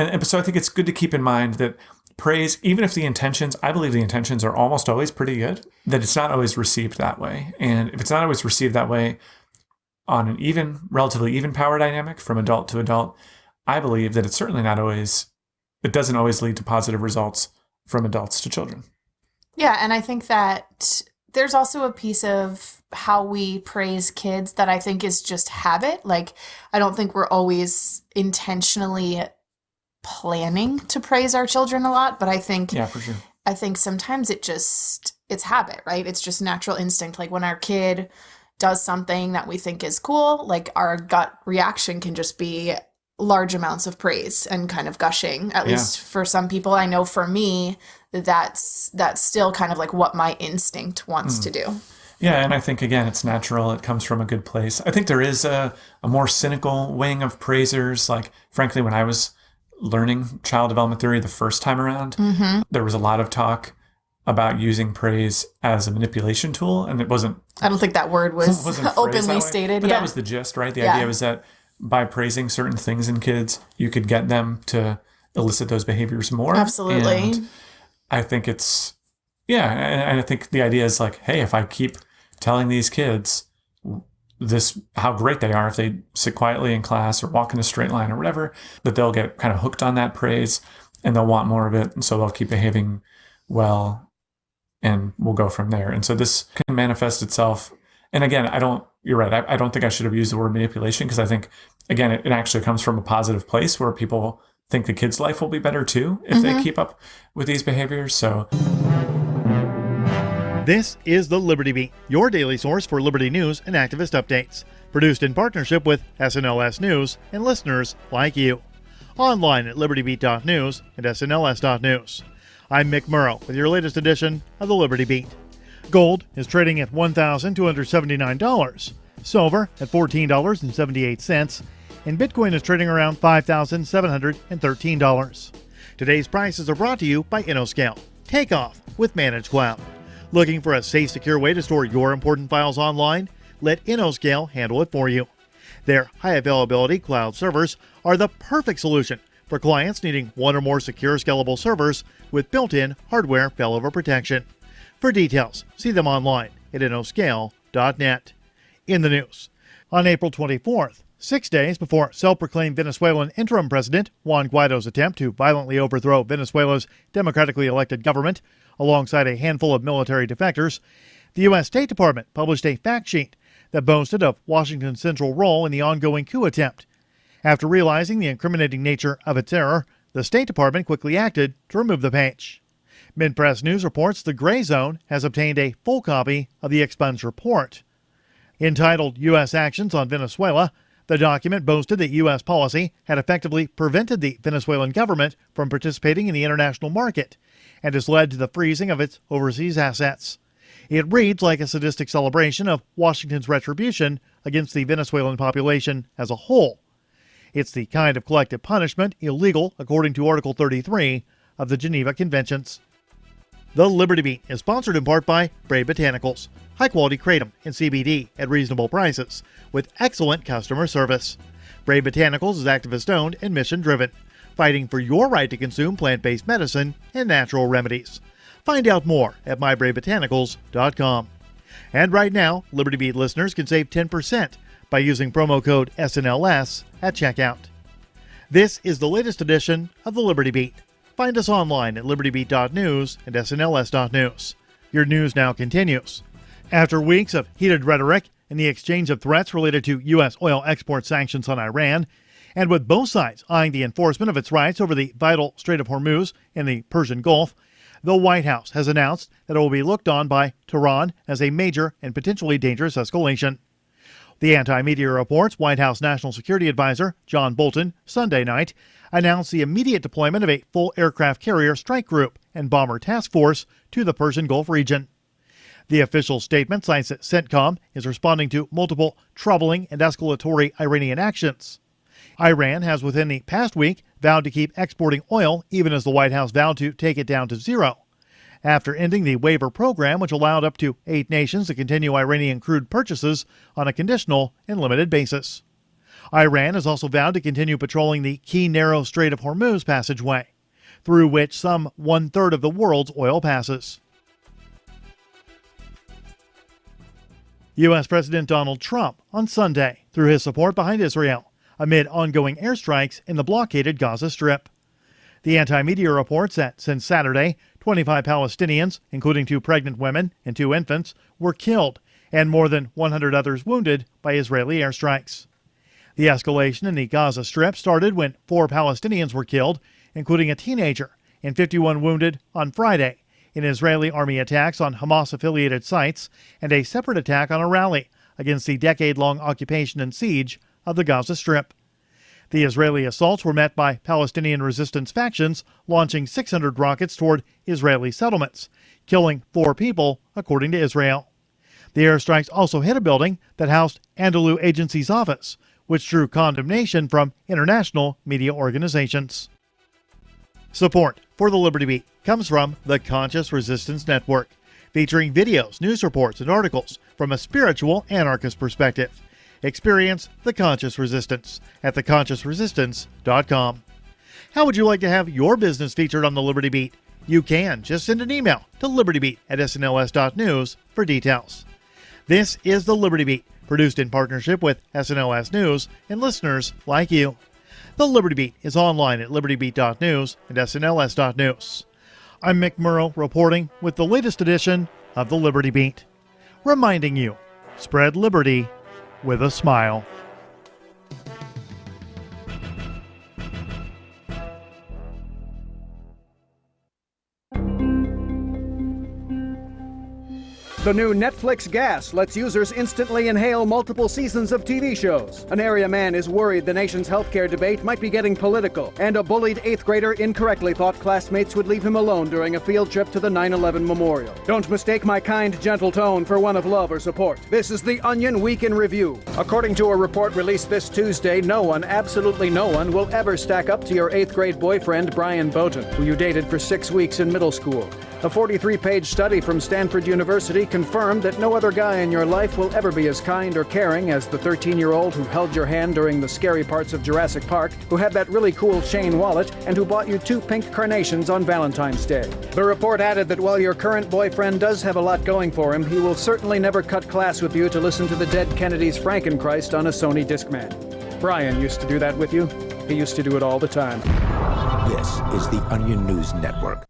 And so I think it's good to keep in mind that praise, even if I believe the intentions are almost always pretty good, that it's not always received that way. And if it's not always received that way on an relatively even power dynamic from adult to adult, I believe that it doesn't always lead to positive results from adults to children. Yeah, and I think that there's also a piece of how we praise kids that I think is just habit. Like, I don't think we're always intentionally planning to praise our children a lot, but I think Yeah, for sure. I think sometimes it's habit, right? It's just natural instinct. Like when our kid does something that we think is cool, like our gut reaction can just be large amounts of praise and kind of gushing, at least for some people. I know for me, that's still kind of like what my instinct wants to do. Yeah, and I think, again, it's natural. It comes from a good place. I think there is a more cynical wing of praisers. Like, frankly, when I was learning child development theory the first time around, there was a lot of talk about using praise as a manipulation tool, and it wasn't. I don't think that word was openly stated. But that was the gist, right? The idea was that by praising certain things in kids, you could get them to elicit those behaviors more. Absolutely. And I think and I think the idea is like, hey, if I keep telling these kids how great they are if they sit quietly in class or walk in a straight line or whatever, that they'll get kind of hooked on that praise and they'll want more of it. And so they'll keep behaving well and we'll go from there. And so this can manifest itself. And again, you're right. I don't think I should have used the word manipulation, because I think, again, it actually comes from a positive place where people think the kid's life will be better too if they keep up with these behaviors. So this is the Liberty Beat, your daily source for Liberty news and activist updates. Produced in partnership with SNLS News and listeners like you. Online at libertybeat.news and snls.news. I'm Mick Murrow with your latest edition of the Liberty Beat. Gold is trading at $1,279, silver at $14.78, and Bitcoin is trading around $5,713. Today's prices are brought to you by InnoScale. Takeoff with Managed Cloud. Looking for a safe, secure way to store your important files online? Let InnoScale handle it for you. Their high availability cloud servers are the perfect solution for clients needing one or more secure, scalable servers with built-in hardware failover protection. For details, see them online at innoscale.net. In the news, on April 24th, 6 days before self-proclaimed Venezuelan interim president Juan Guaido's attempt to violently overthrow Venezuela's democratically elected government, alongside a handful of military defectors, the U.S. State Department published a fact sheet that boasted of Washington's central role in the ongoing coup attempt. After realizing the incriminating nature of its error, the State Department quickly acted to remove the page. Mid-Press News reports the Gray Zone has obtained a full copy of the expunged report. Entitled U.S. Actions on Venezuela, the document boasted that U.S. policy had effectively prevented the Venezuelan government from participating in the international market and has led to the freezing of its overseas assets. It reads like a sadistic celebration of Washington's retribution against the Venezuelan population as a whole. It's the kind of collective punishment illegal according to Article 33 of the Geneva Conventions. The Liberty Beat is sponsored in part by Brave Botanicals, high-quality kratom and CBD at reasonable prices with excellent customer service. Brave Botanicals is activist-owned and mission-driven, fighting for your right to consume plant-based medicine and natural remedies. Find out more at mybravebotanicals.com. And right now, Liberty Beat listeners can save 10% by using promo code SNLS at checkout. This is the latest edition of the Liberty Beat. Find us online at libertybeat.news and snls.news. Your news now continues. After weeks of heated rhetoric and the exchange of threats related to U.S. oil export sanctions on Iran, and with both sides eyeing the enforcement of its rights over the vital Strait of Hormuz in the Persian Gulf, the White House has announced that it will be looked on by Tehran as a major and potentially dangerous escalation. The anti-media reports White House National Security Advisor John Bolton Sunday night announced the immediate deployment of a full aircraft carrier strike group and bomber task force to the Persian Gulf region. The official statement cites that CENTCOM is responding to multiple troubling and escalatory Iranian actions. Iran has within the past week vowed to keep exporting oil even as the White House vowed to take it down to zero, after ending the waiver program which allowed up to 8 nations to continue Iranian crude purchases on a conditional and limited basis. Iran has also vowed to continue patrolling the key narrow Strait of Hormuz passageway, through which some one-third of the world's oil passes. U.S. President Donald Trump on Sunday threw his support behind Israel amid ongoing airstrikes in the blockaded Gaza Strip. The anti-media reports that since Saturday, 25 Palestinians, including 2 pregnant women and 2 infants, were killed and more than 100 others wounded by Israeli airstrikes. The escalation in the Gaza Strip started when 4 Palestinians were killed, including a teenager, and 51 wounded on Friday in Israeli army attacks on Hamas-affiliated sites and a separate attack on a rally against the decade-long occupation and siege of the Gaza Strip. The Israeli assaults were met by Palestinian resistance factions launching 600 rockets toward Israeli settlements, killing 4 people, according to Israel. The airstrikes also hit a building that housed Anadolu Agency's office, which drew condemnation from international media organizations. Support for the Liberty Beat comes from the Conscious Resistance Network, featuring videos, news reports, and articles from a spiritual anarchist perspective. Experience the Conscious Resistance at theconsciousresistance.com. How would you like to have your business featured on the Liberty Beat? You can. Just send an email to libertybeat@snls.news for details. This is the Liberty Beat, produced in partnership with SNLS News and listeners like you. The Liberty Beat is online at libertybeat.news and snls.news. I'm Mick Murrow reporting with the latest edition of the Liberty Beat, reminding you, spread liberty with a smile. The new Netflix Gas lets users instantly inhale multiple seasons of TV shows. An area man is worried the nation's healthcare debate might be getting political, and a bullied 8th grader incorrectly thought classmates would leave him alone during a field trip to the 9/11 memorial. Don't mistake my kind, gentle tone for one of love or support. This is the Onion Week in Review. According to a report released this Tuesday, no one, absolutely no one, will ever stack up to your 8th grade boyfriend, Brian Bowden, who you dated for 6 weeks in middle school. A 43-page study from Stanford University confirmed that no other guy in your life will ever be as kind or caring as the 13-year-old who held your hand during the scary parts of Jurassic Park, who had that really cool chain wallet, and who bought you 2 pink carnations on Valentine's Day. The report added that while your current boyfriend does have a lot going for him, he will certainly never cut class with you to listen to the dead Kennedy's Frankenchrist on a Sony Discman. Brian used to do that with you. He used to do it all the time. This is the Onion News Network.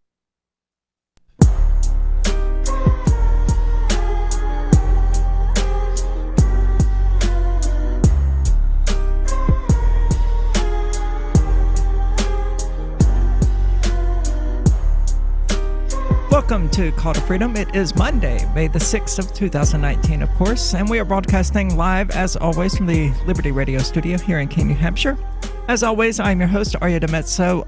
Welcome to Call to Freedom. It is Monday, May the 6th of 2019, of course, and we are broadcasting live, as always, from the Liberty Radio studio here in Keene, New Hampshire. As always, I'm your host, Arya DeMezzo,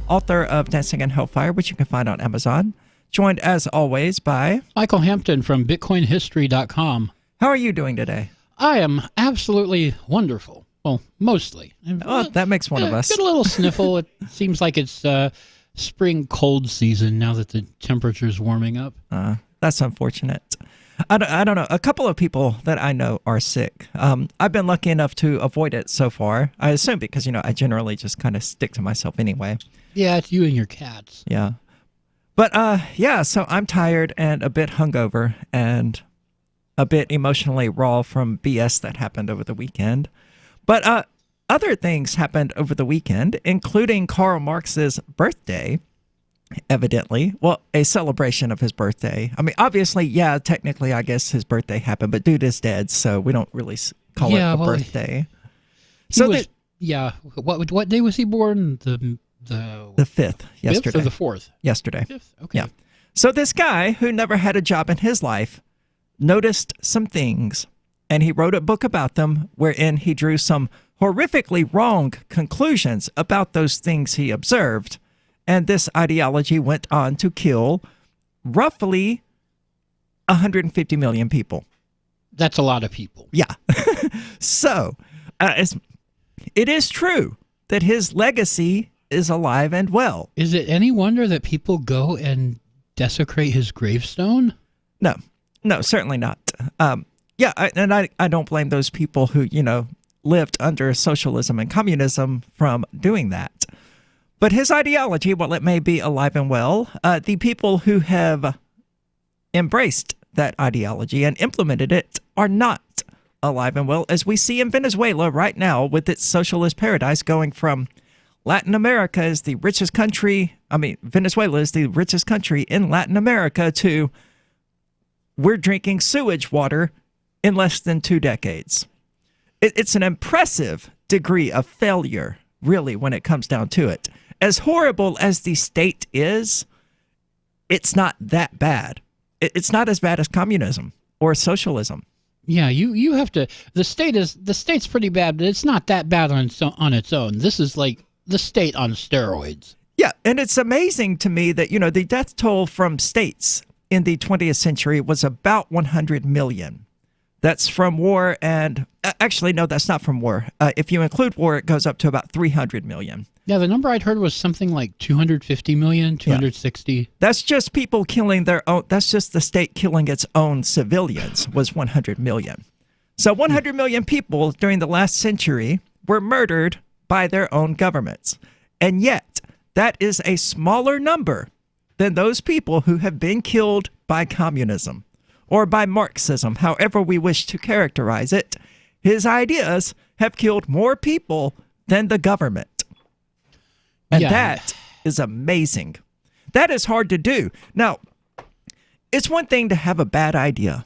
author of Dancing in Hellfire, which you can find on Amazon, joined, as always, by Michael Hampton from BitcoinHistory.com. How are you doing today? I am absolutely wonderful. Well, mostly. Oh, that makes one of us. Got a little sniffle. It seems like it's spring cold season now that the temperature's warming up. That's unfortunate. I don't know. A couple of people that I know are sick. I've been lucky enough to avoid it so far. I assume because, I generally just kind of stick to myself anyway. Yeah, it's you and your cats. Yeah. But, so I'm tired and a bit hungover and a bit emotionally raw from BS that happened over the weekend. But other things happened over the weekend, including Karl Marx's birthday, evidently. Well, a celebration of his birthday. I mean, obviously, yeah, technically, I guess his birthday happened, but dude is dead, so we don't really call it a birthday. What day was he born? The 5th, yesterday. 5th or the 4th? Yesterday. 5th, okay. Yeah. So this guy, who never had a job in his life, noticed some things, and he wrote a book about them wherein he drew some horrifically wrong conclusions about those things he observed. And this ideology went on to kill roughly 150 million people. That's a lot of people. Yeah. So it is true that his legacy is alive and well. Is it any wonder that people go and desecrate his gravestone? No, certainly not. I don't blame those people who, lived under socialism and communism from doing that. But his ideology, while it may be alive and well, the people who have embraced that ideology and implemented it are not alive and well, as we see in Venezuela right now with its socialist paradise going from Latin America is the richest country, Venezuela is the richest country in Latin America to we're drinking sewage water in less than 2 decades. It's an impressive degree of failure, really, when it comes down to it. As horrible as the state is, it's not that bad. It's not as bad as communism or socialism. Yeah, you have to. The state's pretty bad, but it's not that bad on its own. This is like the state on steroids. Yeah, and it's amazing to me that the death toll from states in the 20th century was about 100 million. That's from war, and actually, no, that's not from war. If you include war, it goes up to about 300 million. Yeah, the number I'd heard was something like 250 million, 260. Yeah. That's just people killing their own. That's just the state killing its own civilians was 100 million. So 100 million people during the last century were murdered by their own governments. And yet, that is a smaller number than those people who have been killed by communism or by Marxism, however we wish to characterize it. His ideas have killed more people than the government. And that is amazing. That is hard to do. Now, it's one thing to have a bad idea,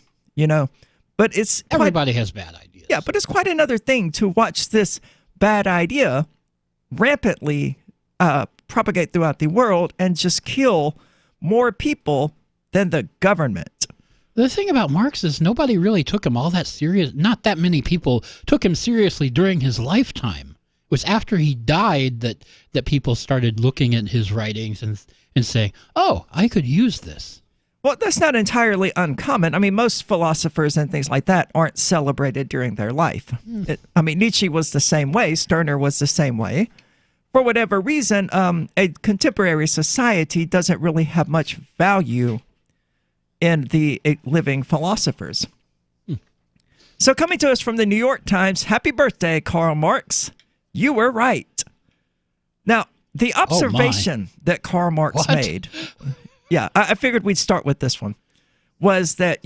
but it's everybody has bad ideas. Yeah, but it's quite another thing to watch this bad idea rampantly propagate throughout the world and just kill more people than the government. The thing about Marx is nobody really took him all that serious. Not that many people took him seriously during his lifetime. It was after he died that people started looking at his writings and saying, oh, I could use this. Well, that's not entirely uncommon. Most philosophers and things like that aren't celebrated during their life. Nietzsche was the same way. Stirner was the same way. For whatever reason, a contemporary society doesn't really have much value in the living philosophers. So coming to us from the New York Times, happy birthday, Karl Marx. You were right. Now, the observation that Karl Marx made, I figured we'd start with this one, was that,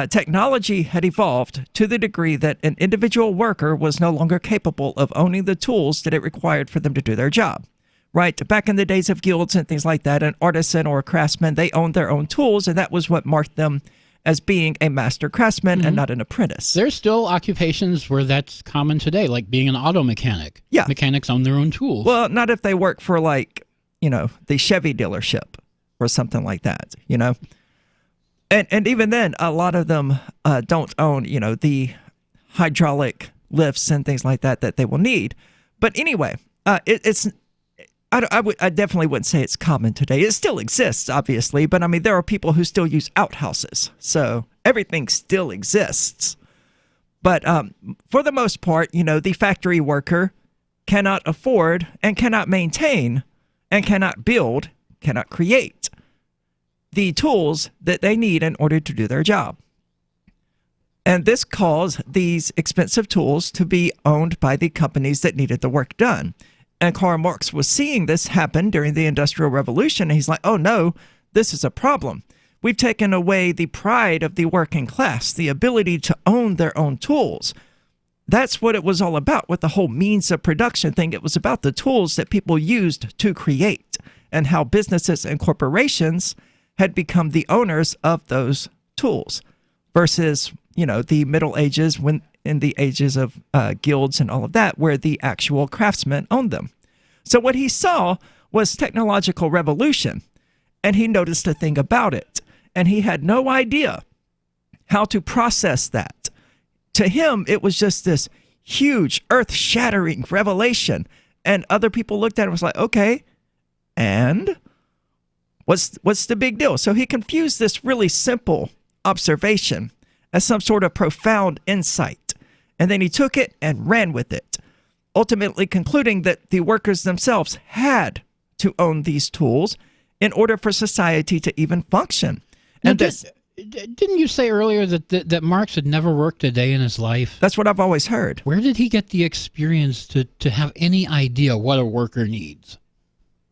technology had evolved to the degree that an individual worker was no longer capable of owning the tools that it required for them to do their job. Right? Back in the days of guilds and things like that, an artisan or a craftsman, they owned their own tools, and that was what marked them as being a master craftsman and not an apprentice. There's still occupations where that's common today, like being an auto mechanic. Yeah. Mechanics own their own tools. Well, not if they work for the Chevy dealership or something like that, And even then, a lot of them don't own, the hydraulic lifts and things like that they will need. But anyway, I definitely wouldn't say it's common today. It still exists, obviously, but there are people who still use outhouses, so everything still exists. But for the most part, the factory worker cannot afford and cannot maintain and cannot build, cannot create the tools that they need in order to do their job. And this caused these expensive tools to be owned by the companies that needed the work done. And Karl Marx was seeing this happen during the Industrial Revolution. And he's like, oh no, this is a problem. We've taken away the pride of the working class, the ability to own their own tools. That's what it was all about with the whole means of production thing. It was about the tools that people used to create and how businesses and corporations had become the owners of those tools versus, the Middle Ages when in the ages of guilds and all of that, where the actual craftsmen owned them. So what he saw was technological revolution, and he noticed a thing about it, and he had no idea how to process that. To him, it was just this huge, earth-shattering revelation, and other people looked at it and was like, okay, and what's the big deal? So he confused this really simple observation as some sort of profound insight. And then he took it and ran with it, ultimately concluding that the workers themselves had to own these tools in order for society to even function. Now, And Didn't you say earlier that Marx had never worked a day in his life? That's what I've always heard. Where did he get the experience to have any idea what a worker needs?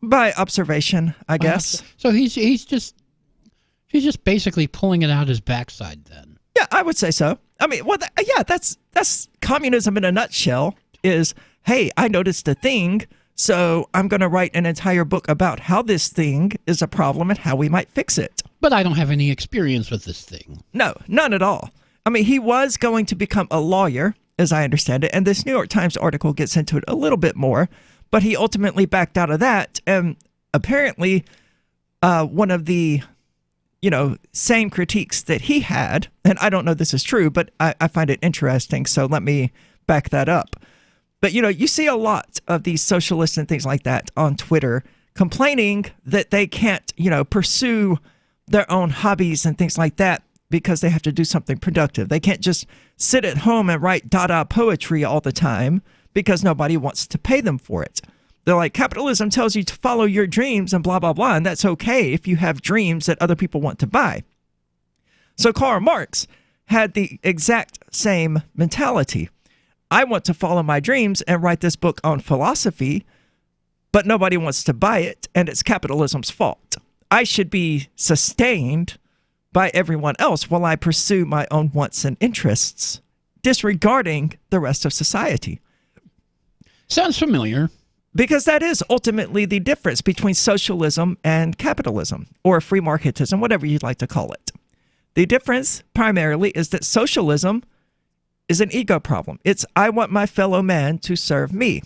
By observation, I guess. So he's just basically pulling it out his backside then. Yeah, I would say so. I mean, well, that's communism in a nutshell. Is, hey, I noticed a thing, so I'm going to write an entire book about how this thing is a problem and how we might fix it. But I don't have any experience with this thing. No, none at all. I mean, he was going to become a lawyer, as I understand it, and this New York Times article gets into it a little bit more, but he ultimately backed out of that, and apparently one of the same critiques that he had, and I don't know this is true, but I find it interesting, so let me back that up. But, you see a lot of these socialists and things like that on Twitter complaining that they can't, pursue their own hobbies and things like that because they have to do something productive. They can't just sit at home and write Dada poetry all the time because nobody wants to pay them for it. They're like, capitalism tells you to follow your dreams and blah, blah, blah, and that's okay if you have dreams that other people want to buy. So Karl Marx had the exact same mentality. I want to follow my dreams and write this book on philosophy, but nobody wants to buy it, and it's capitalism's fault. I should be sustained by everyone else while I pursue my own wants and interests, disregarding the rest of society. Sounds familiar. Because that is ultimately the difference between socialism and capitalism, or free marketism, whatever you'd like to call it. The difference primarily is that socialism is an ego problem. It's, I want my fellow man to serve me.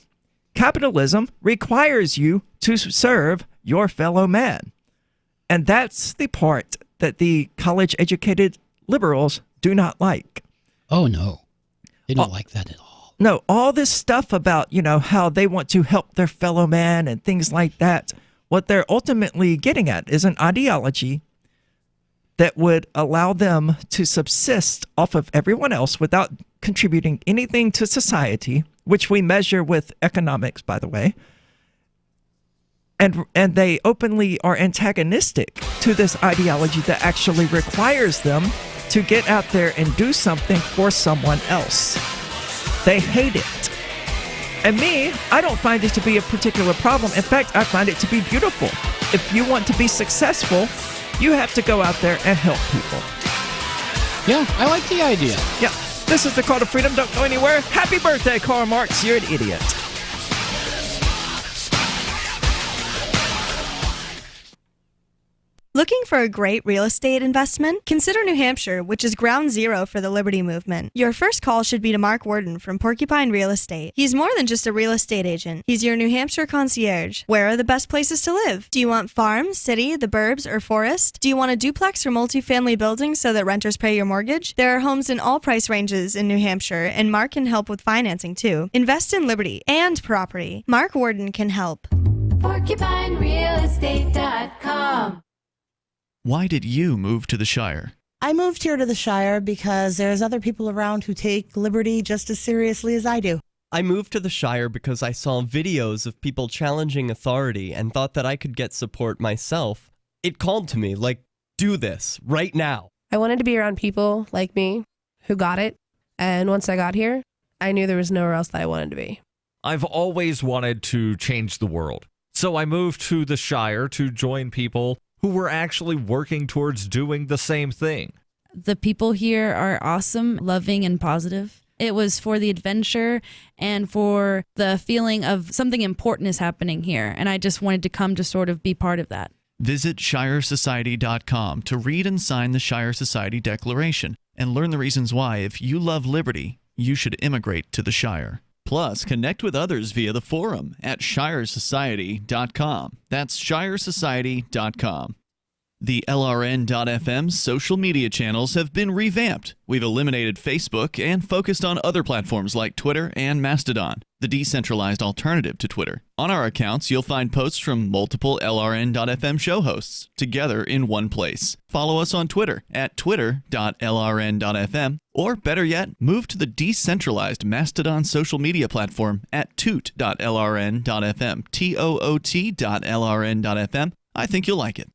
Capitalism requires you to serve your fellow man. And that's the part that the college-educated liberals do not like. Oh, no. They don't like that at all. No, all this stuff about, how they want to help their fellow man and things like that, what they're ultimately getting at is an ideology that would allow them to subsist off of everyone else without contributing anything to society, which we measure with economics, by the way. And they openly are antagonistic to this ideology that actually requires them to get out there and do something for someone else. They hate it. And me, I don't find it to be a particular problem. In fact, I find it to be beautiful. If you want to be successful, you have to go out there and help people. Yeah, I like the idea. Yeah. This is the Call to Freedom. Don't go anywhere. Happy birthday, Karl Marx. You're an idiot. Looking for a great real estate investment? Consider New Hampshire, which is ground zero for the Liberty Movement. Your first call should be to Mark Worden from Porcupine Real Estate. He's more than just a real estate agent. He's your New Hampshire concierge. Where are the best places to live? Do you want farm, city, the burbs, or forest? Do you want a duplex or multifamily building so that renters pay your mortgage? There are homes in all price ranges in New Hampshire, and Mark can help with financing too. Invest in liberty and property. Mark Worden can help. PorcupineRealEstate.com. Why did you move to the Shire? I moved here to the Shire because there's other people around who take liberty just as seriously as I do. I moved to the Shire because I saw videos of people challenging authority and thought that I could get support myself. It called to me, like, do this, right now. I wanted to be around people like me who got it, and once I got here, I knew there was nowhere else that I wanted to be. I've always wanted to change the world, so I moved to the Shire to join people who were actually working towards doing the same thing. The people here are awesome, loving, and positive. It was for the adventure and for the feeling of something important is happening here, and I just wanted to come to sort of be part of that. Visit ShireSociety.com to read and sign the Shire Society Declaration and learn the reasons why, if you love liberty, you should immigrate to the Shire. Plus, connect with others via the forum at ShireSociety.com. That's ShireSociety.com. The LRN.FM social media channels have been revamped. We've eliminated Facebook and focused on other platforms like Twitter and Mastodon, the decentralized alternative to Twitter. On our accounts, you'll find posts from multiple LRN.FM show hosts together in one place. Follow us on Twitter at twitter.lrn.fm, or better yet, move to the decentralized Mastodon social media platform at toot.lrn.fm, toot.lrn.fm. I think you'll like it.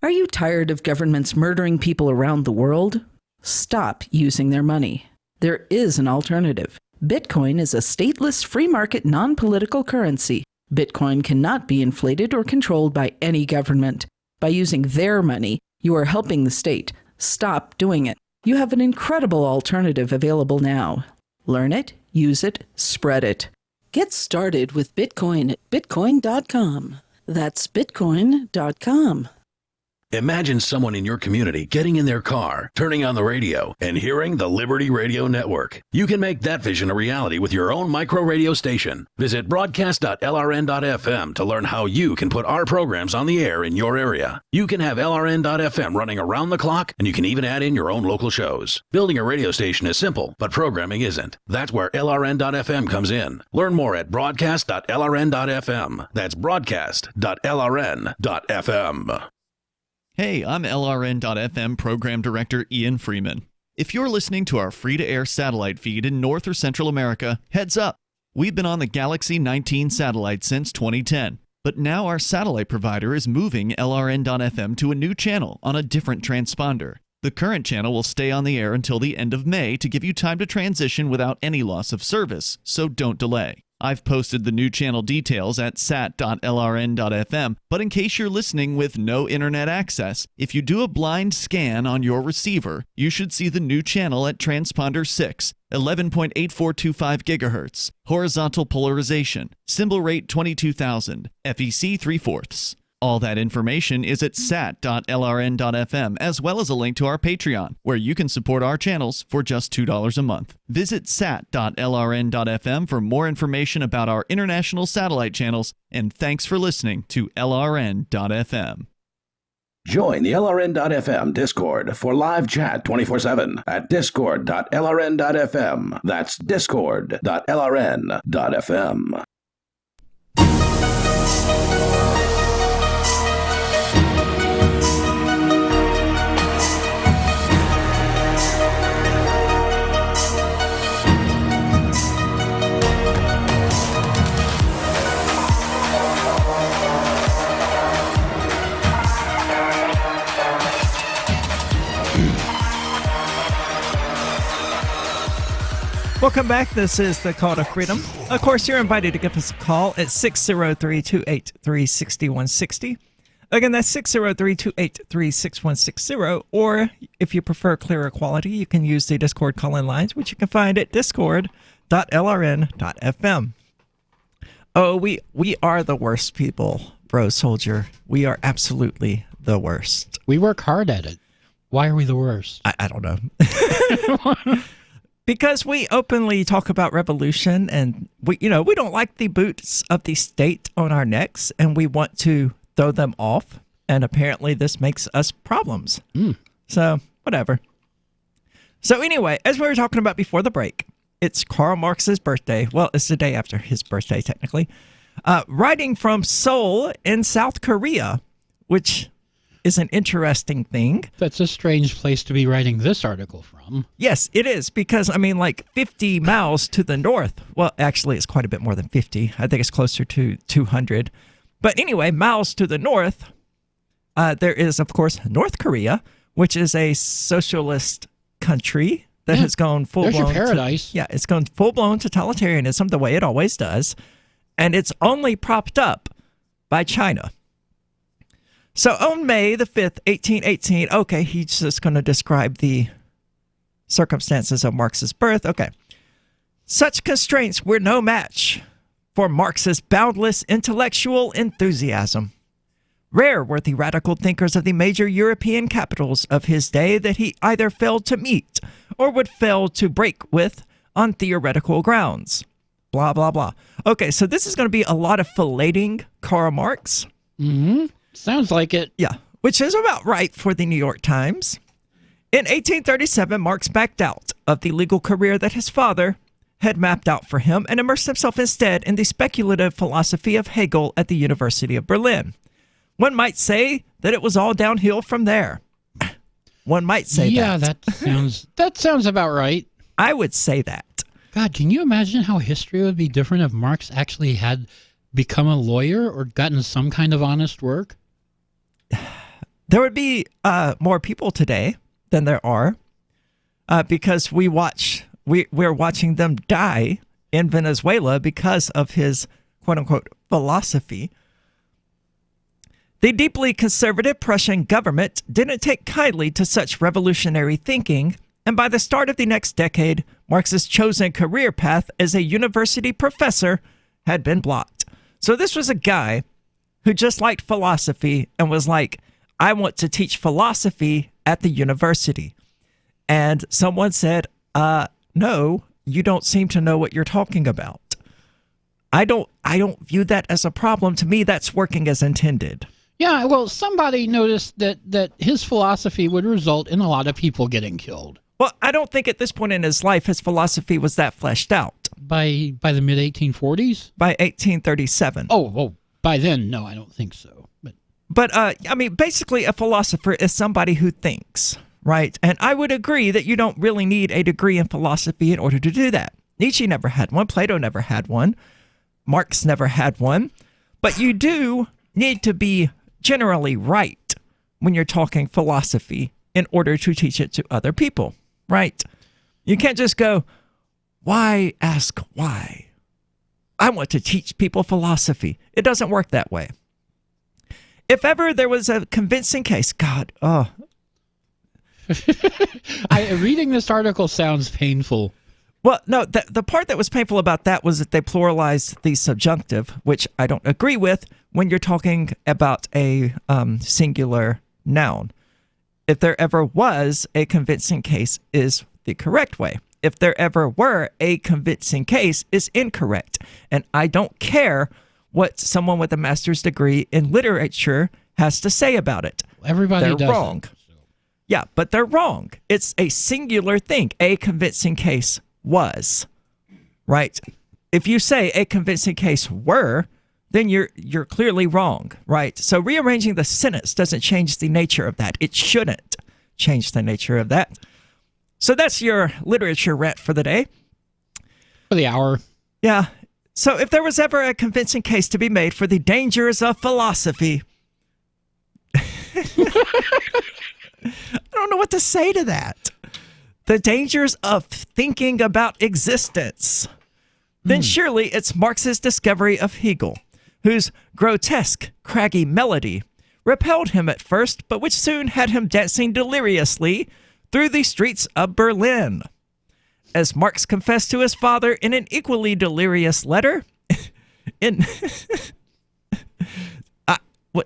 Are you tired of governments murdering people around the world? Stop using their money. There is an alternative. Bitcoin is a stateless, free market, non-political currency. Bitcoin cannot be inflated or controlled by any government. By using their money, you are helping the state. Stop doing it. You have an incredible alternative available now. Learn it, use it, spread it. Get started with Bitcoin at bitcoin.com. That's bitcoin.com. Imagine someone in your community getting in their car, turning on the radio, and hearing the Liberty Radio Network. You can make that vision a reality with your own micro radio station. Visit broadcast.lrn.fm to learn how you can put our programs on the air in your area. You can have LRN.FM running around the clock, and you can even add in your own local shows. Building a radio station is simple, but programming isn't. That's where LRN.FM comes in. Learn more at broadcast.lrn.fm. That's broadcast.lrn.fm. Hey, I'm LRN.FM Program Director Ian Freeman. If you're listening to our free-to-air satellite feed in North or Central America, heads up. We've been on the Galaxy 19 satellite since 2010, but now our satellite provider is moving LRN.FM to a new channel on a different transponder. The current channel will stay on the air until the end of May to give you time to transition without any loss of service, so don't delay. I've posted the new channel details at sat.lrn.fm, but in case you're listening with no internet access, if you do a blind scan on your receiver, you should see the new channel at transponder 6, 11.8425 gigahertz, horizontal polarization, symbol rate 22,000, FEC 3/4. All that information is at sat.lrn.fm, as well as a link to our Patreon, where you can support our channels for just $2 a month. Visit sat.lrn.fm for more information about our international satellite channels, and thanks for listening to LRN.FM. Join the LRN.FM Discord for live chat 24/7 at discord.lrn.fm. That's discord.lrn.fm. Welcome back. This is the Call to Freedom. Of course, you're invited to give us a call at 603-283-6160. Again, that's 603-283-6160. Or if you prefer clearer quality, you can use the Discord call-in lines, which you can find at discord.lrn.fm. Oh, we are the worst people, Bro Soldier. We are absolutely the worst. We work hard at it. Why are we the worst? I don't know. Because we openly talk about revolution, and we don't like the boots of the state on our necks, and we want to throw them off. And apparently, this makes us problems. So whatever. So anyway, as we were talking about before the break, it's Karl Marx's birthday. Well, it's the day after his birthday, technically. Writing from Seoul in South Korea, which is an interesting thing. That's a strange place to be writing this article from. Yes, it is, because, 50 miles to the north. Well, actually, it's quite a bit more than 50. I think it's closer to 200. But anyway, miles to the north, there is, of course, North Korea, which is a socialist country that has gone full-blown. There's your paradise. It's gone full-blown totalitarianism the way it always does. And it's only propped up by China. So on May the 5th, 1818, okay, he's just going to describe the circumstances of Marx's birth. Okay. Such constraints were no match for Marx's boundless intellectual enthusiasm. Rare were the radical thinkers of the major European capitals of his day that he either failed to meet or would fail to break with on theoretical grounds. Blah, blah, blah. Okay, so this is going to be a lot of filleting Karl Marx. Mm-hmm. Sounds like it. Yeah, which is about right for the New York Times. In 1837, Marx backed out of the legal career that his father had mapped out for him and immersed himself instead in the speculative philosophy of Hegel at the University of Berlin. One might say that it was all downhill from there. One might say that. Yeah, that sounds about right. I would say that. God, can you imagine how history would be different if Marx actually had become a lawyer or gotten some kind of honest work? There would be more people today than there are because we're watching them die in Venezuela because of his quote-unquote philosophy. The deeply conservative Prussian government didn't take kindly to such revolutionary thinking, and by the start of the next decade, Marx's chosen career path as a university professor had been blocked. So this was a guy who just liked philosophy and was like, I want to teach philosophy at the university. And someone said, no, you don't seem to know what you're talking about. I don't view that as a problem. To me, that's working as intended. Yeah, well, somebody noticed that his philosophy would result in a lot of people getting killed. Well, I don't think at this point in his life his philosophy was that fleshed out. By the mid-1840s? By 1837. Oh, by then, no, I don't think so. But I mean, basically a philosopher is somebody who thinks, right? And I would agree that you don't really need a degree in philosophy in order to do that. Nietzsche never had one. Plato never had one. Marx never had one. But you do need to be generally right when you're talking philosophy in order to teach it to other people, right? You can't just go, why ask why? I want to teach people philosophy. It doesn't work that way. If ever there was a convincing case, reading this article sounds painful. Well, no, the part that was painful about that was that they pluralized the subjunctive, which I don't agree with when you're talking about a singular noun. If there ever was a convincing case is the correct way. If there ever were a convincing case is incorrect. And I don't care what someone with a master's degree in literature has to say about it. Everybody does. They're wrong. Yeah, but they're wrong. It's a singular thing. A convincing case was, right? If you say a convincing case were, then you're clearly wrong, right? So rearranging the sentence doesn't change the nature of that. It shouldn't change the nature of that. So that's your literature rant for the day. For the hour. Yeah. So if there was ever a convincing case to be made for the dangers of philosophy, I don't know what to say to that. The dangers of thinking about existence. Then surely it's Marx's discovery of Hegel, whose grotesque, craggy melody repelled him at first, but which soon had him dancing deliriously through the streets of Berlin. As Marx confessed to his father in an equally delirious letter,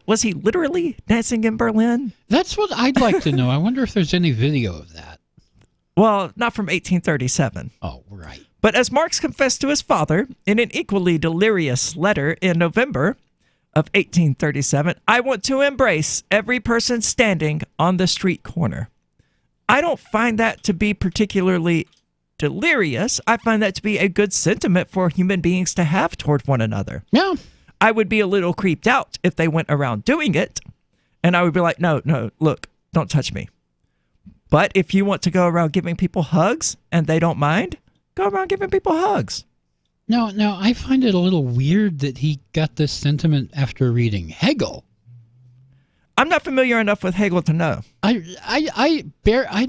was he literally dancing in Berlin? That's what I'd like to know. I wonder if there's any video of that. Well, not from 1837. Oh, right. But as Marx confessed to his father in an equally delirious letter in November of 1837, I want to embrace every person standing on the street corner. I don't find that to be particularly delirious. I find that to be a good sentiment for human beings to have toward one another. Yeah. I would be a little creeped out if they went around doing it, and I would be like, no, look, don't touch me. But if you want to go around giving people hugs and they don't mind, go around giving people hugs. No, I find it a little weird that he got this sentiment after reading Hegel. I'm not familiar enough with Hegel to know. I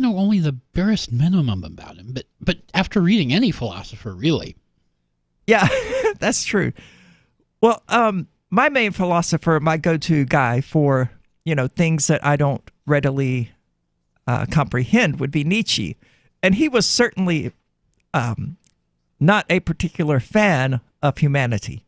know only the barest minimum about him, but after reading any philosopher, really. Yeah, that's true. Well, my main philosopher, my go-to guy for, things that I don't readily comprehend would be Nietzsche. And he was certainly not a particular fan of humanity.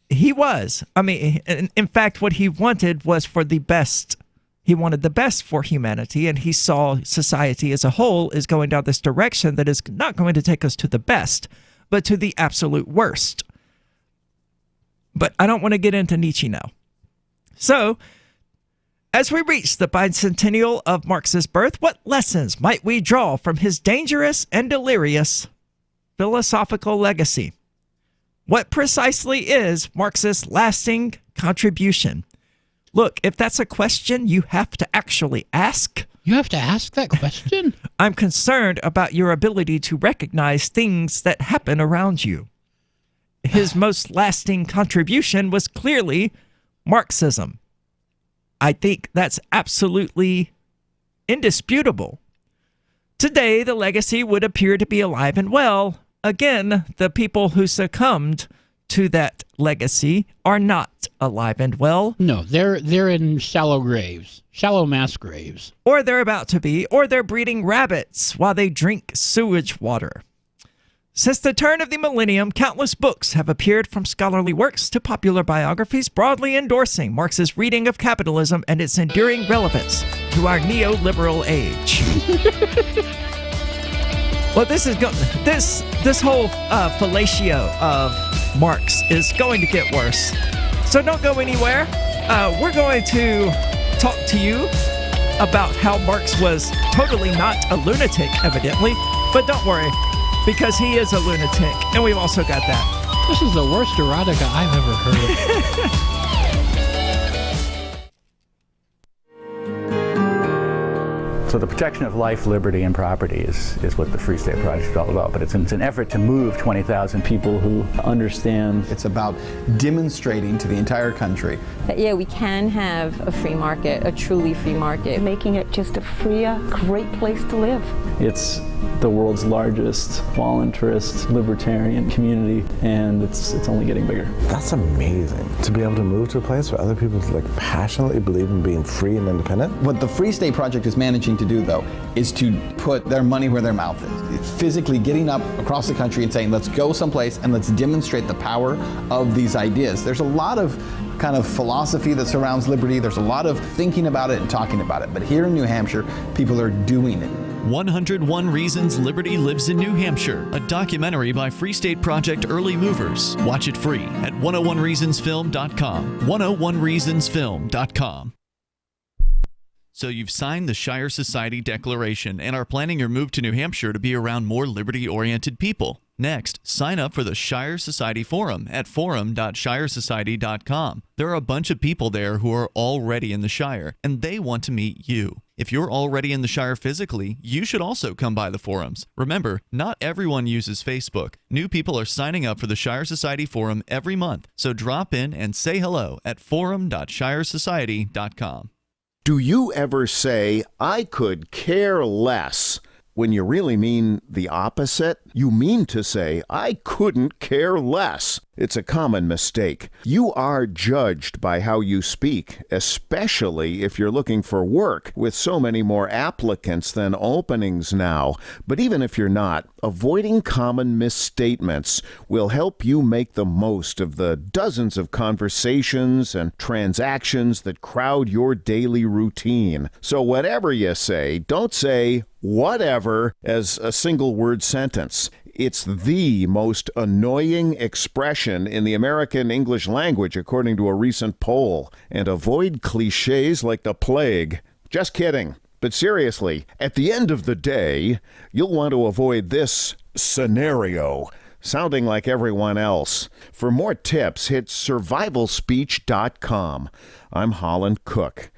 He was. I mean, in fact, what he wanted was for the best. He wanted the best for humanity, and he saw society as a whole is going down this direction that is not going to take us to the best, but to the absolute worst. But I don't want to get into Nietzsche now. So, as we reach the bicentennial of Marx's birth, what lessons might we draw from his dangerous and delirious philosophical legacy? What precisely is Marx's lasting contribution? Look, if that's a question you have to actually ask. You have to ask that question? I'm concerned about your ability to recognize things that happen around you. His most lasting contribution was clearly Marxism. I think that's absolutely indisputable. Today, the legacy would appear to be alive and well. Again, the people who succumbed to that legacy are not alive and well. No, they're in shallow graves, shallow mass graves. Or they're about to be, or they're breeding rabbits while they drink sewage water. Since the turn of the millennium, countless books have appeared, from scholarly works to popular biographies, broadly endorsing Marx's reading of capitalism and its enduring relevance to our neoliberal age. Well, this whole fellatio of Marx is going to get worse. So don't go anywhere. We're going to talk to you about how Marx was totally not a lunatic, evidently. But don't worry, because he is a lunatic, and we've also got that. This is the worst erotica I've ever heard. So the protection of life, liberty, and property is what the Free State Project is all about. But it's an effort to move 20,000 people who understand. It's about demonstrating to the entire country that, yeah, we can have a free market, a truly free market. Making it just a freer, great place to live. It's the world's largest voluntarist libertarian community, and it's only getting bigger. That's amazing, to be able to move to a place where other people passionately believe in being free and independent. What the Free State Project is managing to do, though, is to put their money where their mouth is. It's physically getting up across the country and saying, let's go someplace and let's demonstrate the power of these ideas. There's a lot of kind of philosophy that surrounds liberty. There's a lot of thinking about it and talking about it. But here in New Hampshire, people are doing it. 101 Reasons Liberty Lives in New Hampshire, a documentary by Free State Project early movers. Watch it free at 101reasonsfilm.com. 101reasonsfilm.com. So you've signed the Shire Society Declaration and are planning your move to New Hampshire to be around more liberty-oriented people. Next, sign up for the Shire Society Forum at forum.shiresociety.com. There are a bunch of people there who are already in the Shire, and they want to meet you. If you're already in the Shire physically, you should also come by the forums. Remember, not everyone uses Facebook. New people are signing up for the Shire Society Forum every month, so drop in and say hello at forum.shiresociety.com. Do you ever say, I could care less, when you really mean the opposite? You mean to say, I couldn't care less. It's a common mistake. You are judged by how you speak, especially if you're looking for work, with so many more applicants than openings now. But even if you're not, avoiding common misstatements will help you make the most of the dozens of conversations and transactions that crowd your daily routine. So whatever you say, don't say whatever as a single word sentence. It's the most annoying expression in the American English language, according to a recent poll. And avoid cliches like the plague. Just kidding. But seriously, at the end of the day, you'll want to avoid this scenario, sounding like everyone else. For more tips, hit survivalspeech.com. I'm Holland Cook.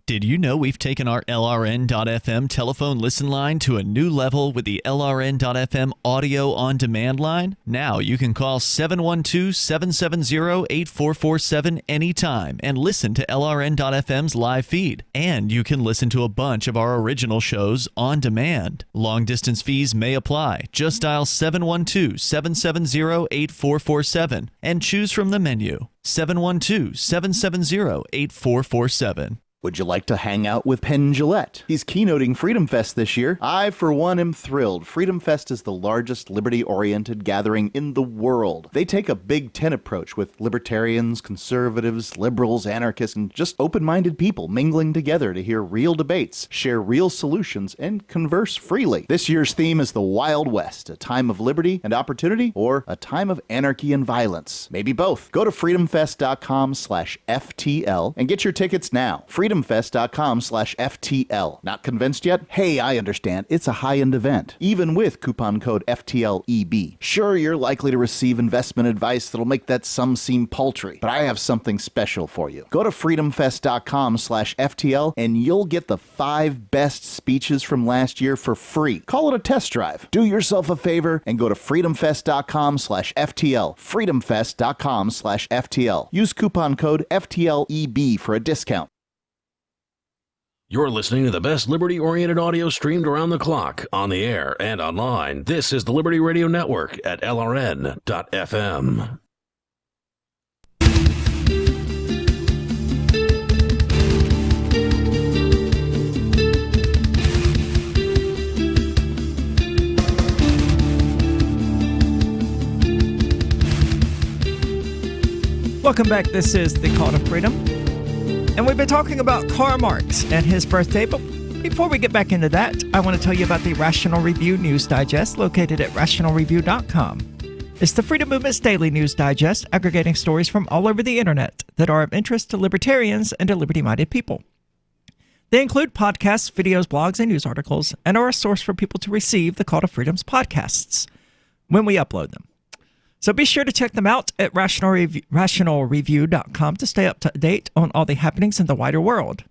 Did you know we've taken our LRN.FM telephone listen line to a new level with the LRN.FM audio on demand line? Now you can call 712-770-8447 anytime and listen to LRN.FM's live feed. And you can listen to a bunch of our original shows on demand. Long distance fees may apply. Just dial 712-770-8447 and choose from the menu. 712-770-8447. Would you like to hang out with Penn Jillette? He's keynoting Freedom Fest this year. I, for one, am thrilled. Freedom Fest is the largest liberty-oriented gathering in the world. They take a Big Ten approach with libertarians, conservatives, liberals, anarchists, and just open-minded people mingling together to hear real debates, share real solutions, and converse freely. This year's theme is the Wild West, a time of liberty and opportunity, or a time of anarchy and violence. Maybe both. Go to freedomfest.com/FTL and get your tickets now. freedomfest.com/FTL. Not convinced yet? Hey, I understand. It's a high-end event, even with coupon code FTLEB. Sure, you're likely to receive investment advice that'll make that sum seem paltry, but I have something special for you. Go to freedomfest.com/FTL and you'll get the 5 best speeches from last year for free. Call it a test drive. Do yourself a favor and go to freedomfest.com/FTL. freedomfest.com/FTL. Use coupon code FTLEB for a discount. You're listening to the best liberty-oriented audio streamed around the clock, on the air and online. This is the Liberty Radio Network at LRN.FM. Welcome back. This is the Call to Freedom. And we've been talking about Karl Marx and his birthday, but before we get back into that, I want to tell you about the Rational Review News Digest located at rationalreview.com. It's the Freedom Movement's daily news digest, aggregating stories from all over the internet that are of interest to libertarians and to liberty-minded people. They include podcasts, videos, blogs, and news articles, and are a source for people to receive the Call to Freedom's podcasts when we upload them. So be sure to check them out at rationalreview.com to stay up to date on all the happenings in the wider world.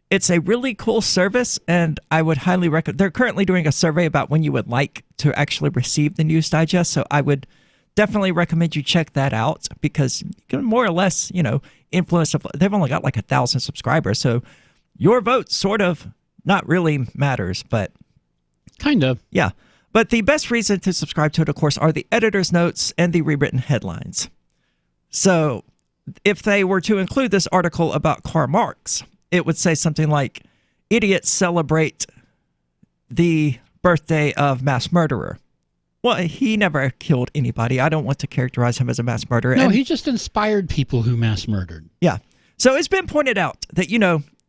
It's a really cool service, and I would highly recommend. They're currently doing a survey about when you would like to actually receive the news digest, so I would definitely recommend you check that out because you can more or less, influence. They've only got like 1,000 subscribers, so your vote sort of not really matters, but kind of. Yeah. But the best reason to subscribe to it, of course, are the editor's notes and the rewritten headlines. So if they were to include this article about Karl Marx, it would say something like, idiots celebrate the birthday of mass murderer. Well, he never killed anybody. I don't want to characterize him as a mass murderer. No, he just inspired people who mass murdered. Yeah. So it's been pointed out that,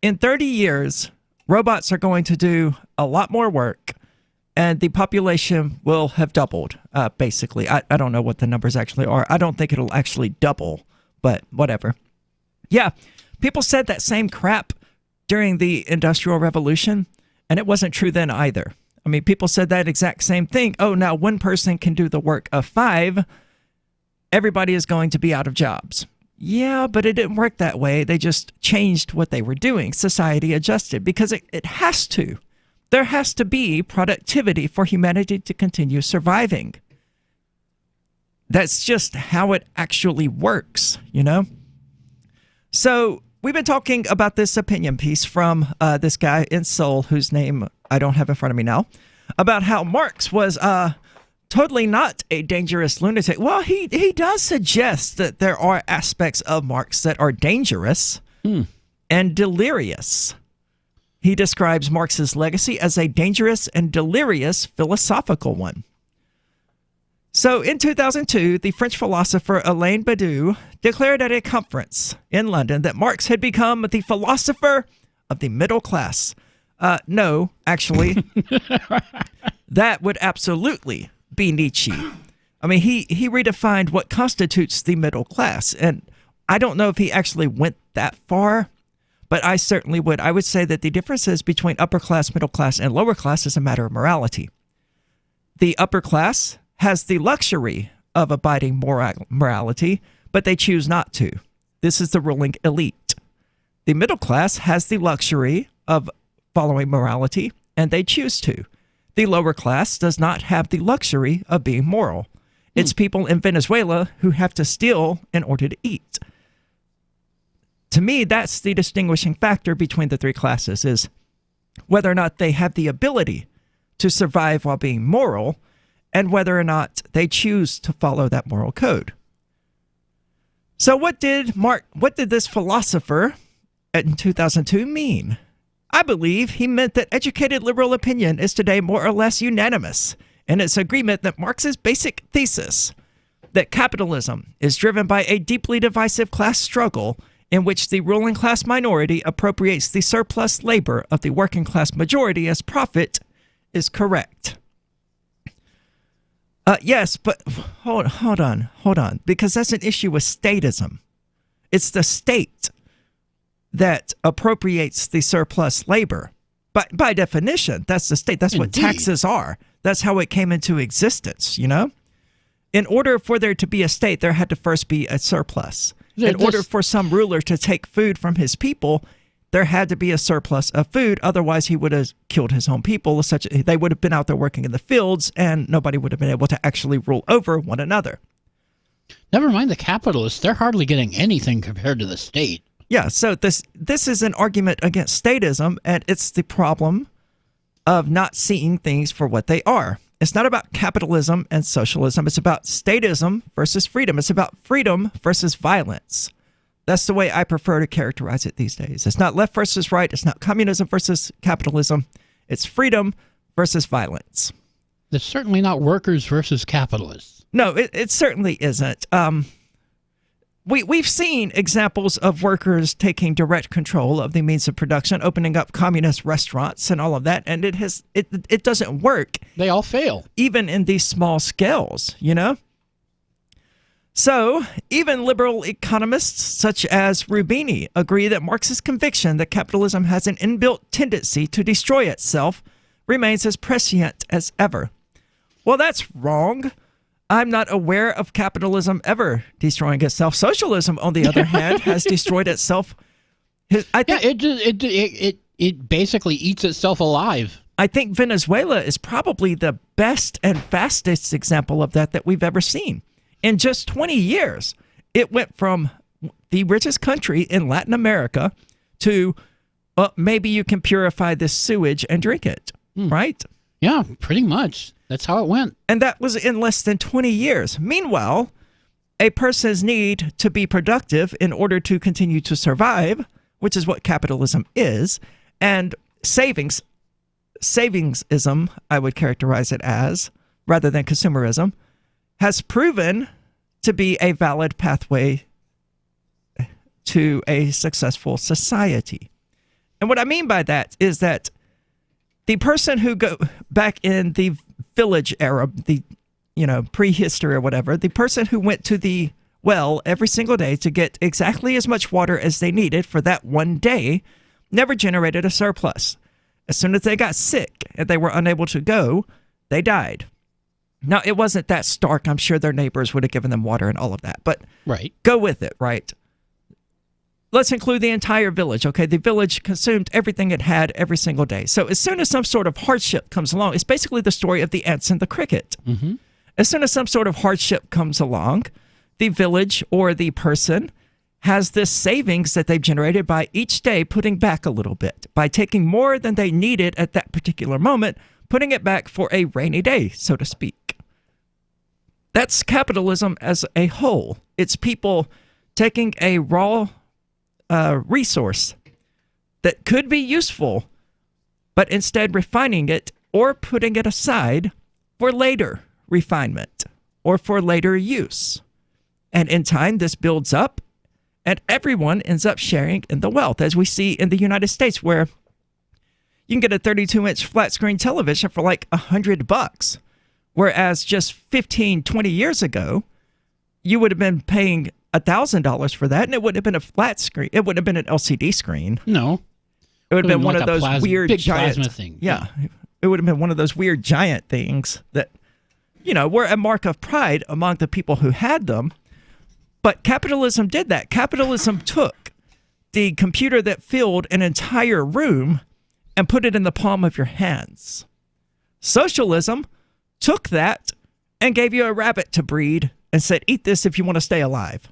in 30 years, robots are going to do a lot more work. And the population will have doubled, basically. I don't know what the numbers actually are. I don't think it'll actually double, but whatever. Yeah, people said that same crap during the Industrial Revolution, and it wasn't true then either. I mean, people said that exact same thing. Oh, now one person can do the work of 5. Everybody is going to be out of jobs. Yeah, but it didn't work that way. They just changed what they were doing. Society adjusted because it has to. There has to be productivity for humanity to continue surviving. That's just how it actually works, So we've been talking about this opinion piece from this guy in Seoul, whose name I don't have in front of me now, about how Marx was totally not a dangerous lunatic. Well, he does suggest that there are aspects of Marx that are dangerous and delirious. He describes Marx's legacy as a dangerous and delirious philosophical one. So in 2002, the French philosopher Alain Badiou declared at a conference in London that Marx had become the philosopher of the middle class. No, actually, that would absolutely be Nietzsche. I mean, he redefined what constitutes the middle class. And I don't know if he actually went that far, but I certainly would. I would say that the differences between upper class, middle class, and lower class is a matter of morality. The upper class has the luxury of abiding morality, but they choose not to. This is the ruling elite. The middle class has the luxury of following morality, and they choose to. The lower class does not have the luxury of being moral. It's people in Venezuela who have to steal in order to eat. To me, that's the distinguishing factor between the three classes, is whether or not they have the ability to survive while being moral, and whether or not they choose to follow that moral code. So what did this philosopher in 2002 mean? I believe he meant that educated liberal opinion is today more or less unanimous in its agreement that Marx's basic thesis, that capitalism is driven by a deeply divisive class struggle in which the ruling class minority appropriates the surplus labor of the working class majority as profit, is correct. Yes, but hold on, because that's an issue with statism. It's the state that appropriates the surplus labor. But by definition, that's the state. That's Indeed. What taxes are. That's how it came into existence, In order for there to be a state, there had to first be a surplus. In order for some ruler to take food from his people, there had to be a surplus of food. Otherwise, he would have killed his own people. They would have been out there working in the fields, and nobody would have been able to actually rule over one another. Never mind the capitalists. They're hardly getting anything compared to the state. Yeah, so this is an argument against statism, and it's the problem of not seeing things for what they are. It's not about capitalism and socialism. It's about statism versus freedom. It's about freedom versus violence. That's the way I prefer to characterize it these days. It's not left versus right. It's not communism versus capitalism. It's freedom versus violence. It's certainly not workers versus capitalists. No, it certainly isn't. We've seen examples of workers taking direct control of the means of production, opening up communist restaurants and all of that, and it doesn't work. They all fail. Even in these small scales, you know? So, even liberal economists such as Rubini agree that Marx's conviction that capitalism has an inbuilt tendency to destroy itself remains as prescient as ever. Well, that's wrong. I'm not aware of capitalism ever destroying itself. Socialism, on the other hand, has destroyed itself. It basically eats itself alive. I think Venezuela is probably the best and fastest example of that we've ever seen. In just 20 years, it went from the richest country in Latin America to maybe you can purify this sewage and drink it, right? Yeah, pretty much. That's how it went. And that was in less than 20 years. Meanwhile, a person's need to be productive in order to continue to survive, which is what capitalism is, and savingsism, I would characterize it as, rather than consumerism, has proven to be a valid pathway to a successful society. And what I mean by that is that the person who go back in the village era, the prehistory or whatever, the person who went to the well every single day to get exactly as much water as they needed for that one day never generated a surplus. As soon as they got sick and they were unable to go, they died. Now, it wasn't that stark. I'm sure their neighbors would have given them water and all of that, but go with it, right? Let's include the entire village, okay? The village consumed everything it had every single day. So as soon as some sort of hardship comes along, it's basically the story of the ants and the cricket. Mm-hmm. As soon as some sort of hardship comes along, the village or the person has this savings that they've generated by each day putting back a little bit, by taking more than they needed at that particular moment, putting it back for a rainy day, so to speak. That's capitalism as a whole. It's people taking a raw resource that could be useful, but instead refining it or putting it aside for later refinement or for later use. And in time, this builds up and everyone ends up sharing in the wealth, as we see in the United States, where you can get a 32-inch flat screen television for like $100. Whereas just 15, 20 years ago, you would have been paying $1,000 for that, and it wouldn't have been a flat screen. It wouldn't have been an LCD screen. No. It would have been one of those weird big giant plasma thing. Yeah. It would have been one of those weird giant things that, were a mark of pride among the people who had them. But capitalism did that. Capitalism took the computer that filled an entire room and put it in the palm of your hands. Socialism took that and gave you a rabbit to breed and said, eat this if you want to stay alive.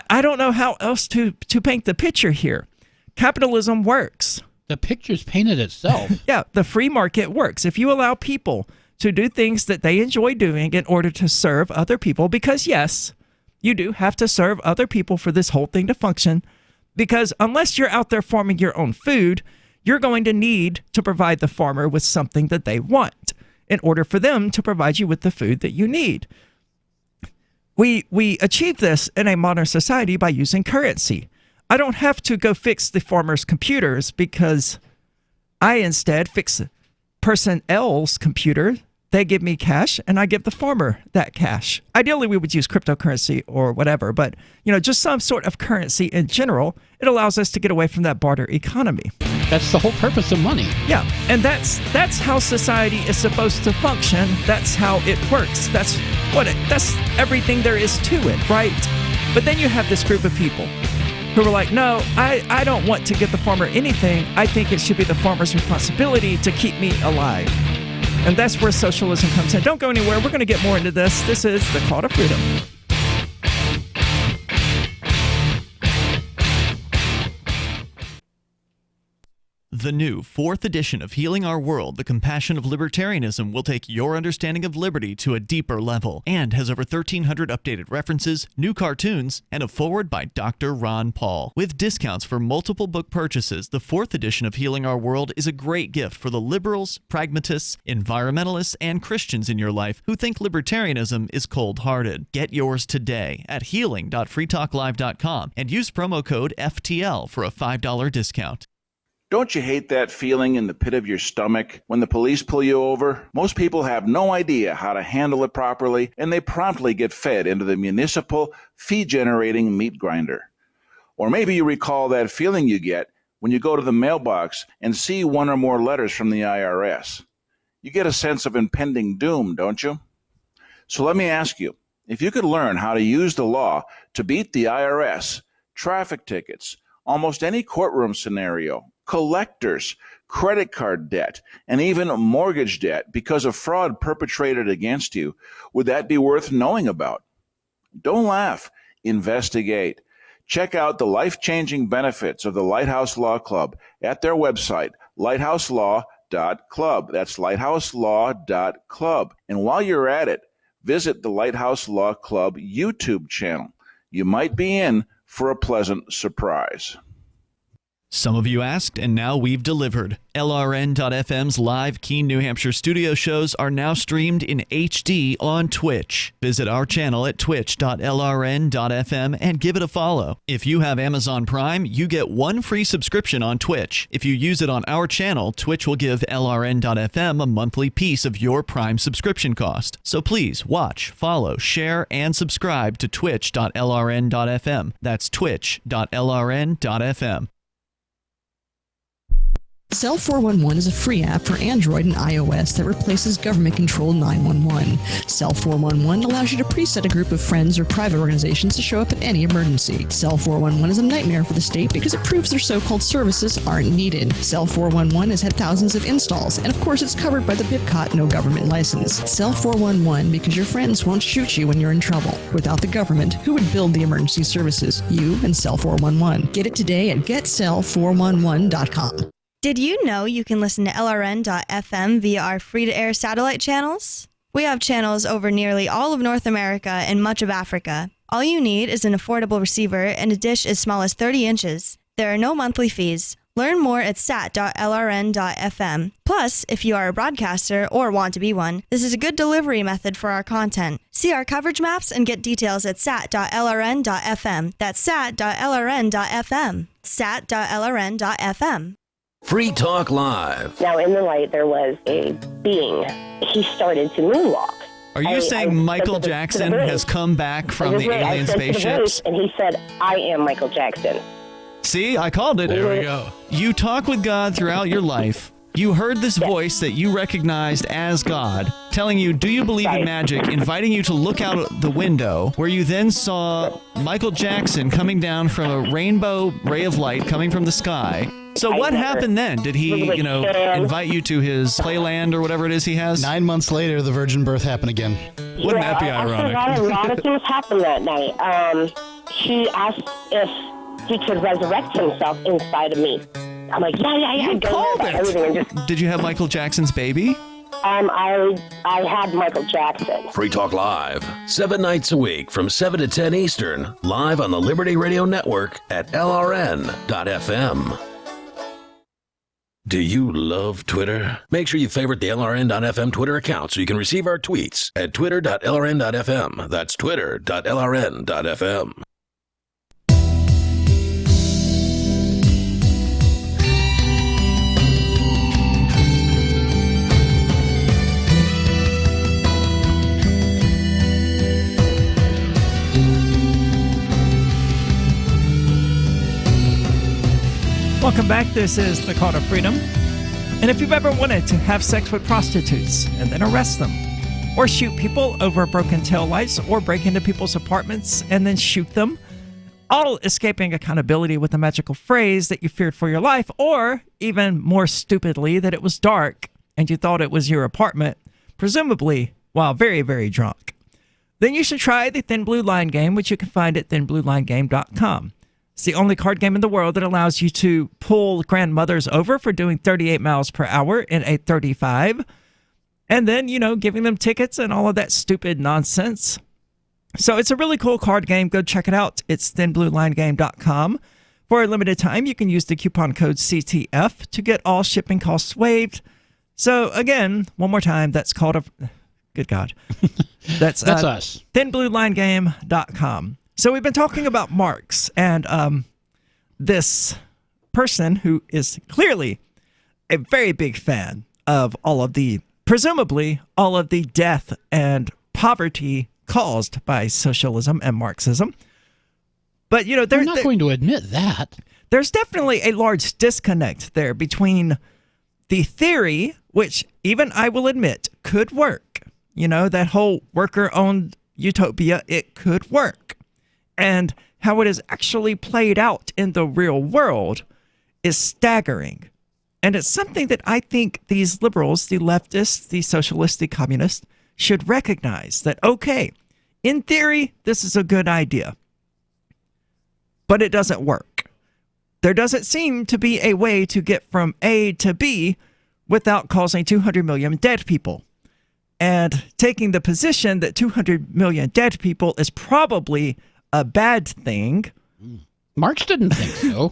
I don't know how else to paint the picture here. Capitalism works. The picture's painted itself. Yeah, the free market works. If you allow people to do things that they enjoy doing in order to serve other people, because yes, you do have to serve other people for this whole thing to function, because unless you're out there farming your own food, you're going to need to provide the farmer with something that they want in order for them to provide you with the food that you need. We achieve this in a modern society by using currency. I don't have to go fix the farmer's computers because I instead fix person L's computer. They give me cash and I give the farmer that cash. Ideally, we would use cryptocurrency or whatever, but just some sort of currency in general. It allows us to get away from that barter economy. That's the whole purpose of money. Yeah, and that's how society is supposed to function. That's how it works. That's everything there is to it, right? But then you have this group of people who are like, no, I don't want to give the farmer anything. I think it should be the farmer's responsibility to keep me alive. And that's where socialism comes in. Don't go anywhere. We're going to get more into this. This is The Call to Freedom. The new 4th edition of Healing Our World, The Compassion of Libertarianism will take your understanding of liberty to a deeper level and has over 1,300 updated references, new cartoons, and a foreword by Dr. Ron Paul. With discounts for multiple book purchases, the 4th edition of Healing Our World is a great gift for the liberals, pragmatists, environmentalists, and Christians in your life who think libertarianism is cold-hearted. Get yours today at healing.freetalklive.com and use promo code FTL for a $5 discount. Don't you hate that feeling in the pit of your stomach when the police pull you over? Most people have no idea how to handle it properly, and they promptly get fed into the municipal fee-generating meat grinder. Or maybe you recall that feeling you get when you go to the mailbox and see one or more letters from the IRS. You get a sense of impending doom, don't you? So let me ask you, if you could learn how to use the law to beat the IRS, traffic tickets, almost any courtroom scenario, collectors, credit card debt, and even mortgage debt because of fraud perpetrated against you, would that be worth knowing about? Don't laugh. Investigate. Check out the life-changing benefits of the Lighthouse Law Club at their website, lighthouselaw.club. That's lighthouselaw.club. And while you're at it, visit the Lighthouse Law Club YouTube channel. You might be in for a pleasant surprise. Some of you asked, and now we've delivered. LRN.FM's live Keene, New Hampshire studio shows are now streamed in HD on Twitch. Visit our channel at twitch.lrn.fm and give it a follow. If you have Amazon Prime, you get 1 free subscription on Twitch. If you use it on our channel, Twitch will give LRN.FM a monthly piece of your Prime subscription cost. So please watch, follow, share, and subscribe to twitch.lrn.fm. That's twitch.lrn.fm. Cell 411 is a free app for Android and iOS that replaces government-controlled 911. Cell 411 allows you to preset a group of friends or private organizations to show up at any emergency. Cell 411 is a nightmare for the state because it proves their so-called services aren't needed. Cell 411 has had thousands of installs, and of course it's covered by the BIPCOT no government license. Cell 411 because your friends won't shoot you when you're in trouble. Without the government, who would build the emergency services? You and Cell 411. Get it today at getcell411.com. Did you know you can listen to LRN.FM via our free-to-air satellite channels? We have channels over nearly all of North America and much of Africa. All you need is an affordable receiver and a dish as small as 30 inches. There are no monthly fees. Learn more at sat.lrn.fm. Plus, if you are a broadcaster or want to be one, this is a good delivery method for our content. See our coverage maps and get details at sat.lrn.fm. That's sat.lrn.fm. sat.lrn.fm. Free Talk Live. Now, in the light, there was a being. He started to moonwalk. Are you saying Michael Jackson has come back from the alien spaceships? And he said, I am Michael Jackson. See, I called it. There we go. You talk with God throughout your life. You heard this voice that you recognized as God telling you, do you believe in magic, inviting you to look out the window, where you then saw Michael Jackson coming down from a rainbow ray of light coming from the sky. So what happened then? Did he, invite you to his playland or whatever it is he has? 9 months later, the virgin birth happened again. Wouldn't that be ironic? A lot of things happened that night. He asked if he could resurrect himself inside of me. I'm like, yeah. You called it. Did you have Michael Jackson's baby? I had Michael Jackson. Free Talk Live, 7 nights a week from 7 to 10 Eastern, live on the Liberty Radio Network at LRN.FM. Do you love Twitter? Make sure you favorite the LRN.FM Twitter account so you can receive our tweets at twitter.lrn.fm. That's twitter.lrn.fm. Welcome back. This is The Call to Freedom. And if you've ever wanted to have sex with prostitutes and then arrest them, or shoot people over broken taillights, or break into people's apartments and then shoot them, all escaping accountability with a magical phrase that you feared for your life, or even more stupidly, that it was dark and you thought it was your apartment, presumably while very, very drunk, then you should try the Thin Blue Line game, which you can find at thinbluelinegame.com. It's the only card game in the world that allows you to pull grandmothers over for doing 38 miles per hour in a 35, and then, giving them tickets and all of that stupid nonsense. So it's a really cool card game. Go check it out. It's thinbluelinegame.com. For a limited time, you can use the coupon code CTF to get all shipping costs waived. So again, one more time, that's called good God. That's us. thinbluelinegame.com. So we've been talking about Marx and this person who is clearly a very big fan of presumably all of the death and poverty caused by socialism and Marxism. But, I'm not going to admit that. There's definitely a large disconnect there between the theory, which even I will admit could work. That whole worker-owned utopia, it could work. And how it is actually played out in the real world is staggering. And it's something that I think these liberals, the leftists, the socialists, the communists, should recognize that, okay, in theory, this is a good idea. But it doesn't work. There doesn't seem to be a way to get from A to B without causing 200 million dead people. And taking the position that 200 million dead people is probably a bad thing. Marx didn't think so.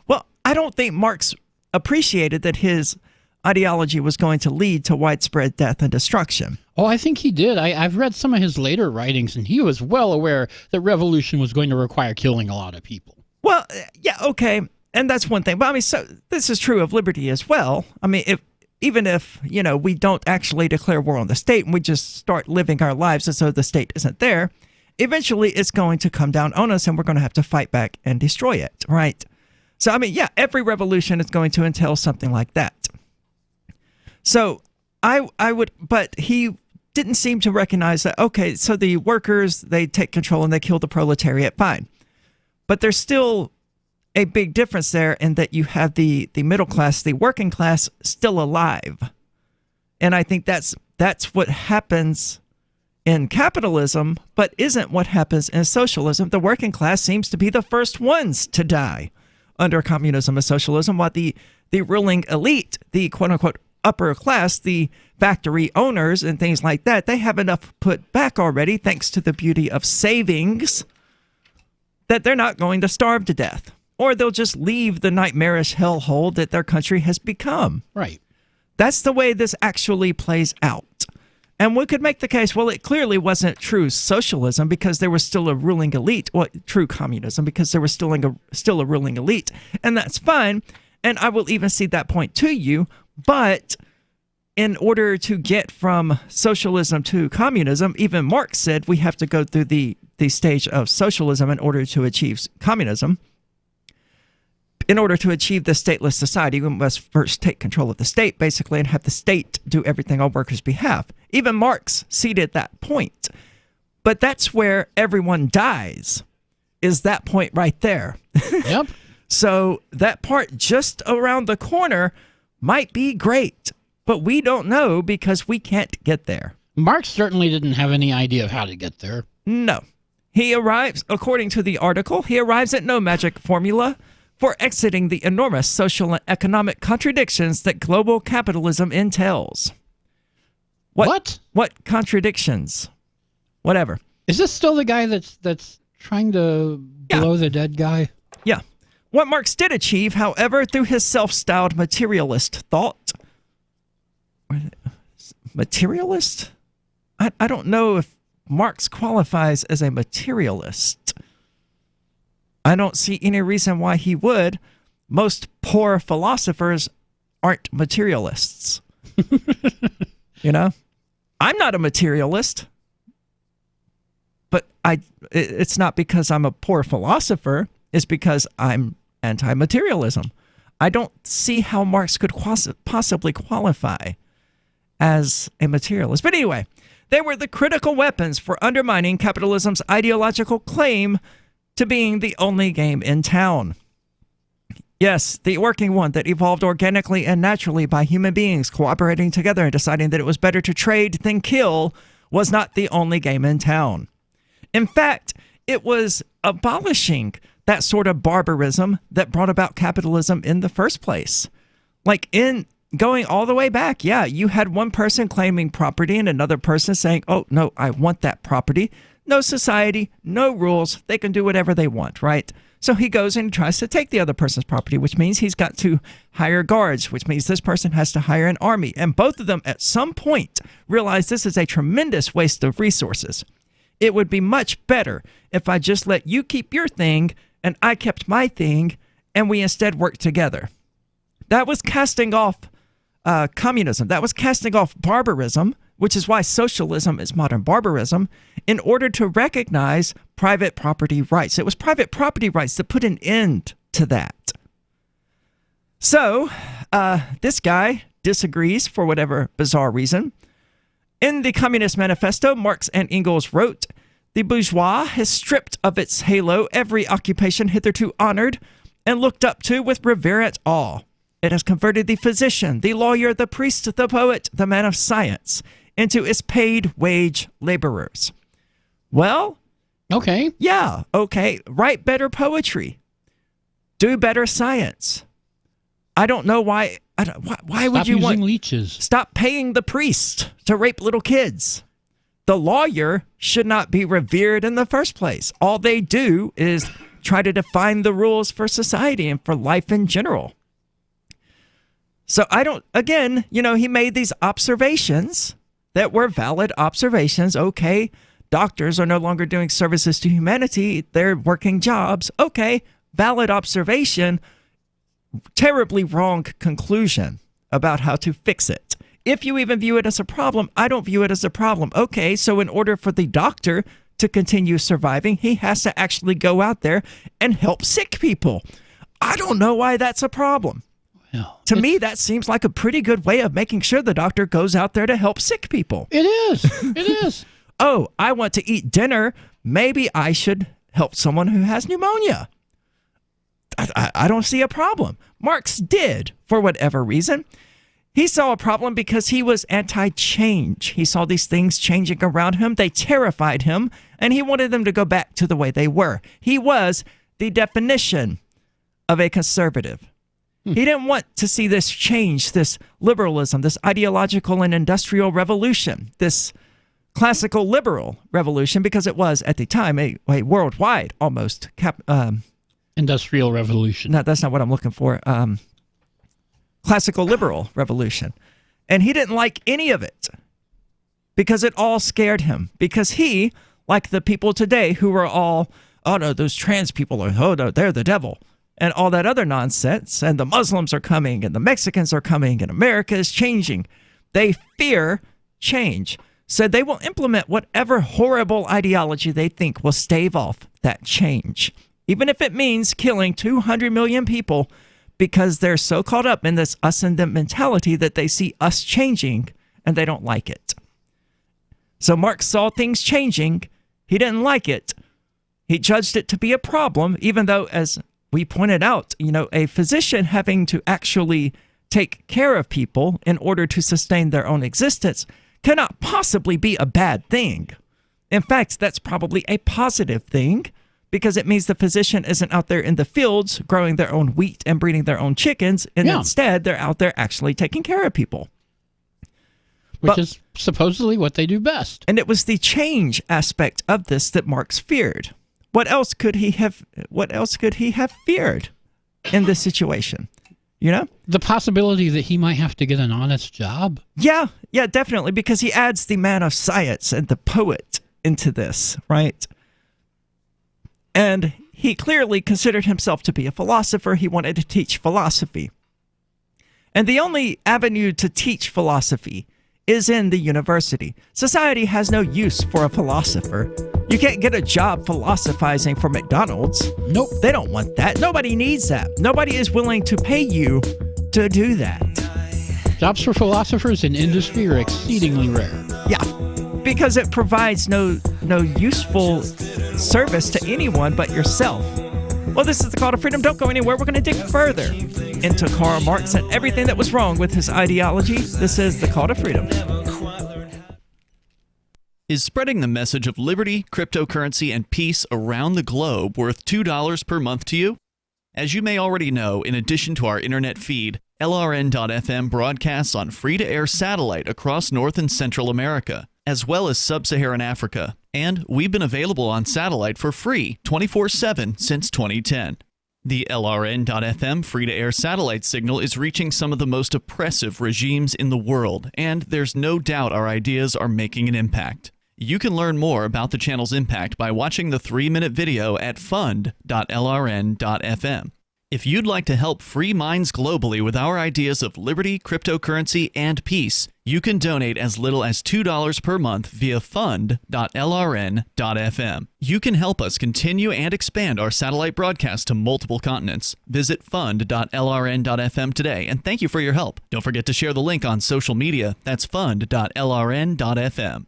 Well, I don't think Marx appreciated that his ideology was going to lead to widespread death and destruction. Oh, I think he did. I've read some of his later writings, and he was well aware that revolution was going to require killing a lot of people. Well, yeah, okay, and that's one thing. But so this is true of liberty as well. Even if we don't actually declare war on the state and we just start living our lives as though the state isn't there, eventually it's going to come down on us, and we're going to have to fight back and destroy it, right? So, every revolution is going to entail something like that. So but he didn't seem to recognize that, okay, so the workers, they take control and they kill the proletariat, fine. But there's still a big difference there in that you have the middle class, the working class, still alive. And I think that's what happens in capitalism, but isn't what happens in socialism. The working class seems to be the first ones to die under communism and socialism, while the ruling elite, the quote-unquote upper class, the factory owners and things like that, they have enough put back already thanks to the beauty of savings that they're not going to starve to death. Or they'll just leave the nightmarish hellhole that their country has become. Right. That's the way this actually plays out. And we could make the case, well, it clearly wasn't true socialism because there was still a ruling elite. Well, true communism because there was still a ruling elite. And that's fine. And I will even see that point to you. But in order to get from socialism to communism, even Marx said we have to go through the stage of socialism in order to achieve communism. In order to achieve the stateless society, we must first take control of the state, basically, and have the state do everything on workers' behalf. Even Marx ceded that point. But that's where everyone dies, is that point right there. Yep. So that part just around the corner might be great, but we don't know because we can't get there. Marx certainly didn't have any idea of how to get there. No. He arrives, according to the article, he arrives at no magic formula for exiting the enormous social and economic contradictions that global capitalism entails. What contradictions? Whatever. Is this still the guy that's trying to blow the dead guy? Yeah. What Marx did achieve, however, through his self-styled materialist thought. Materialist? I don't know if Marx qualifies as a materialist. I don't see any reason why he would. Most poor philosophers aren't materialists. I'm not a materialist, but it's not because I'm a poor philosopher. It's because I'm anti-materialism. I don't see how Marx could possibly qualify as a materialist. But anyway, they were the critical weapons for undermining capitalism's ideological claim to being the only game in town. Yes, the working one that evolved organically and naturally by human beings cooperating together and deciding that it was better to trade than kill was not the only game in town. In fact, it was abolishing that sort of barbarism that brought about capitalism in the first place. Like in going all the way back, yeah, you had one person claiming property and another person saying, oh, no, I want that property. No society, no rules. They can do whatever they want, right? So he goes and tries to take the other person's property, which means he's got to hire guards, which means this person has to hire an army. And both of them at some point realize this is a tremendous waste of resources. It would be much better if I just let you keep your thing and I kept my thing and we instead worked together. That was casting off communism. That was casting off barbarism, which is why socialism is modern barbarism, in order to recognize private property rights. It was private property rights that put an end to that. So, this guy disagrees for whatever bizarre reason. In the Communist Manifesto, Marx and Engels wrote, "The bourgeois has stripped of its halo every occupation hitherto honored and looked up to with reverent awe. It has converted the physician, the lawyer, the priest, the poet, the man of science into its paid wage laborers." Well, okay. Yeah, okay. Write better poetry. Do better science. I don't know why. Why would you want leeches? Stop paying the priest to rape little kids. The lawyer should not be revered in the first place. All they do is try to define the rules for society and for life in general. So again, he made these observations that were valid observations. Okay, doctors are no longer doing services to humanity. They're working jobs. Okay, valid observation. Terribly wrong conclusion about how to fix it. If you even view it as a problem, I don't view it as a problem. Okay, so in order for the doctor to continue surviving, he has to actually go out there and help sick people. I don't know why that's a problem. To me, that seems like a pretty good way of making sure the doctor goes out there to help sick people. It is. It is. Oh, I want to eat dinner. Maybe I should help someone who has pneumonia. I don't see a problem. Marx did, for whatever reason. He saw a problem because he was anti-change. He saw these things changing around him. They terrified him, and he wanted them to go back to the way they were. He was the definition of a conservative. He didn't want to see this change, this liberalism, this ideological and industrial revolution, this classical liberal revolution, because it was, at the time, a worldwide almost industrial revolution. No, that's not what I'm looking for. Classical liberal revolution. And he didn't like any of it because it all scared him. Because he, like the people today who are all, oh no, those trans people are, oh no, they're the devil. And all that other nonsense, and the Muslims are coming, and the Mexicans are coming, and America is changing. They fear change. So they will implement whatever horrible ideology they think will stave off that change, even if it means killing 200 million people because they're so caught up in this us and them mentality that they see us changing and they don't like it. So Marx saw things changing. He didn't like it. He judged it to be a problem, even though, as we pointed out, a physician having to actually take care of people in order to sustain their own existence cannot possibly be a bad thing. In fact, that's probably a positive thing because it means the physician isn't out there in the fields growing their own wheat and breeding their own chickens, and instead they're out there actually taking care of people. Which is supposedly what they do best. And it was the change aspect of this that Marx feared. What else could he have feared in this situation? The possibility that he might have to get an honest job. Yeah, definitely, because he adds the man of science and the poet into this, right? And he clearly considered himself to be a philosopher. He wanted to teach philosophy. And the only avenue to teach philosophy is in the university. Society has no use for a philosopher. You can't get a job philosophizing for McDonald's. Nope. They don't want that. Nobody needs that. Nobody is willing to pay you to do that. Jobs for philosophers in industry are exceedingly rare. Yeah, because it provides no useful service to anyone but yourself. Well, this is the Call to Freedom. Don't go anywhere. We're going to dig further into Karl Marx and everything that was wrong with his ideology. This is the Call to Freedom. Is spreading the message of liberty, cryptocurrency, and peace around the globe worth $2 per month to you? As you may already know, in addition to our internet feed, LRN.FM broadcasts on free-to-air satellite across North and Central America, as well as Sub-Saharan Africa. And we've been available on satellite for free 24/7 since 2010. The LRN.FM free-to-air satellite signal is reaching some of the most oppressive regimes in the world, and there's no doubt our ideas are making an impact. You can learn more about the channel's impact by watching the 3-minute video at fund.lrn.fm. If you'd like to help free minds globally with our ideas of liberty, cryptocurrency, and peace, you can donate as little as $2 per month via fund.lrn.fm. You can help us continue and expand our satellite broadcast to multiple continents. Visit fund.lrn.fm today, and thank you for your help. Don't forget to share the link on social media. That's fund.lrn.fm.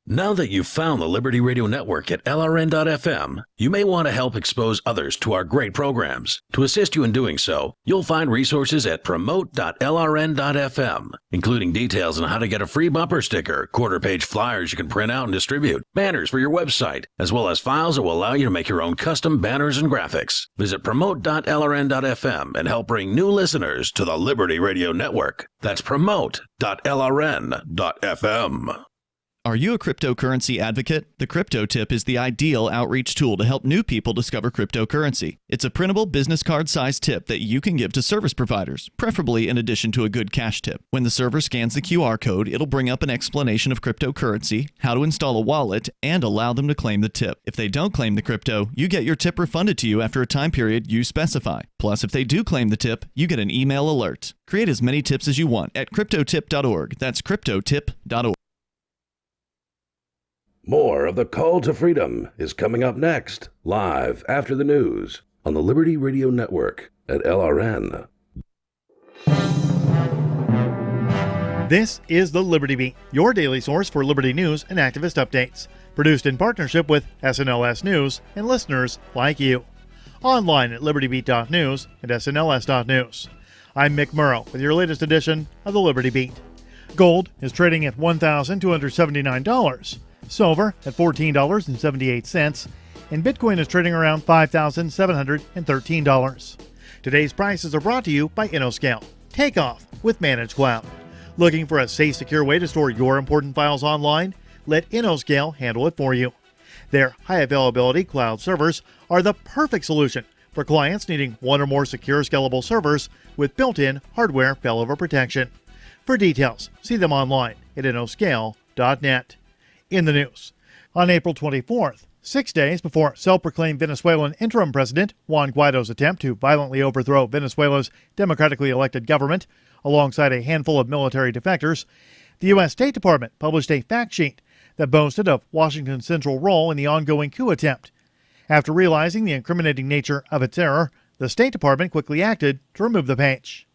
Now that you've found the Liberty Radio Network at LRN.FM, you may want to help expose others to our great programs. To assist you in doing so, you'll find resources at promote.lrn.fm, including details on how to get a free bumper sticker, quarter-page flyers you can print out and distribute, banners for your website, as well as files that will allow you to make your own custom banners and graphics. Visit promote.lrn.fm and help bring new listeners to the Liberty Radio Network. That's promote.lrn.fm. Are you a cryptocurrency advocate? The Crypto Tip is the ideal outreach tool to help new people discover cryptocurrency. It's a printable business card-sized tip that you can give to service providers, preferably in addition to a good cash tip. When the server scans the QR code, it'll bring up an explanation of cryptocurrency, how to install a wallet, and allow them to claim the tip. If they don't claim the crypto, you get your tip refunded to you after a time period you specify. Plus, if they do claim the tip, you get an email alert. Create as many tips as you want at cryptotip.org. That's cryptotip.org. More of the Call to Freedom is coming up next, live after the news on the Liberty Radio Network at LRN. This is the Liberty Beat, your daily source for liberty news and activist updates. Produced in partnership with SNLS News and listeners like you. Online at libertybeat.news and snls.news. I'm Mick Murrow with your latest edition of the Liberty Beat. Gold is trading at $1,279. Silver at $14.78, and Bitcoin is trading around $5,713. Today's prices are brought to you by InnoScale. Takeoff with Managed Cloud. Looking for a safe, secure way to store your important files online? Let InnoScale handle it for you. Their high availability cloud servers are the perfect solution for clients needing one or more secure, scalable servers with built-in hardware failover protection. For details, see them online at innoscale.net. In the news, on April 24th, 6 days before self-proclaimed Venezuelan interim president Juan Guaido's attempt to violently overthrow Venezuela's democratically elected government, alongside a handful of military defectors, the U.S. State Department published a fact sheet that boasted of Washington's central role in the ongoing coup attempt. After realizing the incriminating nature of its error, the State Department quickly acted to remove the page.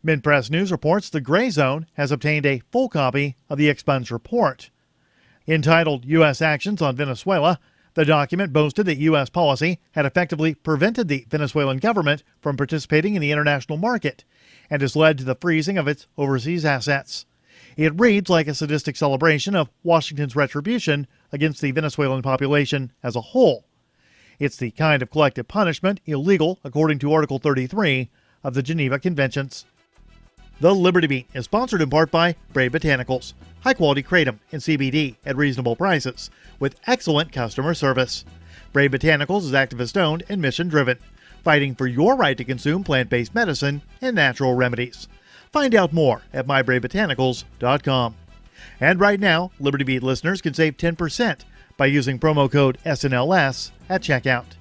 Mid-Press News reports the Gray Zone has obtained a full copy of the expunged report. Entitled U.S. Actions on Venezuela, the document boasted that U.S. policy had effectively prevented the Venezuelan government from participating in the international market and has led to the freezing of its overseas assets. It reads like a sadistic celebration of Washington's retribution against the Venezuelan population as a whole. It's the kind of collective punishment illegal according to Article 33 of the Geneva Conventions. The Liberty Beat is sponsored in part by Brave Botanicals, high-quality kratom and CBD at reasonable prices, with excellent customer service. Brave Botanicals is activist-owned and mission-driven, fighting for your right to consume plant-based medicine and natural remedies. Find out more at mybravebotanicals.com. And right now, Liberty Beat listeners can save 10% by using promo code SNLS at checkout.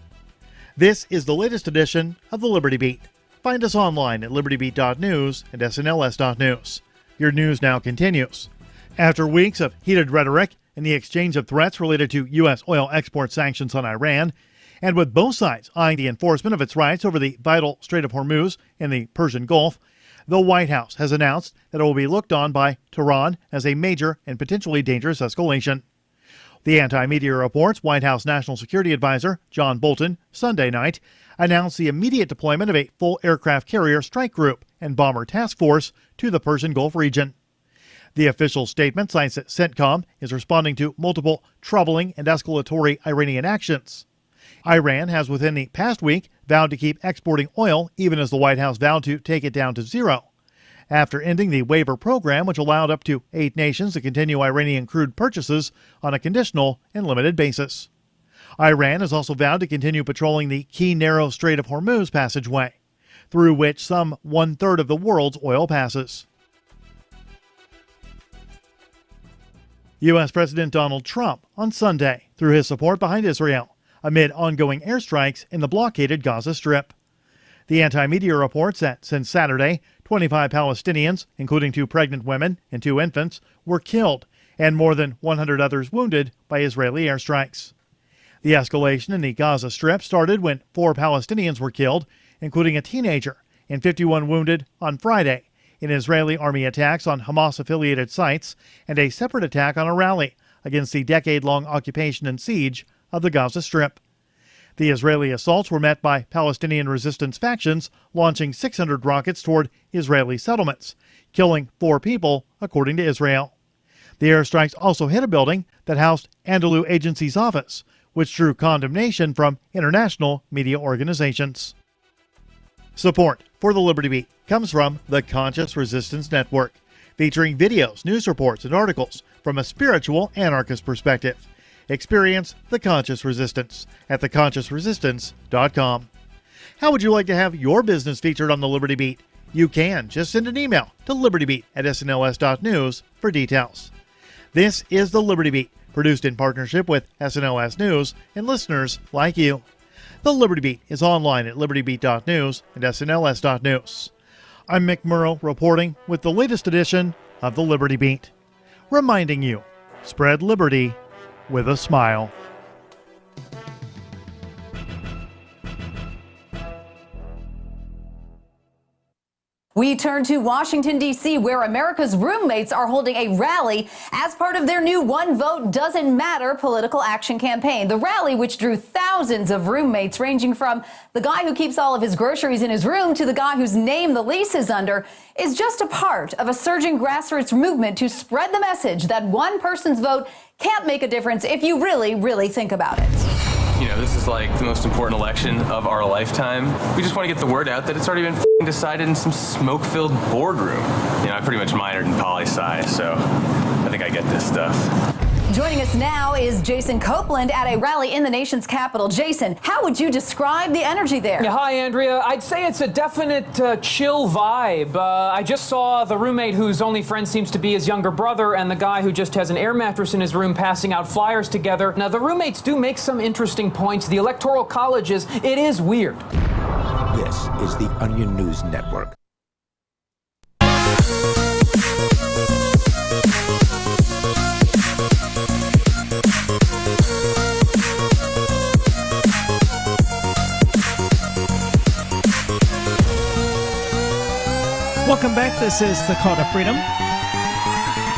This is the latest edition of the Liberty Beat. Find us online at libertybeat.news and snls.news. Your news now continues. After weeks of heated rhetoric and the exchange of threats related to U.S. oil export sanctions on Iran, and with both sides eyeing the enforcement of its rights over the vital Strait of Hormuz and the Persian Gulf, the White House has announced that it will be looked on by Tehran as a major and potentially dangerous escalation. The Anti-Media Report's White House National Security Advisor, John Bolton, Sunday night, announced the immediate deployment of a full aircraft carrier strike group and bomber task force to the Persian Gulf region. The official statement cites that CENTCOM is responding to multiple troubling and escalatory Iranian actions. Iran has within the past week vowed to keep exporting oil, even as the White House vowed to take it down to zero, after ending the waiver program, which allowed up to 8 nations to continue Iranian crude purchases on a conditional and limited basis. Iran has also vowed to continue patrolling the key narrow Strait of Hormuz passageway, through which some 1/3 of the world's oil passes. U.S. President Donald Trump on Sunday threw his support behind Israel amid ongoing airstrikes in the blockaded Gaza Strip. The anti-media reports that since Saturday, 25 Palestinians, including 2 pregnant women and 2 infants, were killed and more than 100 others wounded by Israeli airstrikes. The escalation in the Gaza Strip started when 4 Palestinians were killed, including a teenager, and 51 wounded on Friday in Israeli army attacks on Hamas-affiliated sites and a separate attack on a rally against the decade-long occupation and siege of the Gaza Strip. The Israeli assaults were met by Palestinian resistance factions launching 600 rockets toward Israeli settlements, killing 4 people, according to Israel. The airstrikes also hit a building that housed Anadolu Agency's office, which drew condemnation from international media organizations. Support for the Liberty Beat comes from the Conscious Resistance Network, featuring videos, news reports, and articles from a spiritual anarchist perspective. Experience the Conscious Resistance at theconsciousresistance.com. How would you like to have your business featured on the Liberty Beat? You can. Just send an email to libertybeat@snls.news for details. This is the Liberty Beat, produced in partnership with SNLS News and listeners like you. The Liberty Beat is online at libertybeat.news and snls.news. I'm Mick Murrow reporting with the latest edition of the Liberty Beat, reminding you, spread liberty with a smile. We turn to Washington, D.C., where America's roommates are holding a rally as part of their new One Vote Doesn't Matter political action campaign. The rally, which drew thousands of roommates, ranging from the guy who keeps all of his groceries in his room to the guy whose name the lease is under, is just a part of a surging grassroots movement to spread the message that one person's vote can't make a difference if you really, really think about it. You know, this is like the most important election of our lifetime. We just want to get the word out that it's already been decided in some smoke-filled boardroom. You know, I pretty much minored in poli-sci, so I think I get this stuff. Joining us now is Jason Copeland at a rally in the nation's capital. Jason, how would you describe the energy there? Yeah, hi, Andrea. I'd say it's a definite chill vibe. I just saw the roommate whose only friend seems to be his younger brother and the guy who just has an air mattress in his room passing out flyers together. Now, the roommates do make some interesting points. The Electoral College it is weird. This is the Onion News Network. Welcome back. This is the Call to Freedom.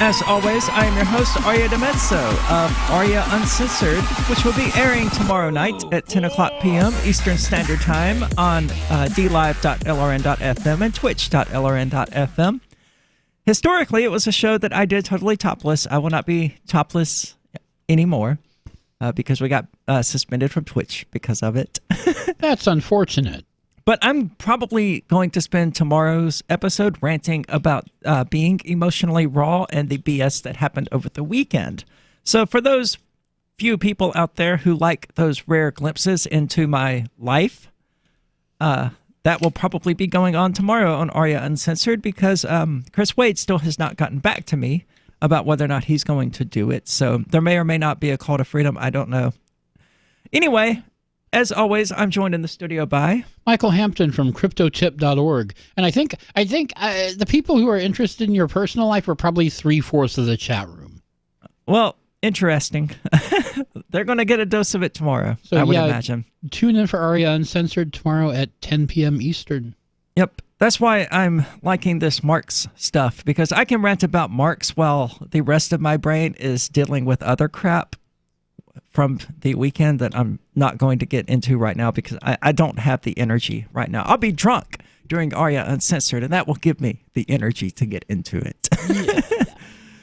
As always, I am your host, Arya DeMezzo of Arya Uncensored, which will be airing tomorrow night at 10 o'clock p.m. Eastern Standard Time on dlive.lrn.fm and twitch.lrn.fm. Historically, it was a show that I did totally topless. I will not be topless anymore because we got suspended from Twitch because of it. That's unfortunate. But I'm probably going to spend tomorrow's episode ranting about being emotionally raw and the BS that happened over the weekend. So for those few people out there who like those rare glimpses into my life, that will probably be going on tomorrow on Arya Uncensored because Chris Wade still has not gotten back to me about whether or not he's going to do it. So there may or may not be a call to freedom. I don't know. Anyway, as always, I'm joined in the studio by Michael Hampton from CryptoTip.org. And I think the people who are interested in your personal life are probably 3/4 of the chat room. Well, interesting. They're going to get a dose of it tomorrow, I would imagine. Tune in for Arya Uncensored tomorrow at 10 p.m. Eastern. Yep. That's why I'm liking this Marx stuff, because I can rant about Marx while the rest of my brain is dealing with other crap from the weekend that I'm not going to get into right now because I don't have the energy right now. I'll be drunk during Arya Uncensored, and that will give me the energy to get into it. Yeah.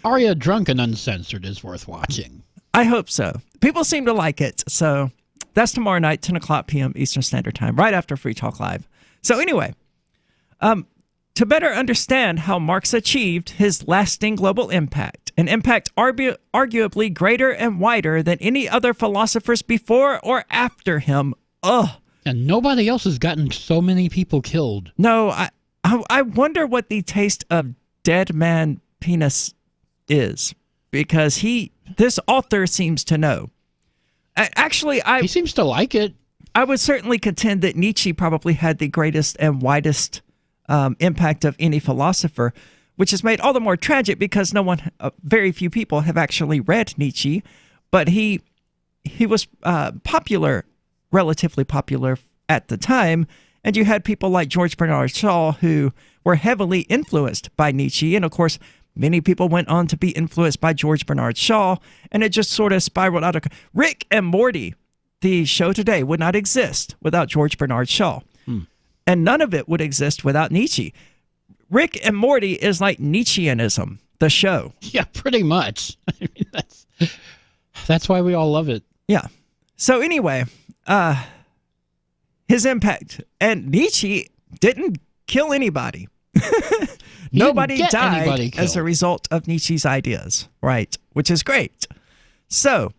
Arya Drunk and Uncensored is worth watching. I hope so. People seem to like it. So that's tomorrow night, 10 o'clock p.m. Eastern Standard Time, right after Free Talk Live. So anyway, to better understand how Marx achieved his lasting global impact, an impact arguably greater and wider than any other philosophers before or after him. And nobody else has gotten so many people killed. No, I wonder what the taste of dead man penis is, because this author seems to know. Actually, he seems to like it. I would certainly contend that Nietzsche probably had the greatest and widest impact of any philosopher, which is made all the more tragic because very few people have actually read Nietzsche, but he was popular, relatively popular at the time, and you had people like George Bernard Shaw who were heavily influenced by Nietzsche, and of course, many people went on to be influenced by George Bernard Shaw, and it just sort of spiraled out of... Rick and Morty, the show today, would not exist without George Bernard Shaw. And none of it would exist without Nietzsche. Rick and Morty is like Nietzscheanism, the show. Yeah, pretty much. I mean, that's why we all love it. Yeah. So anyway, his impact. And Nietzsche didn't kill anybody. Nobody died as a result of Nietzsche's ideas, right? Which is great. So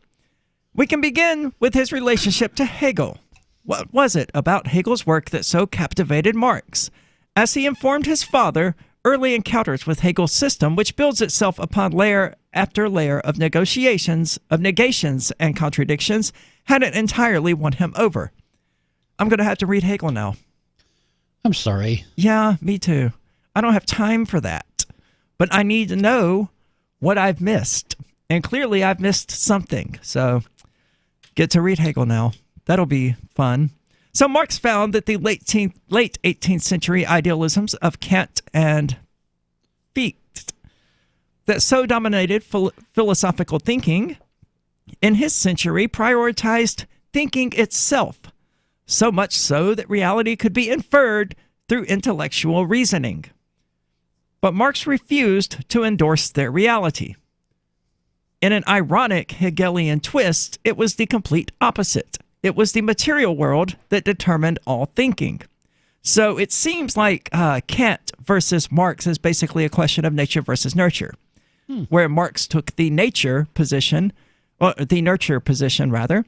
we can begin with his relationship to Hegel. What was it about Hegel's work that so captivated Marx? As he informed his father, early encounters with Hegel's system, which builds itself upon layer after layer of negations and contradictions, hadn't entirely won him over. I'm going to have to read Hegel now. I'm sorry. Yeah, me too. I don't have time for that. But I need to know what I've missed. And clearly I've missed something. So get to read Hegel now. That'll be fun. So Marx found that the late 18th century idealisms of Kant and Fichte that so dominated philosophical thinking in his century prioritized thinking itself, so much so that reality could be inferred through intellectual reasoning. But Marx refused to endorse their reality. In an ironic Hegelian twist, it was the complete opposite. It was the material world that determined all thinking. So it seems like Kant versus Marx is basically a question of nature versus nurture, where Marx took the nature position, or the nurture position rather,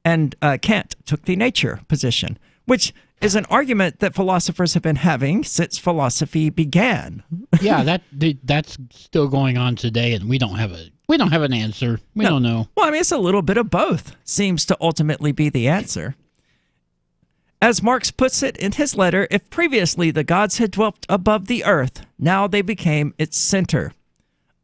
and Kant took the nature position, which is an argument that philosophers have been having since philosophy began. Yeah, that's still going on today, and we don't have an answer. We don't know. Well, I mean, it's a little bit of both seems to ultimately be the answer. As Marx puts it in his letter, if previously the gods had dwelt above the earth, now they became its center.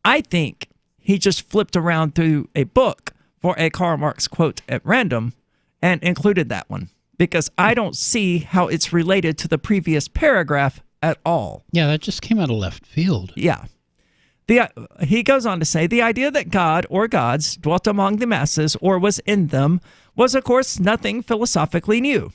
I think he just flipped around through a book for a Karl Marx quote at random and included that one, because I don't see how it's related to the previous paragraph at all. Yeah, that just came out of left field. Yeah. He goes on to say, the idea that God or gods dwelt among the masses or was in them was, of course, nothing philosophically new.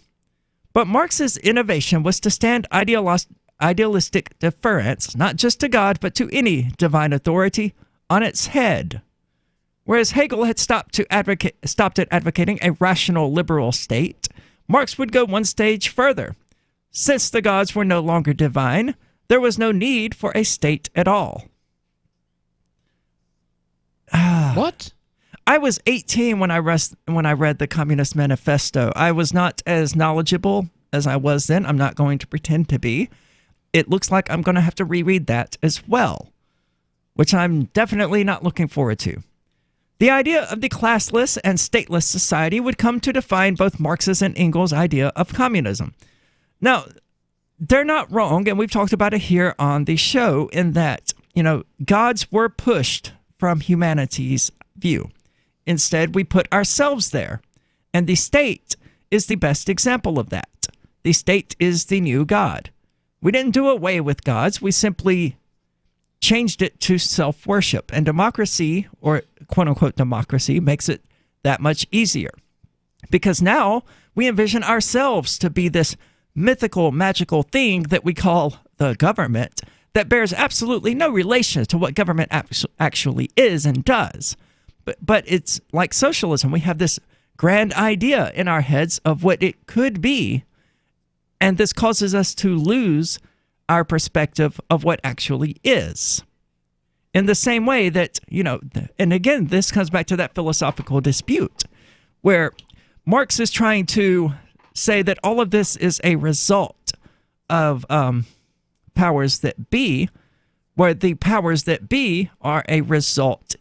But Marx's innovation was to stand idealistic deference, not just to God, but to any divine authority, on its head. Whereas Hegel had stopped at advocating a rational liberal state, Marx would go one stage further. Since the gods were no longer divine, there was no need for a state at all. What? I was 18 when I read the Communist Manifesto. I was not as knowledgeable as I was then. I'm not going to pretend to be. It looks like I'm going to have to reread that as well, which I'm definitely not looking forward to. The idea of the classless and stateless society would come to define both Marx's and Engels' idea of communism. Now, they're not wrong, and we've talked about it here on the show, in that, gods were pushed from humanity's view. Instead, we put ourselves there, and the state is the best example of that. The state is the new God. We didn't do away with gods, we simply changed it to self-worship, and democracy, or quote-unquote democracy, makes it that much easier. Because now we envision ourselves to be this mythical, magical thing that we call the government that bears absolutely no relation to what government actually is and does. But it's like socialism. We have this grand idea in our heads of what it could be, and this causes us to lose our perspective of what actually is. In the same way that, and again, this comes back to that philosophical dispute where Marx is trying to say that all of this is a result of powers that be, where the powers that be are a result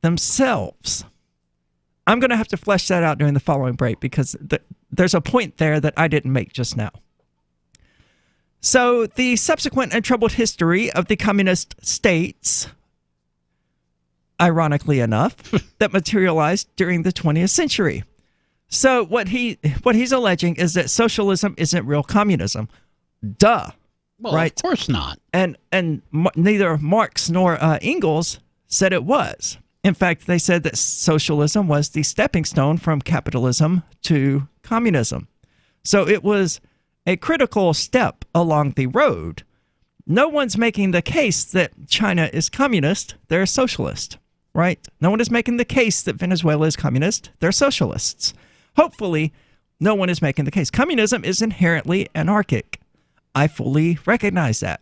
themselves. I'm going to have to flesh that out during the following break because there's a point there that I didn't make just now. So the subsequent and troubled history of the communist states, ironically enough, that materialized during the 20th century. So what he's alleging is that socialism isn't real communism. Duh. Well, right? Of course not. And neither Marx nor Engels said it was. In fact, they said that socialism was the stepping stone from capitalism to communism. So it was a critical step along the road. No one's making the case that China is communist. They're socialist, right? No one is making the case that Venezuela is communist. They're socialists. Hopefully, no one is making the case. Communism is inherently anarchic. I fully recognize that.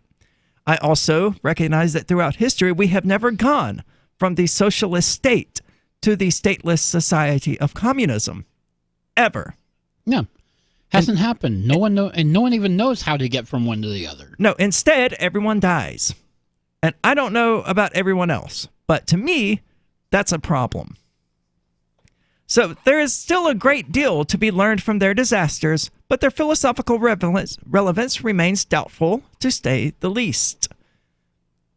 I also recognize that throughout history, we have never gone from the socialist state to the stateless society of communism. Ever. Yeah. Hasn't happened. No one even knows how to get from one to the other. No, instead, everyone dies. And I don't know about everyone else, but to me, that's a problem. So there is still a great deal to be learned from their disasters, but their philosophical relevance remains doubtful, to say the least.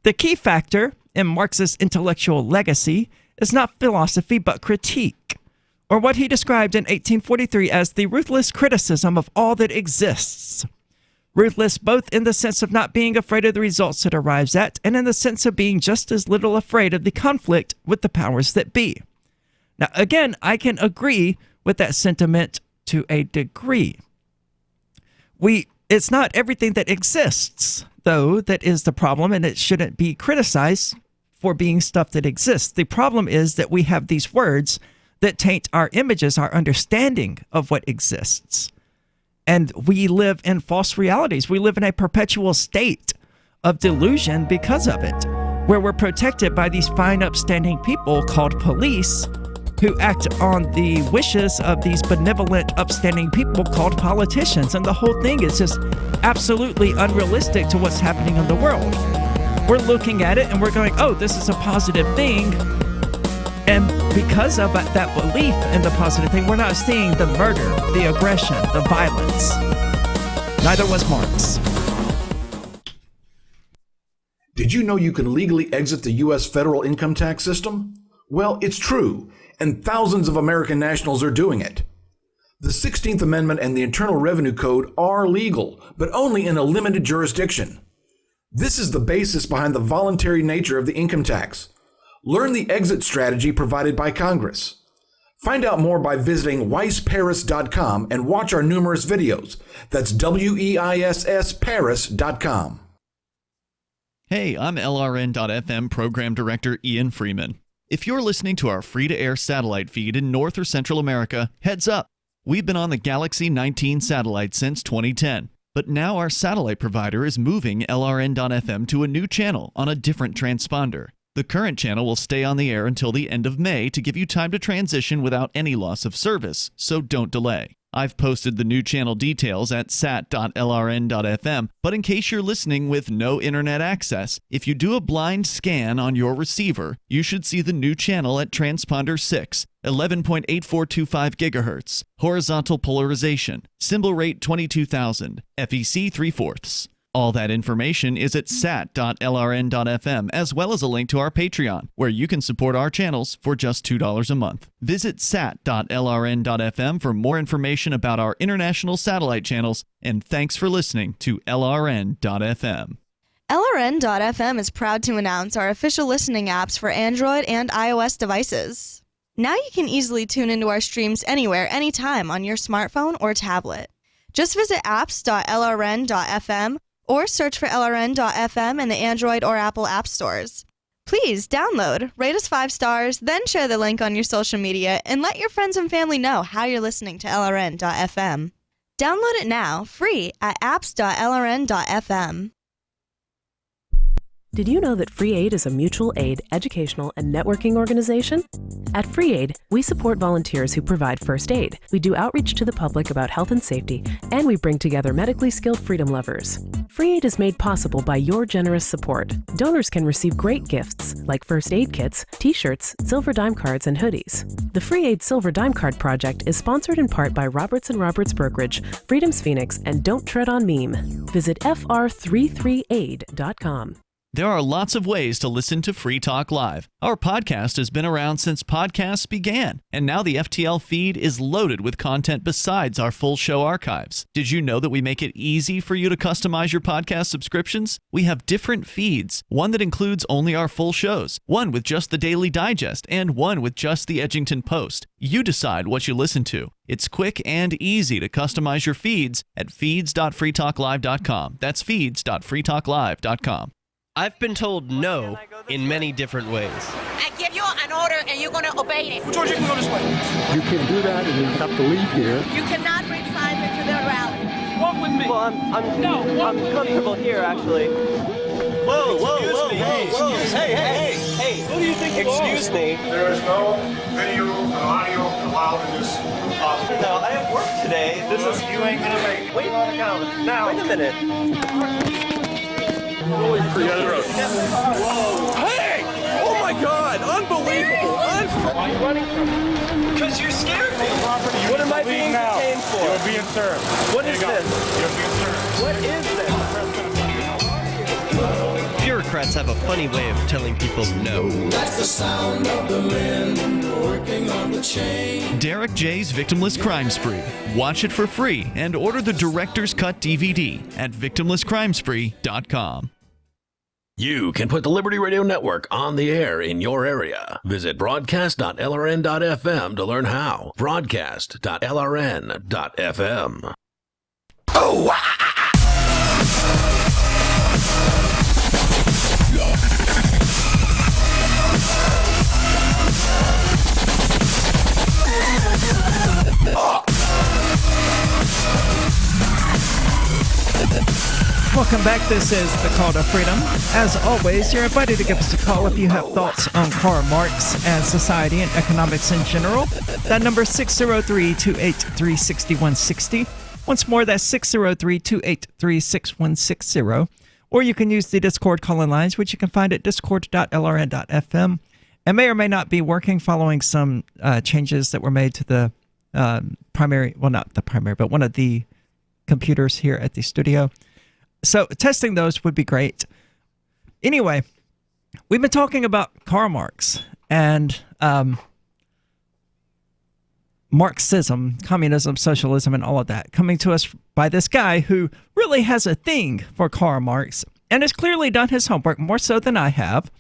The key factor in Marx's intellectual legacy is not philosophy but critique, or what he described in 1843 as the ruthless criticism of all that exists. Ruthless both in the sense of not being afraid of the results it arrives at, and in the sense of being just as little afraid of the conflict with the powers that be. Now, again, I can agree with that sentiment to a degree. It's not everything that exists, though, that is the problem, and it shouldn't be criticized for being stuff that exists. The problem is that we have these words that taint our images, our understanding of what exists. And we live in false realities. We live in a perpetual state of delusion because of it, where we're protected by these fine, upstanding people called police who act on the wishes of these benevolent, upstanding people called politicians. And the whole thing is just absolutely unrealistic to what's happening in the world. We're looking at it and we're going, oh, this is a positive thing. And because of that belief in the positive thing, we're not seeing the murder, the aggression, the violence. Neither was Marx. Did you know you can legally exit the U.S. federal income tax system? Well, it's true, and thousands of American nationals are doing it. The 16th Amendment and the Internal Revenue Code are legal, but only in a limited jurisdiction. This is the basis behind the voluntary nature of the income tax. Learn the exit strategy provided by Congress. Find out more by visiting weissparis.com and watch our numerous videos. That's WEISSparis.com. Hey, I'm LRN.FM Program Director Ian Freeman. If you're listening to our free-to-air satellite feed in North or Central America, heads up. We've been on the Galaxy 19 satellite since 2010, but now our satellite provider is moving LRN.FM to a new channel on a different transponder. The current channel will stay on the air until the end of May to give you time to transition without any loss of service, so don't delay. I've posted the new channel details at sat.lrn.fm, but in case you're listening with no internet access, if you do a blind scan on your receiver, you should see the new channel at transponder 6, 11.8425 GHz, horizontal polarization, symbol rate 22,000, FEC 3/4. All that information is at sat.lrn.fm, as well as a link to our Patreon, where you can support our channels for just $2 a month. Visit sat.lrn.fm for more information about our international satellite channels, and thanks for listening to LRN.FM. LRN.FM is proud to announce our official listening apps for Android and iOS devices. Now you can easily tune into our streams anywhere, anytime on your smartphone or tablet. Just visit apps.lrn.fm or search for LRN.FM in the Android or Apple app stores. Please download, rate us 5 stars, then share the link on your social media and let your friends and family know how you're listening to LRN.FM. Download it now, free at apps.lrn.fm. Did you know that Free Aid is a mutual aid, educational, and networking organization? At Free Aid, we support volunteers who provide first aid. We do outreach to the public about health and safety, and we bring together medically skilled freedom lovers. Free Aid is made possible by your generous support. Donors can receive great gifts like first aid kits, t-shirts, silver dime cards, and hoodies. The Free Aid Silver Dime Card Project is sponsored in part by Roberts & Roberts Brokerage, Freedom's Phoenix, and Don't Tread on Meme. Visit fr33aid.com. There are lots of ways to listen to Free Talk Live. Our podcast has been around since podcasts began, and now the FTL feed is loaded with content besides our full show archives. Did you know that we make it easy for you to customize your podcast subscriptions? We have different feeds, one that includes only our full shows, one with just the Daily Digest, and one with just the Edgington Post. You decide what you listen to. It's quick and easy to customize your feeds at feeds.freetalklive.com. That's feeds.freetalklive.com. I've been told no in many different ways. I give you an order and you're going to obey it. George, you can go this way. You can't do that and you have to leave here. You cannot bring signs into the rally. Walk with me. Well, I'm comfortable here, actually. Whoa, Hey, who do you think you are? Excuse me. There is no video and audio allowed in this office. No, I have work today. You ain't going to make it. Wait now. Wait a minute. Holy crap. Hey! Oh my God! Unbelievable! Why are you running from me? Because you scared me. What am I being detained for? You're being served. What is this? You're being served. What is this? Bureaucrats have a funny way of telling people no. That's the sound of the men working on the chain. Derek J's Victimless Crime Spree. Watch it for free and order the Director's Cut DVD at victimlesscrimespree.com. You can put the Liberty Radio Network on the air in your area. Visit broadcast.lrn.fm to learn how. Broadcast.lrn.fm. Oh, Welcome back. This is the Call to Freedom. As always, you're invited to give us a call if you have thoughts on Karl Marx and society and economics in general. That number is 603-283-6160. Once more, that's 603-283-6160. Or you can use the Discord call-in lines, which you can find at discord.lrn.fm. It may or may not be working following some changes that were made to the primary, well, not the primary, but one of the computers here at the studio. So testing those would be great. Anyway, we've been talking about Karl Marx and Marxism, communism, socialism, and all of that, coming to us by this guy who really has a thing for Karl Marx and has clearly done his homework more so than I have,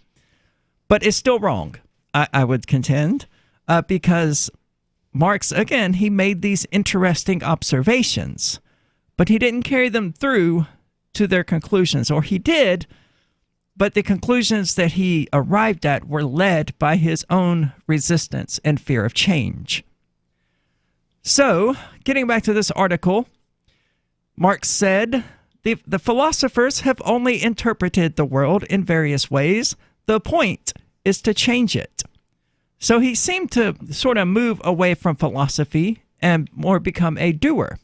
but is still wrong, I would contend, because Marx, again, he made these interesting observations, but he didn't carry them through to their conclusions, or he did, but the conclusions that he arrived at were led by his own resistance and fear of change. So, getting back to this article, Marx said, the philosophers have only interpreted the world in various ways. The point is to change it. So he seemed to sort of move away from philosophy and more become a doer,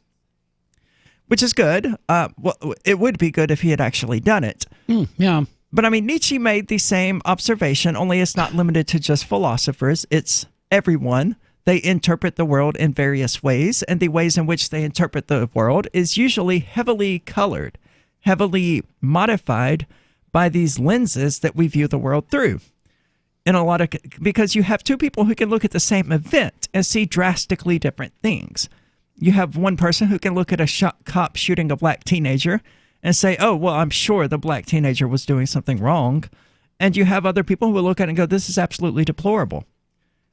which is good. Well, it would be good if he had actually done it. Yeah. But I mean, Nietzsche made the same observation, only it's not limited to just philosophers. It's everyone. They interpret the world in various ways, and the ways in which they interpret the world is usually heavily colored, heavily modified by these lenses that we view the world through. In a lot of, because you have two people who can look at the same event and see drastically different things. You have one person who can look at a cop shooting a black teenager and say, oh, well, I'm sure the black teenager was doing something wrong. And you have other people who will look at it and go, this is absolutely deplorable.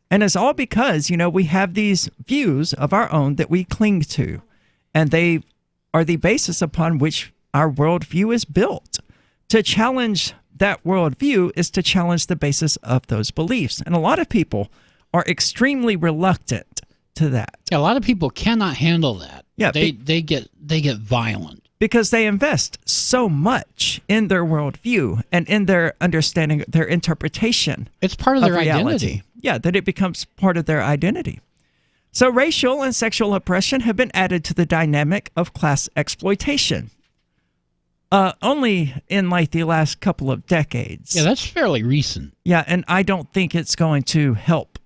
And it's all because, you know, we have these views of our own that we cling to. And they are the basis upon which our worldview is built. To challenge that worldview is to challenge the basis of those beliefs. And a lot of people are extremely reluctant to that. Yeah, a lot of people cannot handle that. Yeah, they get violent. Because they invest so much in their worldview and in their understanding, their interpretation. It's part of their reality. identity. Yeah, that it becomes part of their identity. So racial and sexual oppression have been added to the dynamic of class exploitation. Only in like the last couple of decades. Yeah, that's fairly recent. Yeah, and I don't think it's going to help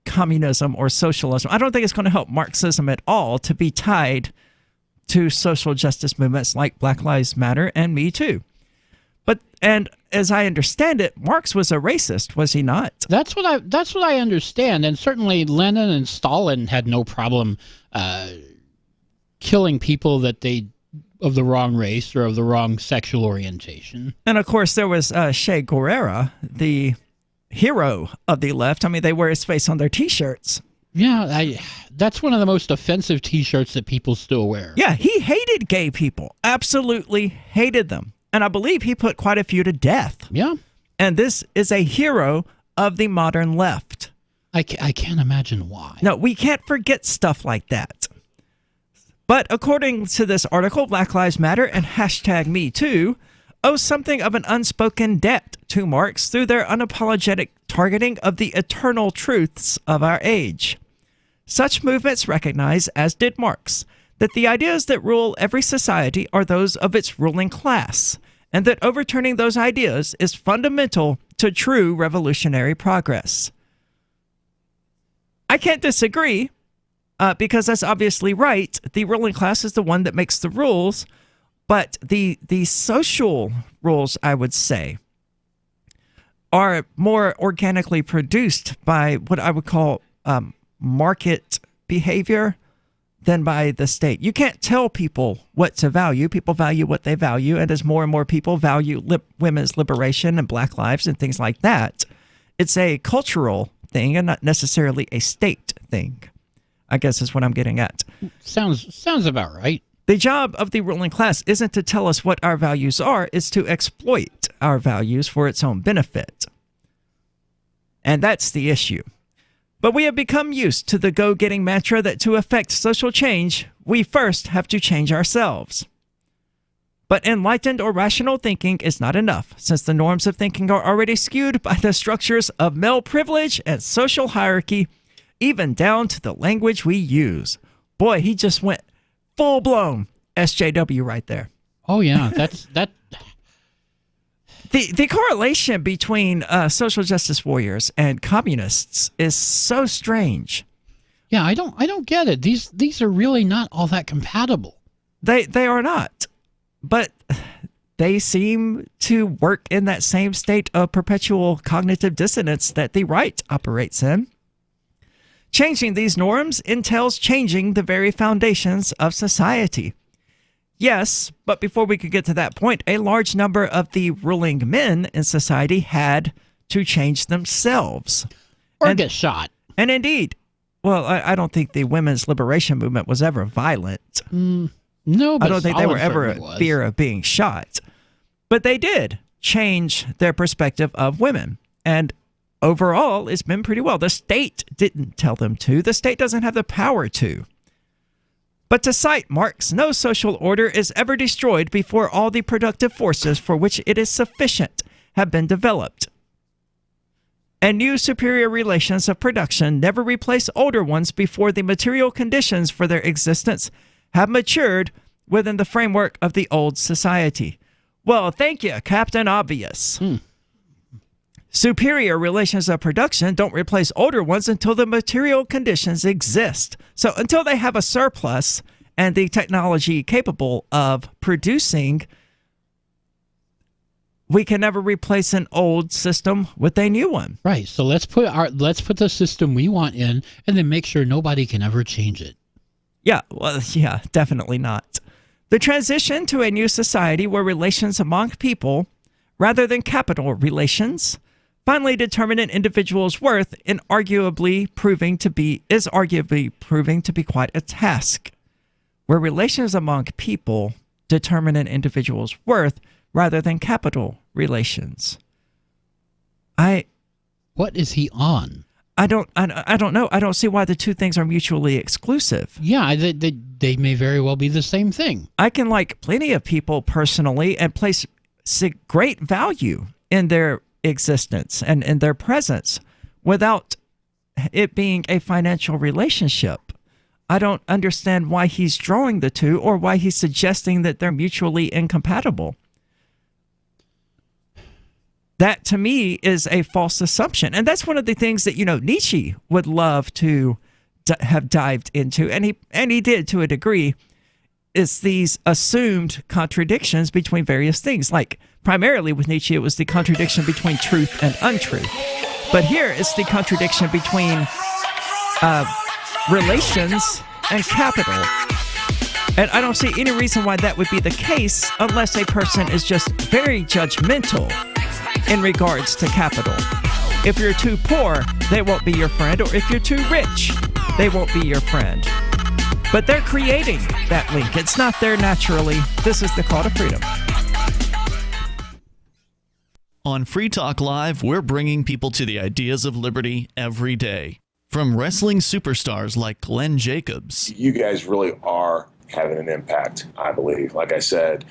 communism or socialism. I don't think it's going to help Marxism at all to be tied to social justice movements like Black Lives Matter and Me Too. And as I understand it, Marx was a racist, was he not? That's what I understand, and certainly Lenin and Stalin had no problem killing people that they of the wrong race or of the wrong sexual orientation. And of course, there was Che Guevara, the hero of the left. I mean, they wear his face on their T-shirts. Yeah, that's one of the most offensive T-shirts that people still wear. Yeah, he hated gay people. Absolutely hated them. And I believe he put quite a few to death. Yeah. And this is a hero of the modern left. I can't imagine why. No, we can't forget stuff like that. But according to this article, Black Lives Matter and #MeToo owe something of an unspoken debt to Marx through their unapologetic targeting of the eternal truths of our age. Such movements recognize, as did Marx, that the ideas that rule every society are those of its ruling class, and that overturning those ideas is fundamental to true revolutionary progress. I can't disagree, because that's obviously right. The ruling class is the one that makes the rules, but the social rules, I would say, are more organically produced by what I would call market behavior than by the state. You can't tell people what to value. People value what they value, and as more and more people value women's liberation and Black lives and things like that, it's a cultural thing and not necessarily a state thing, I guess is what I'm getting at. Sounds about right. The job of the ruling class isn't to tell us what our values are, it's to exploit our values for its own benefit. And that's the issue. But we have become used to the go-getting mantra that to effect social change, we first have to change ourselves. But enlightened or rational thinking is not enough, since the norms of thinking are already skewed by the structures of male privilege and social hierarchy, even down to the language we use. Boy, he just went full-blown SJW right there. Oh, yeah, that. The correlation between social justice warriors and communists is so strange. Yeah, I don't get it. These are really not all that compatible. They are not, but they seem to work in that same state of perpetual cognitive dissonance that the right operates in. Changing these norms entails changing the very foundations of society. Yes, but before we could get to that point, a large number of the ruling men in society had to change themselves. Or get shot. And indeed, well, I don't think the women's liberation movement was ever violent. No, but I don't think they were ever in fear of being shot. But they did change their perspective of women. And overall, it's been pretty well. The state didn't tell them to. The state doesn't have the power to. But to cite Marx, no social order is ever destroyed before all the productive forces for which it is sufficient have been developed. And new superior relations of production never replace older ones before the material conditions for their existence have matured within the framework of the old society. Well, thank you, Captain Obvious. Superior relations of production don't replace older ones until the material conditions exist. So until they have a surplus and the technology capable of producing, we can never replace an old system with a new one. Right. So let's put the system we want in, and then make sure nobody can ever change it. Yeah. Well, yeah, definitely not. The transition to a new society where relations among people, rather than capital relations, finally determine an individual's worth in arguably proving to be quite a task. Where relations among people determine an individual's worth rather than capital relations. What is he on? I don't know. I don't see why the two things are mutually exclusive. Yeah, they may very well be the same thing. I can like plenty of people personally and place great value in their existence and in their presence without it being a financial relationship. I don't understand why he's drawing the two or why he's suggesting that they're mutually incompatible. That, to me, is a false assumption. And that's one of the things that, Nietzsche would love to have dived into, and he did to a degree, is these assumed contradictions between various things. Like, primarily with Nietzsche, it was the contradiction between truth and untruth. But here, it's the contradiction between relations and capital. And I don't see any reason why that would be the case unless a person is just very judgmental in regards to capital. If you're too poor, they won't be your friend, or if you're too rich, they won't be your friend. But they're creating that link. It's not there naturally. This is the call to freedom. On Free Talk Live, we're bringing people to the ideas of liberty every day. From wrestling superstars like Glenn Jacobs. You guys really are having an impact, I believe. Like I said,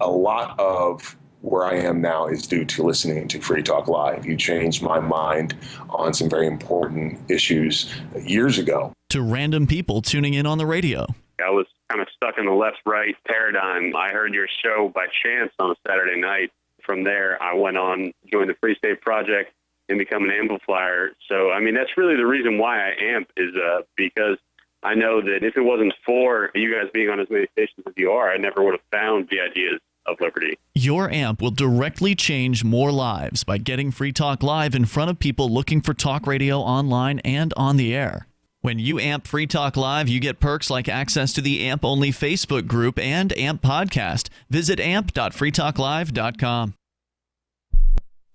a lot of where I am now is due to listening to Free Talk Live. You changed my mind on some very important issues years ago. To random people tuning in on the radio. I was kind of stuck in the left-right paradigm. I heard your show by chance on a Saturday night. From there, I went on, joined the Free State Project, and become an amplifier. So, I mean, that's really the reason why I amp is because I know that if it wasn't for you guys being on as many stations as you are, I never would have found the ideas of liberty. Your amp will directly change more lives by getting Free Talk Live in front of people looking for talk radio online and on the air. When you amp Free Talk Live, you get perks like access to the AMP-only Facebook group and AMP podcast. Visit amp.freetalklive.com.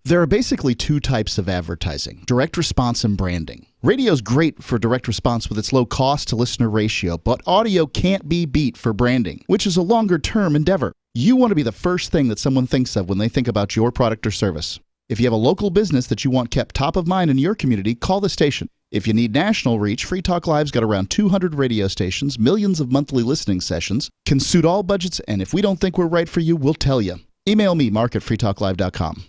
There are basically two types of advertising, direct response and branding. Radio's great for direct response with its low cost to listener ratio, but audio can't be beat for branding, which is a longer-term endeavor. You want to be the first thing that someone thinks of when they think about your product or service. If you have a local business that you want kept top of mind in your community, call the station. If you need national reach, Free Talk Live's got around 200 radio stations, millions of monthly listening sessions, can suit all budgets, and if we don't think we're right for you, we'll tell you. Email me, mark@freetalklive.com.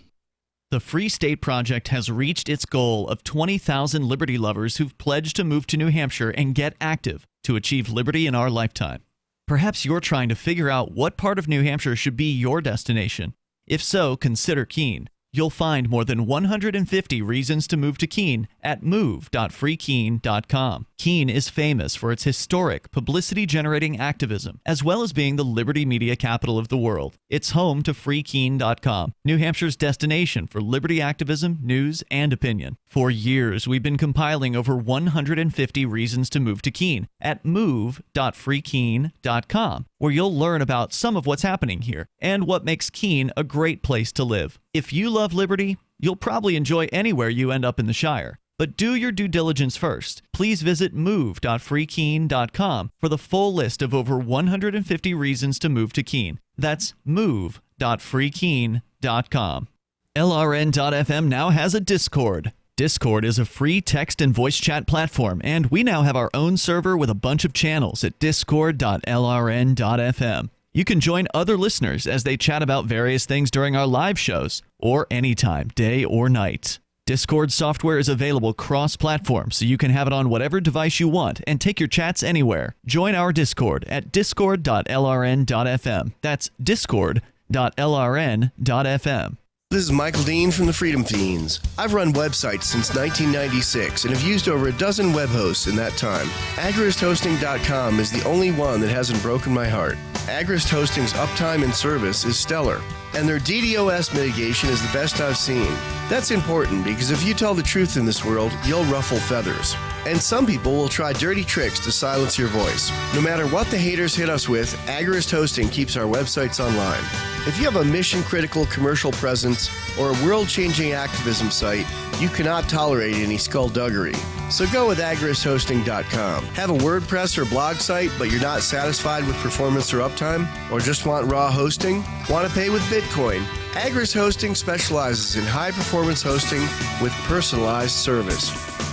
The Free State Project has reached its goal of 20,000 liberty lovers who've pledged to move to New Hampshire and get active to achieve liberty in our lifetime. Perhaps you're trying to figure out what part of New Hampshire should be your destination. If so, consider Keene. You'll find more than 150 reasons to move to Keene at move.freekeene.com. Keene is famous for its historic, publicity-generating activism, as well as being the liberty media capital of the world. It's home to freekeene.com, New Hampshire's destination for liberty activism, news, and opinion. For years, we've been compiling over 150 reasons to move to Keene at move.freekeene.com, where you'll learn about some of what's happening here and what makes Keene a great place to live. If you love liberty, you'll probably enjoy anywhere you end up in the Shire. But do your due diligence first. Please visit move.freekeene.com for the full list of over 150 reasons to move to Keene. That's move.freekeene.com. LRN.FM now has a Discord. Discord is a free text and voice chat platform, and we now have our own server with a bunch of channels at discord.lrn.fm. You can join other listeners as they chat about various things during our live shows, or anytime, day or night. Discord software is available cross-platform, so you can have it on whatever device you want and take your chats anywhere. Join our Discord at discord.lrn.fm. That's discord.lrn.fm. This is Michael Dean from the Freedom Fiends. I've run websites since 1996 and have used over a dozen web hosts in that time. AgristHosting.com is the only one that hasn't broken my heart. Agrist Hosting's uptime and service is stellar, and their DDoS mitigation is the best I've seen. That's important because if you tell the truth in this world, you'll ruffle feathers. And some people will try dirty tricks to silence your voice. No matter what the haters hit us with, Agrist Hosting keeps our websites online. If you have a mission-critical commercial presence or a world-changing activism site, you cannot tolerate any skullduggery. So go with agrishosting.com. Have a WordPress or blog site, but you're not satisfied with performance or uptime? Or just want raw hosting? Want to pay with Bitcoin? Agris Hosting specializes in high-performance hosting with personalized service.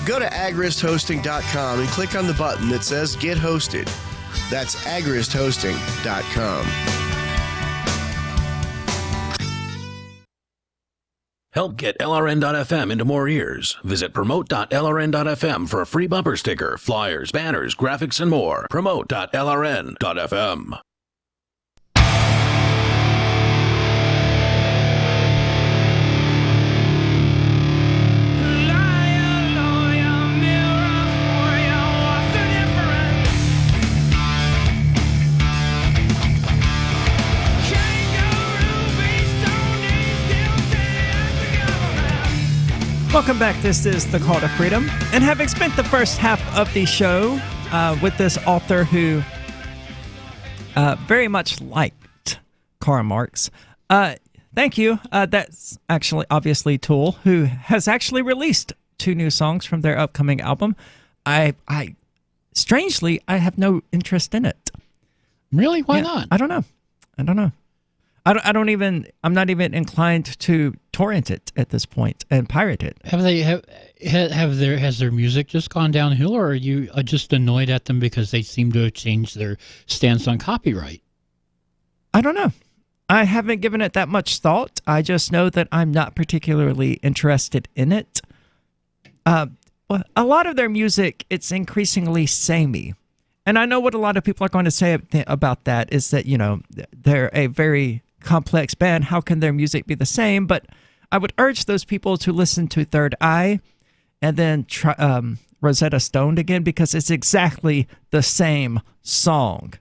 Go to agrishosting.com and click on the button that says Get Hosted. That's agrishosting.com. Help get LRN.FM into more ears. Visit promote.lrn.fm for a free bumper sticker, flyers, banners, graphics, and more. Promote.lrn.fm. Welcome back. This is The Call to Freedom. And having spent the first half of the show with this author who very much liked Karl Marx, thank you. That's actually obviously Tool, who has actually released 2 new songs from their upcoming album. Strangely, I have no interest in it. Really? Why not? I don't know. I'm not even inclined to torrent it at this point and pirate it. Has their music just gone downhill, or are you just annoyed at them because they seem to have changed their stance on copyright? I don't know. I haven't given it that much thought. I just know that I'm not particularly interested in it. A lot of their music, it's increasingly samey. And I know what a lot of people are going to say about that is that, they're a very complex band. How can their music be the same? But I would urge those people to listen to Third Eye and then try Rosetta Stone again, because it's exactly the same song.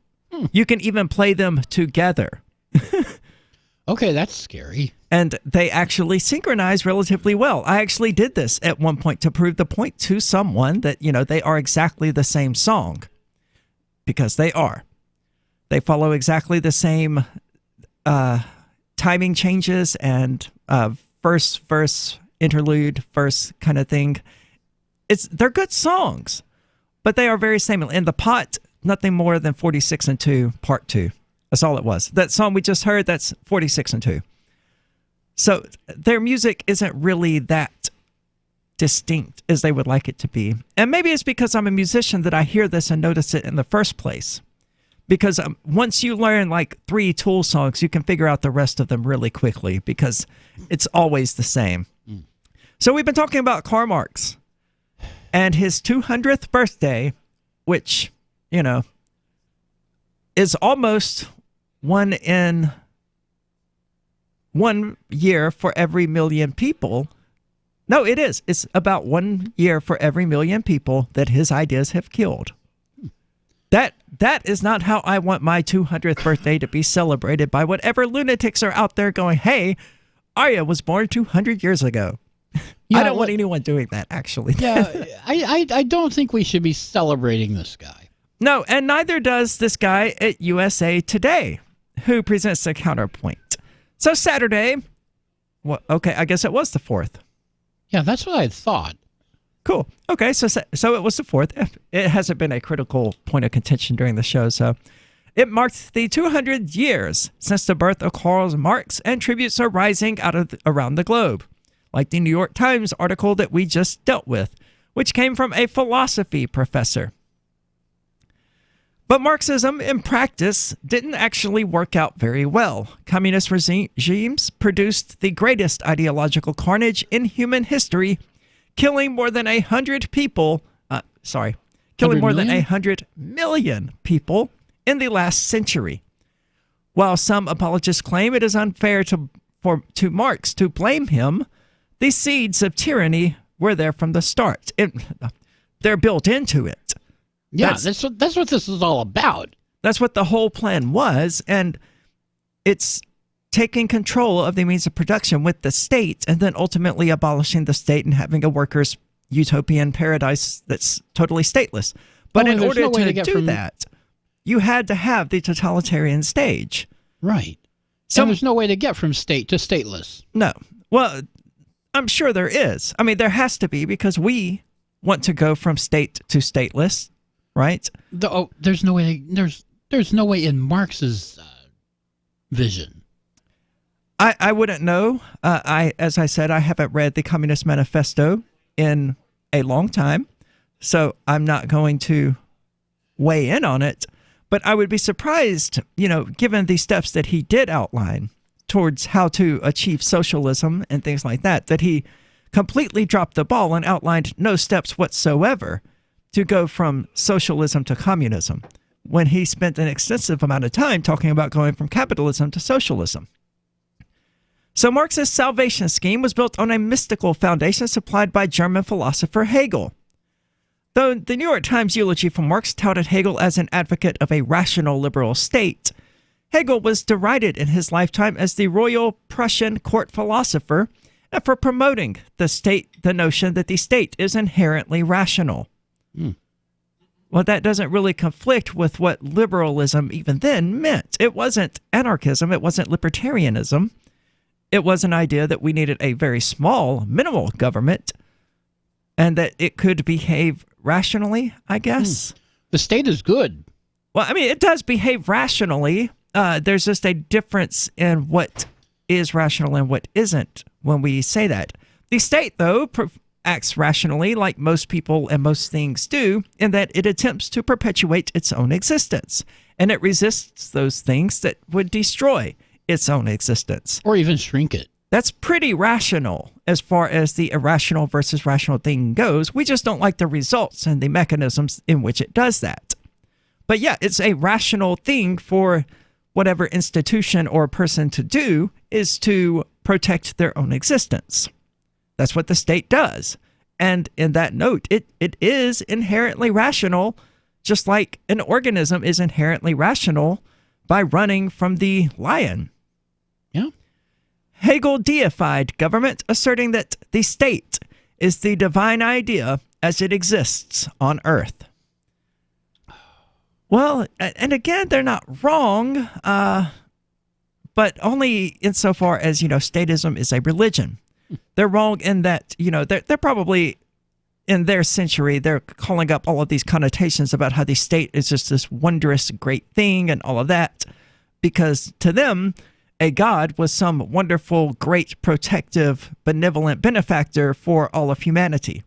You can even play them together. Okay, that's scary. And they actually synchronize relatively well. I actually did this at one point to prove the point to someone that, they are exactly the same song. Because they are. They follow exactly the same timing changes and verse, interlude, verse kind of thing. They're good songs, but they are very same. And The Pot, nothing more than 46 and 2, part 2. That's all it was. That song we just heard, that's 46 and 2. So their music isn't really that distinct as they would like it to be. And maybe it's because I'm a musician that I hear this and notice it in the first place. Because once you learn like 3 Tool songs, you can figure out the rest of them really quickly because it's always the same. So we've been talking about Karl Marx and his 200th birthday, which, is almost 1 year for every million people. No, it is. It's about 1 year for every million people that his ideas have killed. That is not how I want my 200th birthday to be celebrated by whatever lunatics are out there going, hey, Arya was born 200 years ago. I don't want anyone doing that, actually. Yeah, I don't think we should be celebrating this guy. No, and neither does this guy at USA Today, who presents a counterpoint. So Saturday, I guess it was the 4th. Yeah, that's what I thought. Cool. Okay, so it was the 4th. It hasn't been a critical point of contention during the show, so it marked the 200 years since the birth of Karl Marx, and tributes are rising around the globe, like the New York Times article that we just dealt with, which came from a philosophy professor. But Marxism, in practice, didn't actually work out very well. Communist regimes produced the greatest ideological carnage in human history, killing more than 100 people, killing more than 100 million people in the last century. While some apologists claim it is unfair to Marx to blame him, the seeds of tyranny were there from the start. They're built into it. Yeah, that's what this is all about. That's what the whole plan was, and it's taking control of the means of production with the state, and then ultimately abolishing the state and having a workers' utopian paradise that's totally stateless. But in order to do that, you had to have the totalitarian stage. Right. So there's no way to get from state to stateless. No. Well, I'm sure there is. I mean, there has to be, because we want to go from state to stateless, right? There's no way. There's no way in Marx's vision. I wouldn't know. As I said, I haven't read the Communist Manifesto in a long time, so I'm not going to weigh in on it. But I would be surprised, given the steps that he did outline towards how to achieve socialism and things like that he completely dropped the ball and outlined no steps whatsoever to go from socialism to communism, when he spent an extensive amount of time talking about going from capitalism to socialism. So Marx's salvation scheme was built on a mystical foundation supplied by German philosopher Hegel. Though the New York Times eulogy for Marx touted Hegel as an advocate of a rational liberal state, Hegel was derided in his lifetime as the Royal Prussian court philosopher and for promoting the notion that the state is inherently rational. Well, that doesn't really conflict with what liberalism even then meant. It wasn't anarchism. It wasn't libertarianism. It was an idea that we needed a very small, minimal government and that it could behave rationally, I guess. The state is good. Well, I mean, it does behave rationally. There's just a difference in what is rational and what isn't when we say that. The state, though, acts rationally like most people and most things do, in that it attempts to perpetuate its own existence, and it resists those things that would destroy its own existence. Or even shrink it. That's pretty rational as far as the irrational versus rational thing goes. We just don't like the results and the mechanisms in which it does that. But yeah, it's a rational thing for whatever institution or person to do is to protect their own existence. That's what the state does. And in that note, it is inherently rational, just like an organism is inherently rational by running from the lion. Yeah. Hegel deified government, asserting that the state is the divine idea as it exists on earth. Well, and again, they're not wrong, but only insofar as, statism is a religion. They're wrong in that, they're probably, in their century, they're calling up all of these connotations about how the state is just this wondrous, great thing and all of that, because to them, a god was some wonderful, great, protective, benevolent benefactor for all of humanity.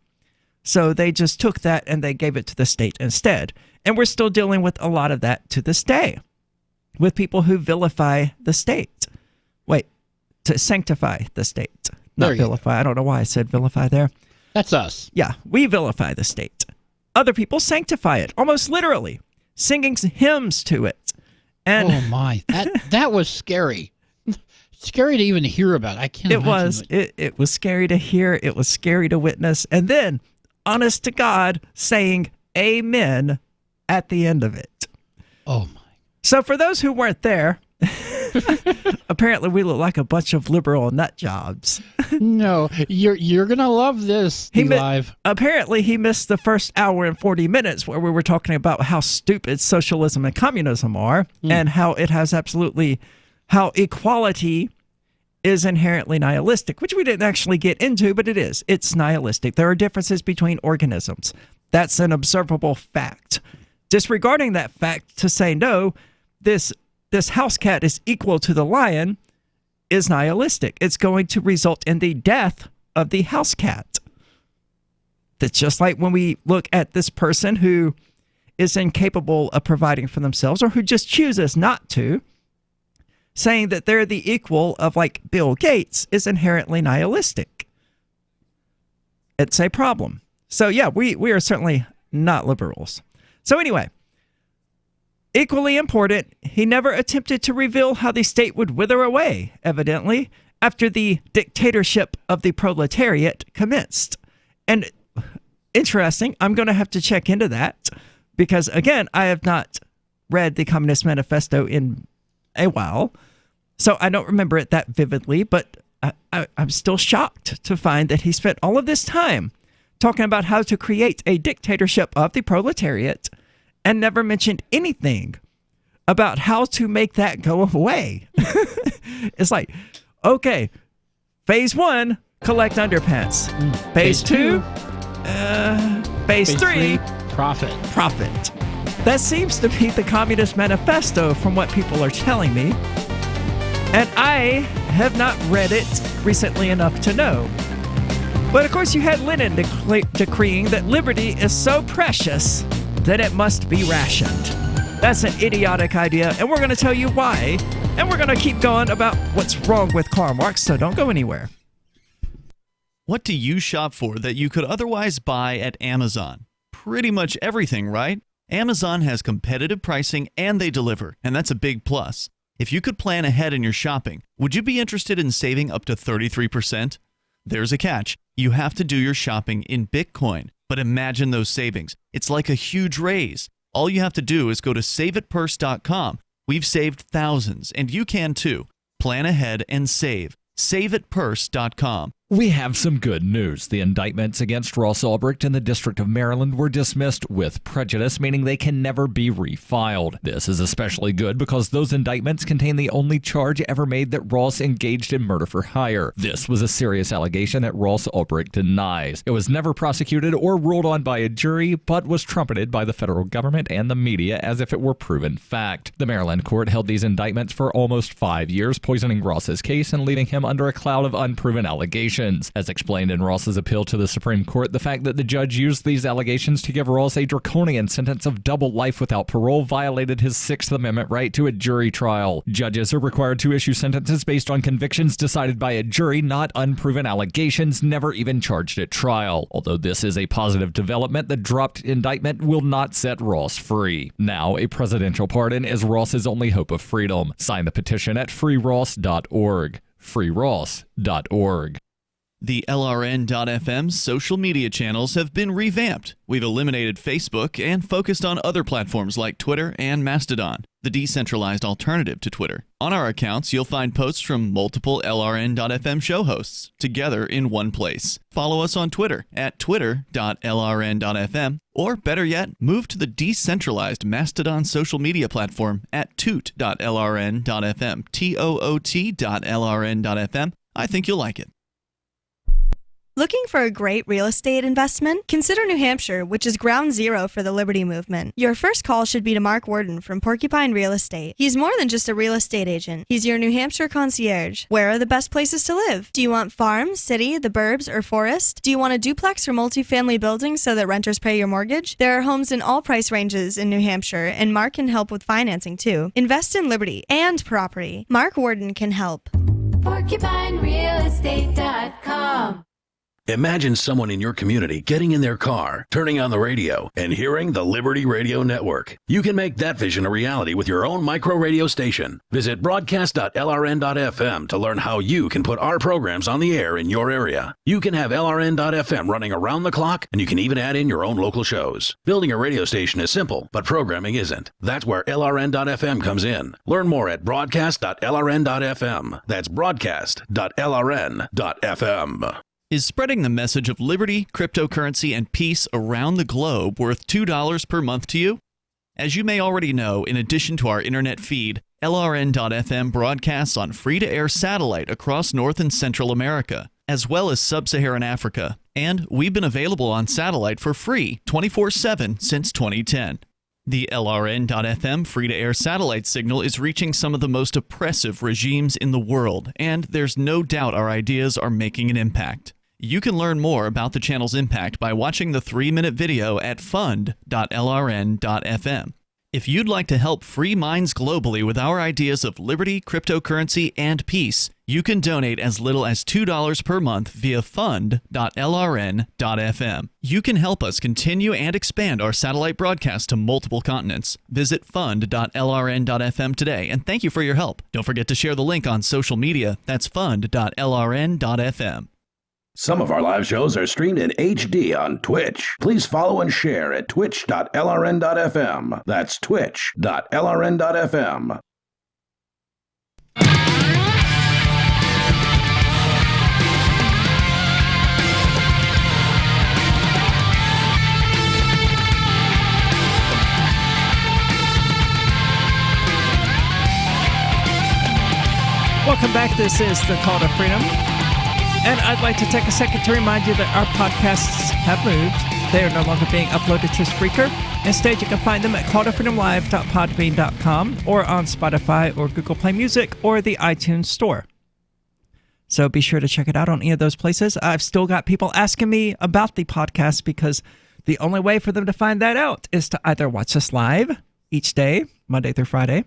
So they just took that and they gave it to the state instead. And we're still dealing with a lot of that to this day, with people who vilify the state. Wait, to sanctify the state, not vilify. I don't know why I said vilify there. That's us. Yeah, we vilify the state. Other people sanctify it, almost literally, singing hymns to it. And oh my, that was scary. Scary to even hear about. I can't imagine. It was scary to hear. It was scary to witness. And then, honest to God, saying amen at the end of it. Oh my. So for those who weren't there, apparently we look like a bunch of liberal nut jobs. No, you're going to love this, Live. Apparently he missed the first hour and 40 minutes where we were talking about how stupid socialism and communism are and how it has how equality is inherently nihilistic, which we didn't actually get into, but it is. It's nihilistic. There are differences between organisms. That's an observable fact. Disregarding that fact to say, no, this house cat is equal to the lion is nihilistic. It's going to result in the death of the house cat. That's just like when we look at this person who is incapable of providing for themselves or who just chooses not to, saying that they're the equal of like Bill Gates is inherently nihilistic. It's a problem. So yeah, we are certainly not liberals. So anyway, equally important, he never attempted to reveal how the state would wither away, evidently, after the dictatorship of the proletariat commenced. And interesting, I'm going to have to check into that because, again, I have not read the Communist Manifesto in a while, so I don't remember it that vividly, but I'm still shocked to find that he spent all of this time talking about how to create a dictatorship of the proletariat and never mentioned anything about how to make that go away. It's like, okay, phase 1, collect underpants. Phase 2, Phase 3, profit. Profit. That seems to be the Communist Manifesto from what people are telling me. And I have not read it recently enough to know. But of course you had Lenin decreeing that liberty is so precious that it must be rationed. That's an idiotic idea, and we're going to tell you why. And we're going to keep going about what's wrong with Karl Marx, so don't go anywhere. What do you shop for that you could otherwise buy at Amazon? Pretty much everything, right? Amazon has competitive pricing and they deliver, and that's a big plus. If you could plan ahead in your shopping, would you be interested in saving up to 33%? There's a catch. You have to do your shopping in Bitcoin. But imagine those savings. It's like a huge raise. All you have to do is go to saveitpurse.com. We've saved thousands, and you can too. Plan ahead and save. Saveitpurse.com. We have some good news. The indictments against Ross Ulbricht in the District of Maryland were dismissed with prejudice, meaning they can never be refiled. This is especially good because those indictments contain the only charge ever made that Ross engaged in murder for hire. This was a serious allegation that Ross Ulbricht denies. It was never prosecuted or ruled on by a jury, but was trumpeted by the federal government and the media as if it were proven fact. The Maryland court held these indictments for almost 5 years, poisoning Ross's case and leaving him under a cloud of unproven allegations. As explained in Ross's appeal to the Supreme Court, the fact that the judge used these allegations to give Ross a draconian sentence of double life without parole violated his Sixth Amendment right to a jury trial. Judges are required to issue sentences based on convictions decided by a jury, not unproven allegations never even charged at trial. Although this is a positive development, the dropped indictment will not set Ross free. Now, a presidential pardon is Ross's only hope of freedom. Sign the petition at freeross.org. freeross.org. The LRN.FM social media channels have been revamped. We've eliminated Facebook and focused on other platforms like Twitter and Mastodon, the decentralized alternative to Twitter. On our accounts, you'll find posts from multiple LRN.FM show hosts together in one place. Follow us on Twitter at twitter.lrn.fm, or better yet, move to the decentralized Mastodon social media platform at toot.lrn.fm, toot.lrn.fm. I think you'll like it. Looking for a great real estate investment? Consider New Hampshire, which is ground zero for the Liberty Movement. Your first call should be to Mark Worden from Porcupine Real Estate. He's more than just a real estate agent. He's your New Hampshire concierge. Where are the best places to live? Do you want farm, city, the burbs, or forest? Do you want a duplex or multifamily building so that renters pay your mortgage? There are homes in all price ranges in New Hampshire, and Mark can help with financing too. Invest in liberty and property. Mark Worden can help. PorcupineRealEstate.com. Imagine someone in your community getting in their car, turning on the radio, and hearing the Liberty Radio Network. You can make that vision a reality with your own micro radio station. Visit broadcast.lrn.fm to learn how you can put our programs on the air in your area. You can have LRN.FM running around the clock, and you can even add in your own local shows. Building a radio station is simple, but programming isn't. That's where LRN.FM comes in. Learn more at broadcast.lrn.fm. That's broadcast.lrn.fm. Is spreading the message of liberty, cryptocurrency, and peace around the globe worth $2 per month to you? As you may already know, in addition to our internet feed, LRN.FM broadcasts on free-to-air satellite across North and Central America, as well as Sub-Saharan Africa. And we've been available on satellite for free 24/7 since 2010. The LRN.FM free-to-air satellite signal is reaching some of the most oppressive regimes in the world, and there's no doubt our ideas are making an impact. You can learn more about the channel's impact by watching the 3-minute video at fund.lrn.fm. If you'd like to help free minds globally with our ideas of liberty, cryptocurrency, and peace, you can donate as little as $2 per month via fund.lrn.fm. You can help us continue and expand our satellite broadcast to multiple continents. Visit fund.lrn.fm today, and thank you for your help. Don't forget to share the link on social media. That's fund.lrn.fm. Some of our live shows are streamed in HD on Twitch. Please follow and share at twitch.lrn.fm. That's twitch.lrn.fm. Welcome back. This is the Call to Freedom. And I'd like to take a second to remind you that our podcasts have moved. They are no longer being uploaded to Spreaker. Instead, you can find them at calltofreedomlive.podbean.com or on Spotify or Google Play Music or the iTunes Store. So be sure to check it out on any of those places. I've still got people asking me about the podcast because the only way for them to find that out is to either watch us live each day, Monday through Friday,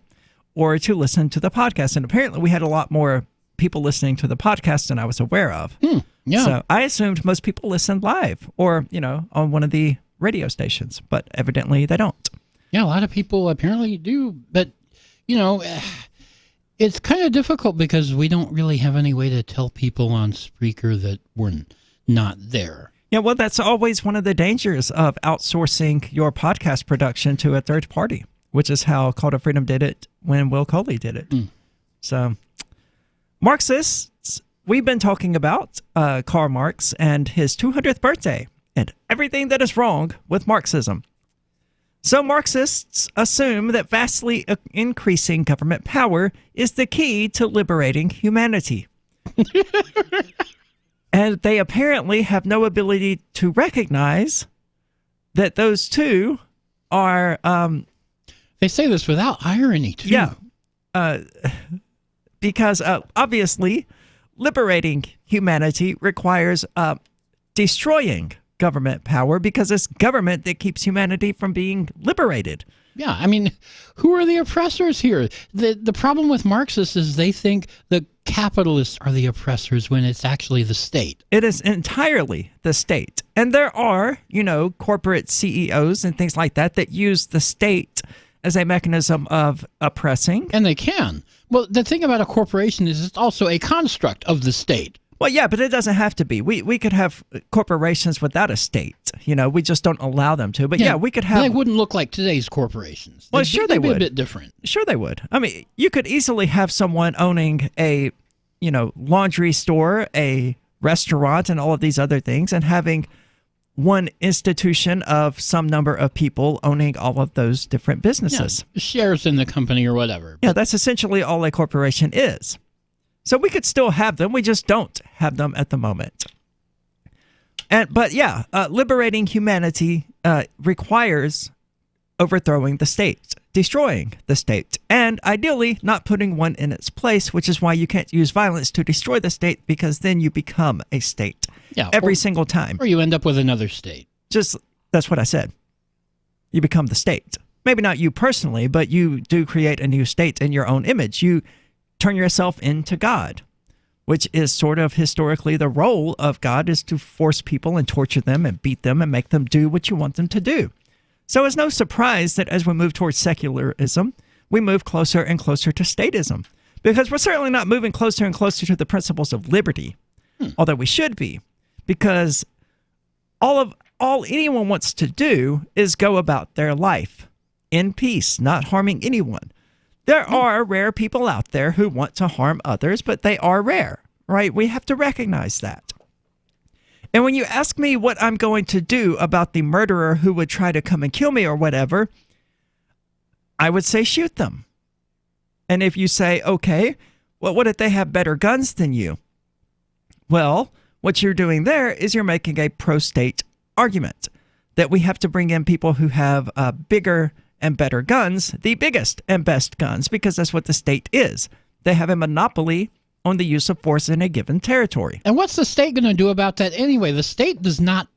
or to listen to the podcast. And apparently we had a lot more people listening to the podcast than I was aware of. Yeah. So I assumed most people listened live or, on one of the radio stations, but evidently they don't. Yeah, a lot of people apparently do, but, it's kind of difficult because we don't really have any way to tell people on Spreaker that we're not there. Yeah, well, that's always one of the dangers of outsourcing your podcast production to a third party, which is how Call to Freedom did it when Will Coley did it. So, Marxists, we've been talking about Karl Marx and his 200th birthday and everything that is wrong with Marxism. So Marxists assume that vastly increasing government power is the key to liberating humanity. And they apparently have no ability to recognize that those two are... they say this without irony, too. Yeah. Because obviously, liberating humanity requires destroying government power because it's government that keeps humanity from being liberated. Yeah, I mean, who are the oppressors here? The problem with Marxists is they think the capitalists are the oppressors when it's actually the state. It is entirely the state. And there are, corporate CEOs and things like that use the state as a mechanism of oppressing. And they can. Well, the thing about a corporation is it's also a construct of the state. Well, yeah, but it doesn't have to be. We could have corporations without a state. We just don't allow them to. But yeah, we could have... They wouldn't look like today's corporations. Well, sure they would. They'd be a bit different. Sure they would. I mean, you could easily have someone owning a, laundry store, a restaurant, and all of these other things, and having one institution of some number of people owning all of those different businesses. Yeah, shares in the company or whatever. Yeah, that's essentially all a corporation is. So we could still have them. We just don't have them at the moment. But liberating humanity requires overthrowing the state, destroying the state, and ideally not putting one in its place, which is why you can't use violence to destroy the state, because then you become a state every single time. Or you end up with another state. That's what I said. You become the state. Maybe not you personally, but you do create a new state in your own image. You turn yourself into God, which is sort of historically the role of God, is to force people and torture them and beat them and make them do what you want them to do. So it's no surprise that as we move towards secularism, we move closer and closer to statism, because we're certainly not moving closer and closer to the principles of liberty, although we should be, because all anyone wants to do is go about their life in peace, not harming anyone. There are rare people out there who want to harm others, but they are rare, right? We have to recognize that. And when you ask me what I'm going to do about the murderer who would try to come and kill me or whatever, I would say shoot them. And if you say, okay, well, what if they have better guns than you? Well, what you're doing there is you're making a pro-state argument that we have to bring in people who have bigger and better guns, the biggest and best guns, because that's what the state is. They have a monopoly on the use of force in a given territory. And what's the state going to do about that anyway? The state does not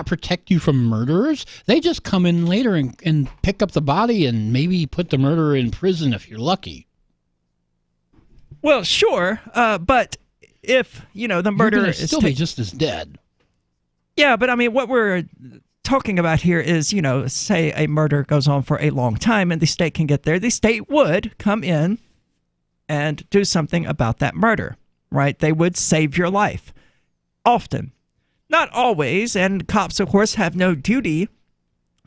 protect you from murderers. They just come in later and pick up the body and maybe put the murderer in prison if you're lucky. Well, sure, but if, the murderer is still be just as dead. Yeah, but I mean, what we're talking about here is, say a murder goes on for a long time and the state can get there. The state would come in and do something about that murder, right? They would save your life. Often. Not always, and cops, of course, have no duty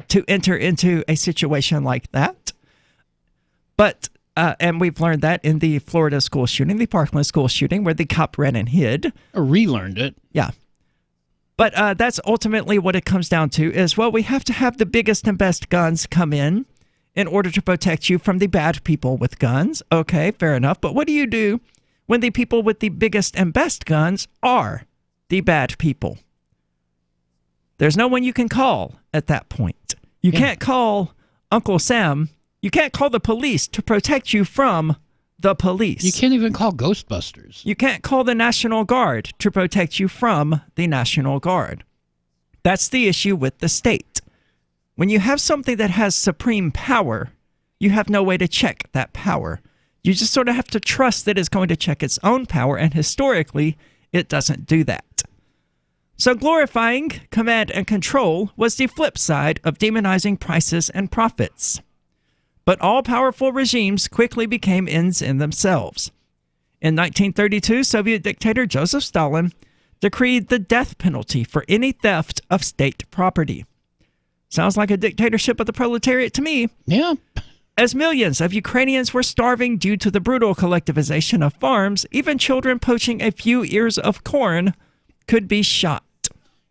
to enter into a situation like that. But, and we've learned that in the Florida school shooting, the Parkland school shooting, where the cop ran and hid. Or relearned it. Yeah. But that's ultimately what it comes down to is, well, we have to have the biggest and best guns come in order to protect you from the bad people with guns. Okay, fair enough. But what do you do when the people with the biggest and best guns are the bad people? There's no one you can call at that point. You can't call Uncle Sam. You can't call the police to protect you from the police. You can't even call Ghostbusters. You can't call the National Guard to protect you from the National Guard. That's the issue with the state. When you have something that has supreme power, you have no way to check that power. You just sort of have to trust that it's going to check its own power, and historically, it doesn't do that. So glorifying command and control was the flip side of demonizing prices and profits. But all-powerful regimes quickly became ends in themselves. In 1932, Soviet dictator Joseph Stalin decreed the death penalty for any theft of state property. Sounds like a dictatorship of the proletariat to me. Yeah. As millions of Ukrainians were starving due to the brutal collectivization of farms, even children poaching a few ears of corn could be shot.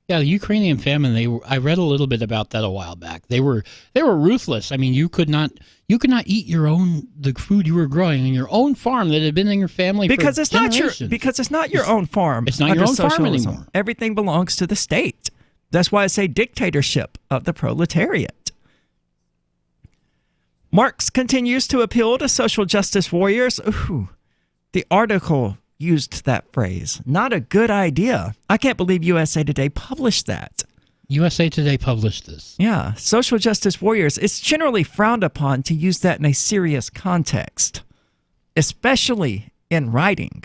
Yeah, the Ukrainian famine. I read a little bit about that a while back. They were ruthless. I mean, you could not eat the food you were growing on your own farm that had been in your family because for generations. It's not your own farm. It's not your own farm anymore. Everything belongs to the state. That's why I say dictatorship of the proletariat. Marx continues to appeal to social justice warriors. Ooh, the article used that phrase. Not a good idea. I can't believe USA Today published that. USA Today published this. Yeah, social justice warriors. It's generally frowned upon to use that in a serious context, especially in writing.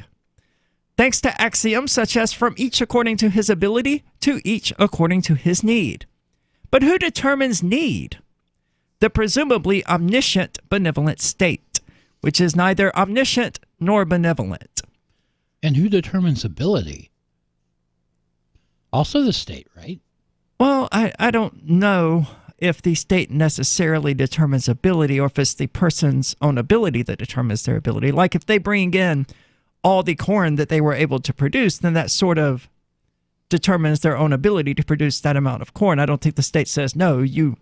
Thanks to axioms such as from each according to his ability to each according to his need. But who determines need? The presumably omniscient benevolent state, which is neither omniscient nor benevolent. And who determines ability? Also the state, right? Well, I don't know if the state necessarily determines ability or if it's the person's own ability that determines their ability. Like if they bring in all the corn that they were able to produce, then that sort of determines their own ability to produce that amount of corn. I don't think the state says, no, you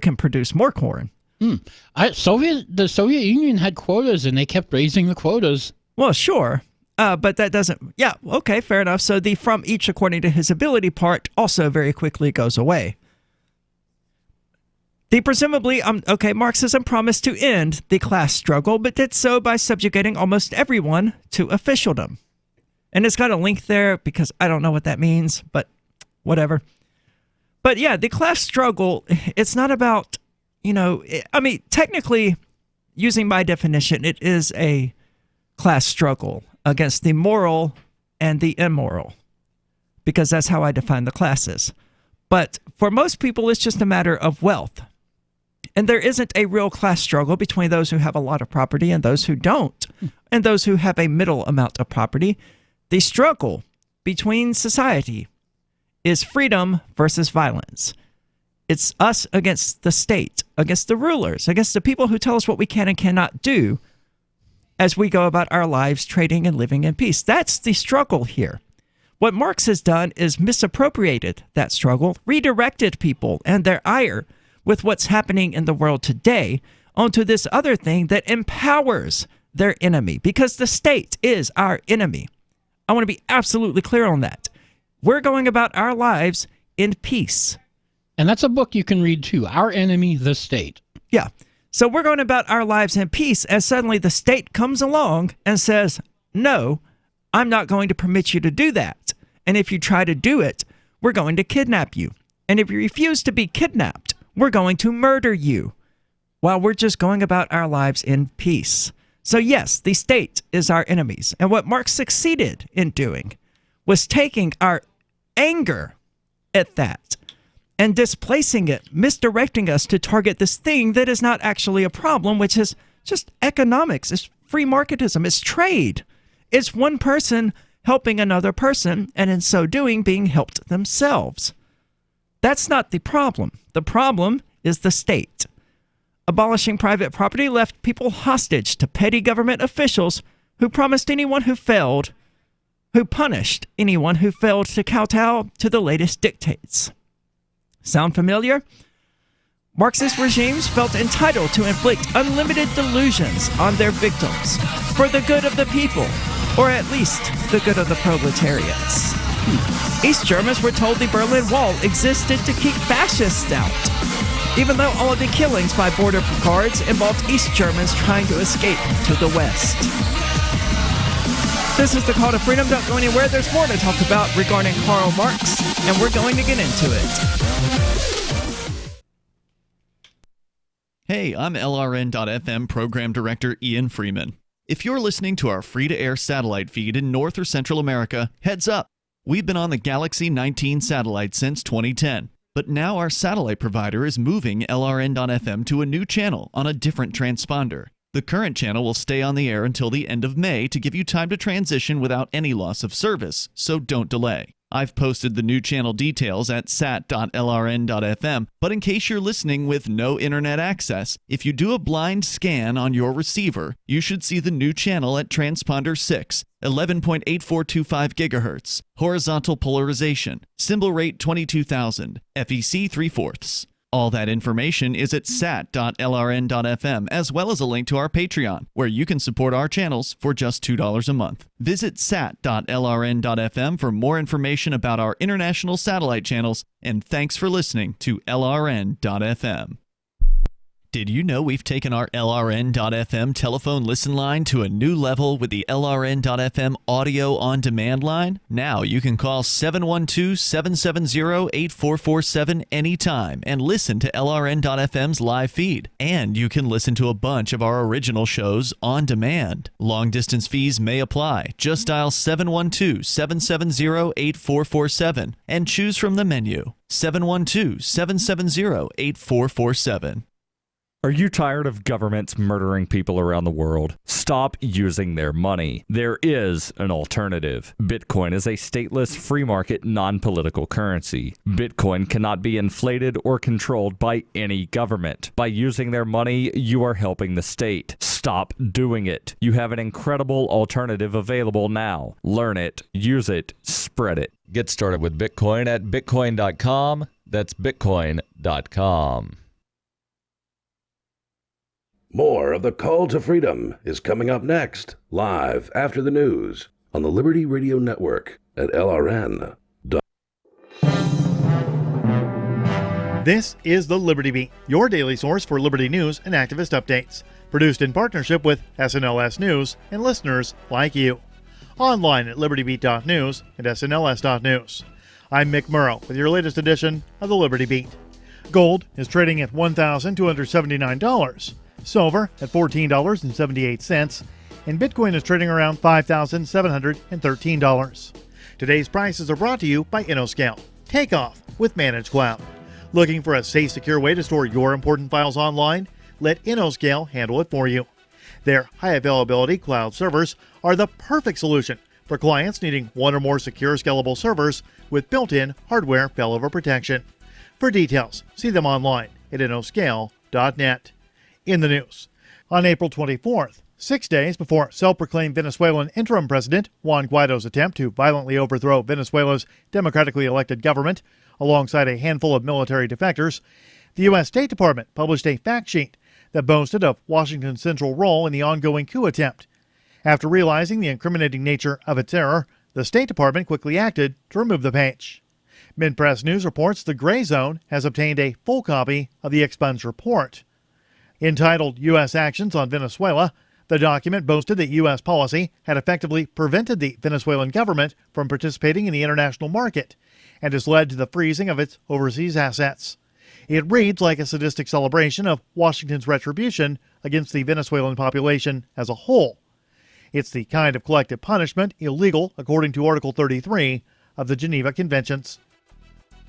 can produce more corn. The Soviet Union had quotas and they kept raising the quotas. Well, sure. But that doesn't, yeah, okay, fair enough. So the from each according to his ability part also very quickly goes away. The presumably, Marxism promised to end the class struggle, but did so by subjugating almost everyone to officialdom. And it's got a link there because I don't know what that means, but whatever. But yeah, the class struggle, it's not about, technically, using my definition, it is a class struggle against the moral and the immoral, because that's how I define the classes. But for most people, it's just a matter of wealth. And there isn't a real class struggle between those who have a lot of property and those who don't, and those who have a middle amount of property. The struggle between society is freedom versus violence. It's us against the state, against the rulers, against the people who tell us what we can and cannot do as we go about our lives trading and living in peace. That's the struggle here. What Marx has done is misappropriated that struggle, redirected people and their ire with what's happening in the world today onto this other thing that empowers their enemy, because the state is our enemy. I want to be absolutely clear on that. We're going about our lives in peace. And that's a book you can read too, Our Enemy, the State. Yeah. So we're going about our lives in peace, and suddenly the state comes along and says, no, I'm not going to permit you to do that. And if you try to do it, we're going to kidnap you. And if you refuse to be kidnapped, we're going to murder you while we're just going about our lives in peace. So yes, the state is our enemies. And what Marx succeeded in doing was taking our anger at that and displacing it, misdirecting us to target this thing that is not actually a problem, which is just economics. It's free marketism. It's trade. It's one person helping another person, and in so doing, being helped themselves. That's not the problem. The problem is the state. Abolishing private property left people hostage to petty government officials who promised anyone who failed, who punished anyone who failed to kowtow to the latest dictates. Sound familiar? Marxist regimes felt entitled to inflict unlimited delusions on their victims for the good of the people, or at least the good of the proletariats. East Germans were told the Berlin Wall existed to keep fascists out, even though all of the killings by border guards involved East Germans trying to escape to the West. This is the Call to Freedom. Don't go anywhere. There's more to talk about regarding Karl Marx, and we're going to get into it. Hey, I'm LRN.FM Program Director Ian Freeman. If you're listening to our free-to-air satellite feed in North or Central America, heads up. We've been on the Galaxy 19 satellite since 2010, but now our satellite provider is moving LRN.FM to a new channel on a different transponder. The current channel will stay on the air until the end of May to give you time to transition without any loss of service, so don't delay. I've posted the new channel details at sat.lrn.fm, but in case you're listening with no internet access, if you do a blind scan on your receiver, you should see the new channel at transponder 6, 11.8425 GHz, horizontal polarization, symbol rate 22,000, FEC 3/4. All that information is at sat.lrn.fm, as well as a link to our Patreon, where you can support our channels for just $2 a month. Visit sat.lrn.fm for more information about our international satellite channels, and thanks for listening to LRN.fm. Did you know we've taken our LRN.FM telephone listen line to a new level with the LRN.FM audio on demand line? Now you can call 712-770-8447 anytime and listen to LRN.FM's live feed. And you can listen to a bunch of our original shows on demand. Long distance fees may apply. Just dial 712-770-8447 and choose from the menu. 712-770-8447. Are you tired of governments murdering people around the world? Stop using their money. There is an alternative. Bitcoin is a stateless, free market, non-political currency. Bitcoin cannot be inflated or controlled by any government. By using their money, you are helping the state. Stop doing it. You have an incredible alternative available now. Learn it, use it, spread it. Get started with Bitcoin at bitcoin.com. That's bitcoin.com. More of the Call to Freedom is coming up next, live after the news on the Liberty Radio Network at LRN. This is the Liberty Beat, your daily source for Liberty news and activist updates. Produced in partnership with SNLS News and listeners like you. Online at libertybeat.news and snls.news. I'm Mick Murrow with your latest edition of the Liberty Beat. Gold is trading at $1,279. Silver at $14.78, and Bitcoin is trading around $5,713. Today's prices are brought to you by InnoScale. Takeoff with Managed Cloud. Looking for a safe, secure way to store your important files online? Let InnoScale handle it for you. Their high availability cloud servers are the perfect solution for clients needing one or more secure, scalable servers with built-in hardware failover protection. For details, see them online at innoscale.net. In the news, on April 24th, 6 days before self-proclaimed Venezuelan interim president Juan Guaido's attempt to violently overthrow Venezuela's democratically elected government, alongside a handful of military defectors, the U.S. State Department published a fact sheet that boasted of Washington's central role in the ongoing coup attempt. After realizing the incriminating nature of its error, the State Department quickly acted to remove the page. Mid-Press News reports the Gray Zone has obtained a full copy of the expunged report. Entitled U.S. Actions on Venezuela, the document boasted that U.S. policy had effectively prevented the Venezuelan government from participating in the international market and has led to the freezing of its overseas assets. It reads like a sadistic celebration of Washington's retribution against the Venezuelan population as a whole. It's the kind of collective punishment illegal according to Article 33 of the Geneva Conventions.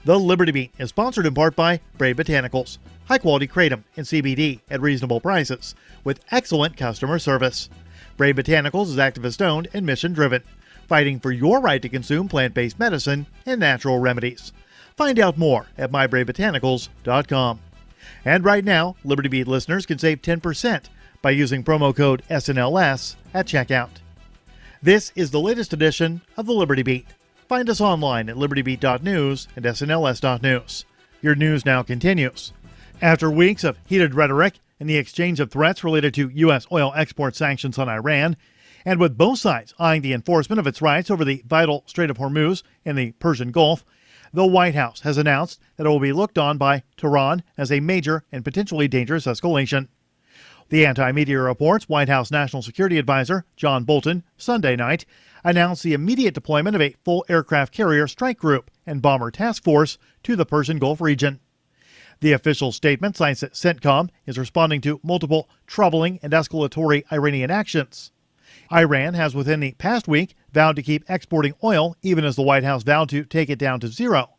The Liberty Beat is sponsored in part by Brave Botanicals, high-quality kratom and CBD at reasonable prices, with excellent customer service. Brave Botanicals is activist-owned and mission-driven, fighting for your right to consume plant-based medicine and natural remedies. Find out more at mybravebotanicals.com. And right now, Liberty Beat listeners can save 10% by using promo code SNLS at checkout. This is the latest edition of the Liberty Beat. Find us online at libertybeat.news and snls.news. Your news now continues. After weeks of heated rhetoric and the exchange of threats related to U.S. oil export sanctions on Iran, And with both sides eyeing the enforcement of its rights over the vital Strait of Hormuz in the Persian Gulf, the White House has announced that it will be looked on by Tehran as a major and potentially dangerous escalation. The anti-media reports White House National Security Advisor John Bolton Sunday night announced the immediate deployment of a full aircraft carrier strike group and bomber task force to the Persian Gulf region. The official statement cites that CENTCOM is responding to multiple troubling and escalatory Iranian actions. Iran has within the past week vowed to keep exporting oil even as the White House vowed to take it down to zero,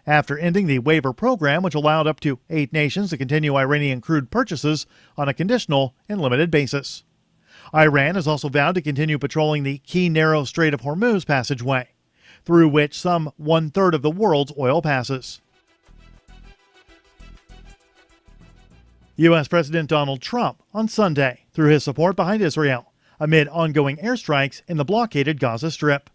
after ending the waiver program which allowed up to 8 nations to continue Iranian crude purchases on a conditional and limited basis. Iran has also vowed to continue patrolling the key narrow Strait of Hormuz passageway, through which some 1/3 of the world's oil passes. U.S. President Donald Trump on Sunday threw his support behind Israel amid ongoing airstrikes in the blockaded Gaza Strip.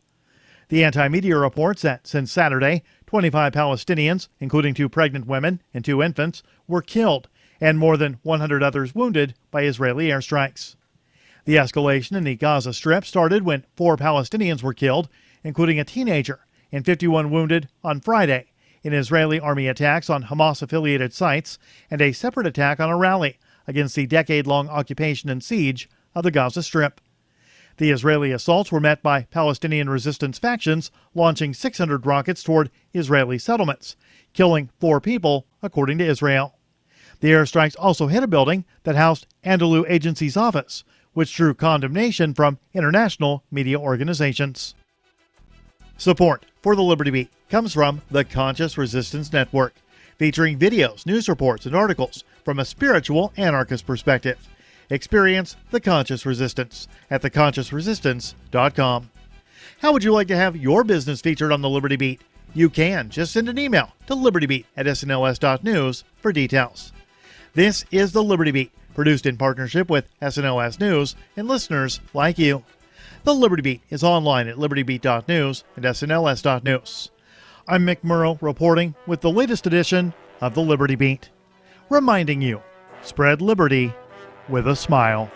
The anti-media reports that since Saturday, 25 Palestinians, including 2 pregnant women and 2 infants, were killed and more than 100 others wounded by Israeli airstrikes. The escalation in the Gaza Strip started when 4 Palestinians were killed, including a teenager, and 51 wounded on Friday in Israeli army attacks on Hamas-affiliated sites and a separate attack on a rally against the decade-long occupation and siege of the Gaza Strip. The Israeli assaults were met by Palestinian resistance factions launching 600 rockets toward Israeli settlements, killing 4 people, according to Israel. The airstrikes also hit a building that housed Anadolu Agency's office, which drew condemnation from international media organizations. Support for the Liberty Beat comes from the Conscious Resistance Network, featuring videos, news reports, and articles from a spiritual anarchist perspective. Experience the Conscious Resistance at theconsciousresistance.com. How would you like to have your business featured on the Liberty Beat? You can. Just send an email to libertybeat@snls.news for details. This is the Liberty Beat, produced in partnership with SNLS News and listeners like you. The Liberty Beat is online at libertybeat.news and snls.news. I'm Mick Murrow reporting with the latest edition of the Liberty Beat, reminding you, spread liberty with a smile.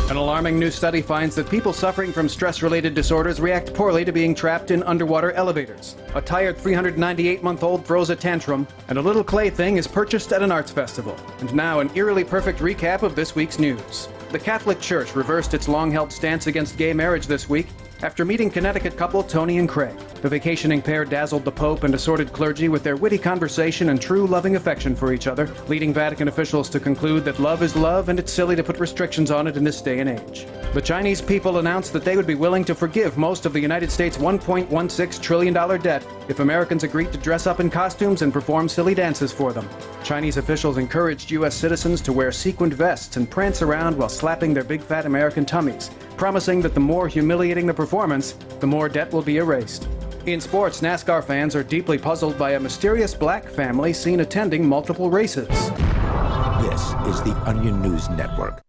An alarming new study finds that people suffering from stress-related disorders react poorly to being trapped in underwater elevators. A tired 398-month-old throws a tantrum, and a little clay thing is purchased at an arts festival. And now an eerily perfect recap of this week's news. The Catholic Church reversed its long-held stance against gay marriage this week after meeting Connecticut couple Tony and Craig. The vacationing pair dazzled the Pope and assorted clergy with their witty conversation and true loving affection for each other, leading Vatican officials to conclude that love is love and it's silly to put restrictions on it in this day and age. The Chinese people announced that they would be willing to forgive most of the United States' $1.16 trillion debt if Americans agreed to dress up in costumes and perform silly dances for them. Chinese officials encouraged U.S. citizens to wear sequined vests and prance around while slapping their big fat American tummies, promising that the more humiliating the performance, the more debt will be erased. In sports, NASCAR fans are deeply puzzled by a mysterious black family seen attending multiple races. This is the Onion News Network.